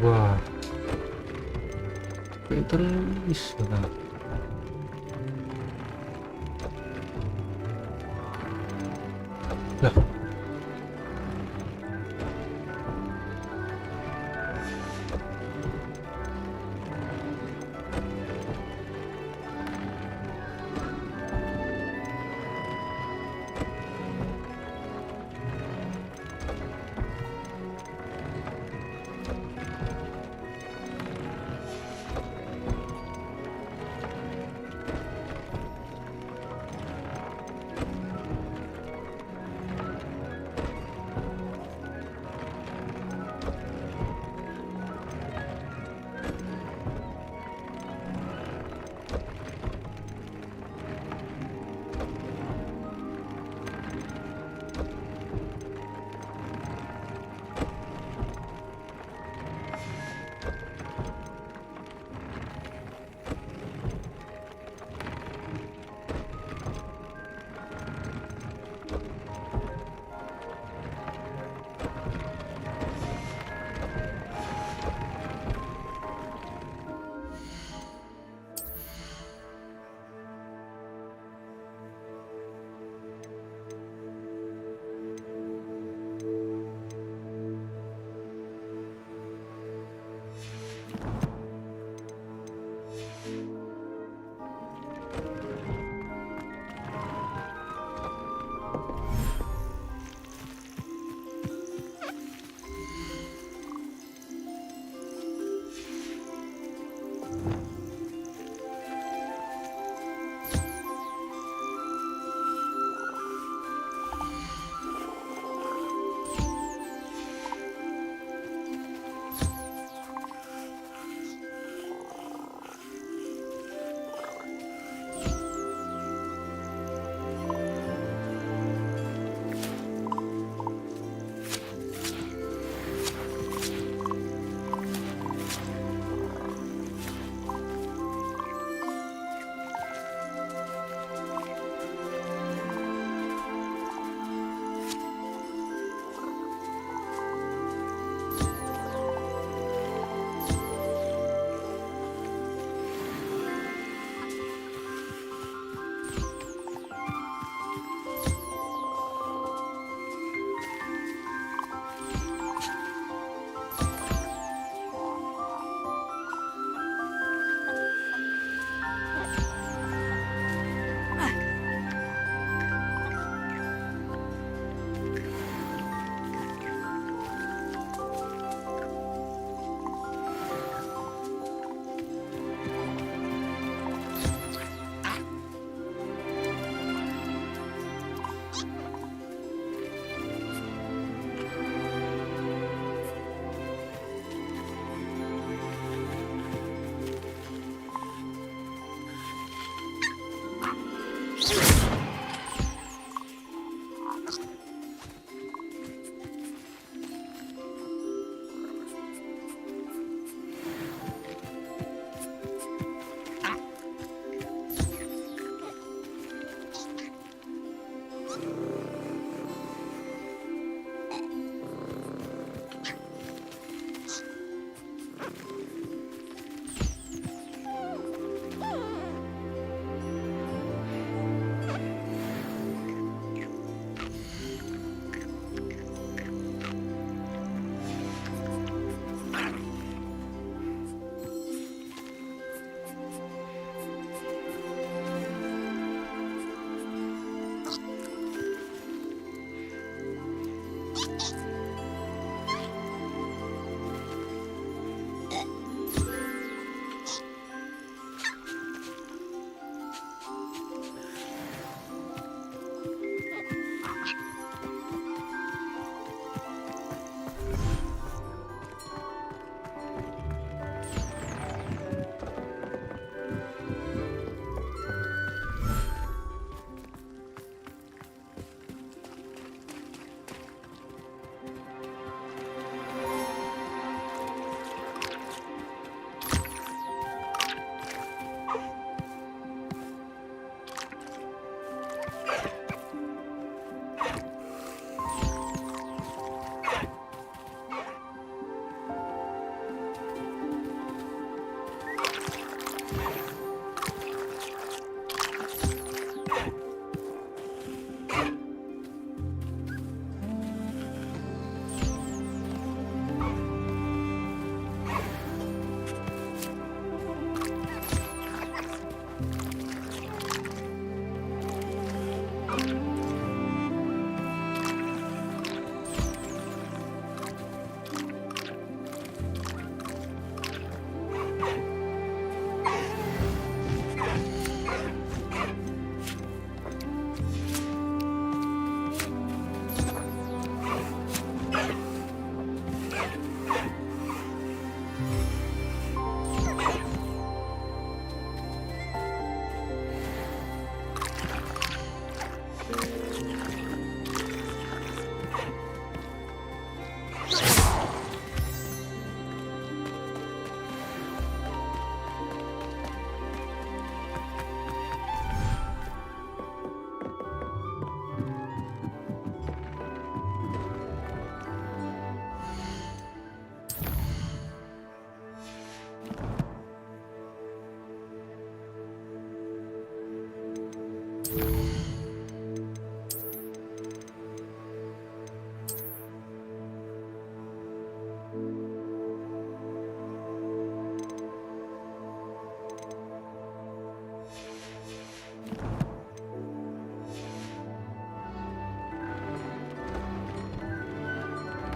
Wah, terus nah. Lah.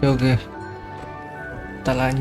Oke. Kita lanjut.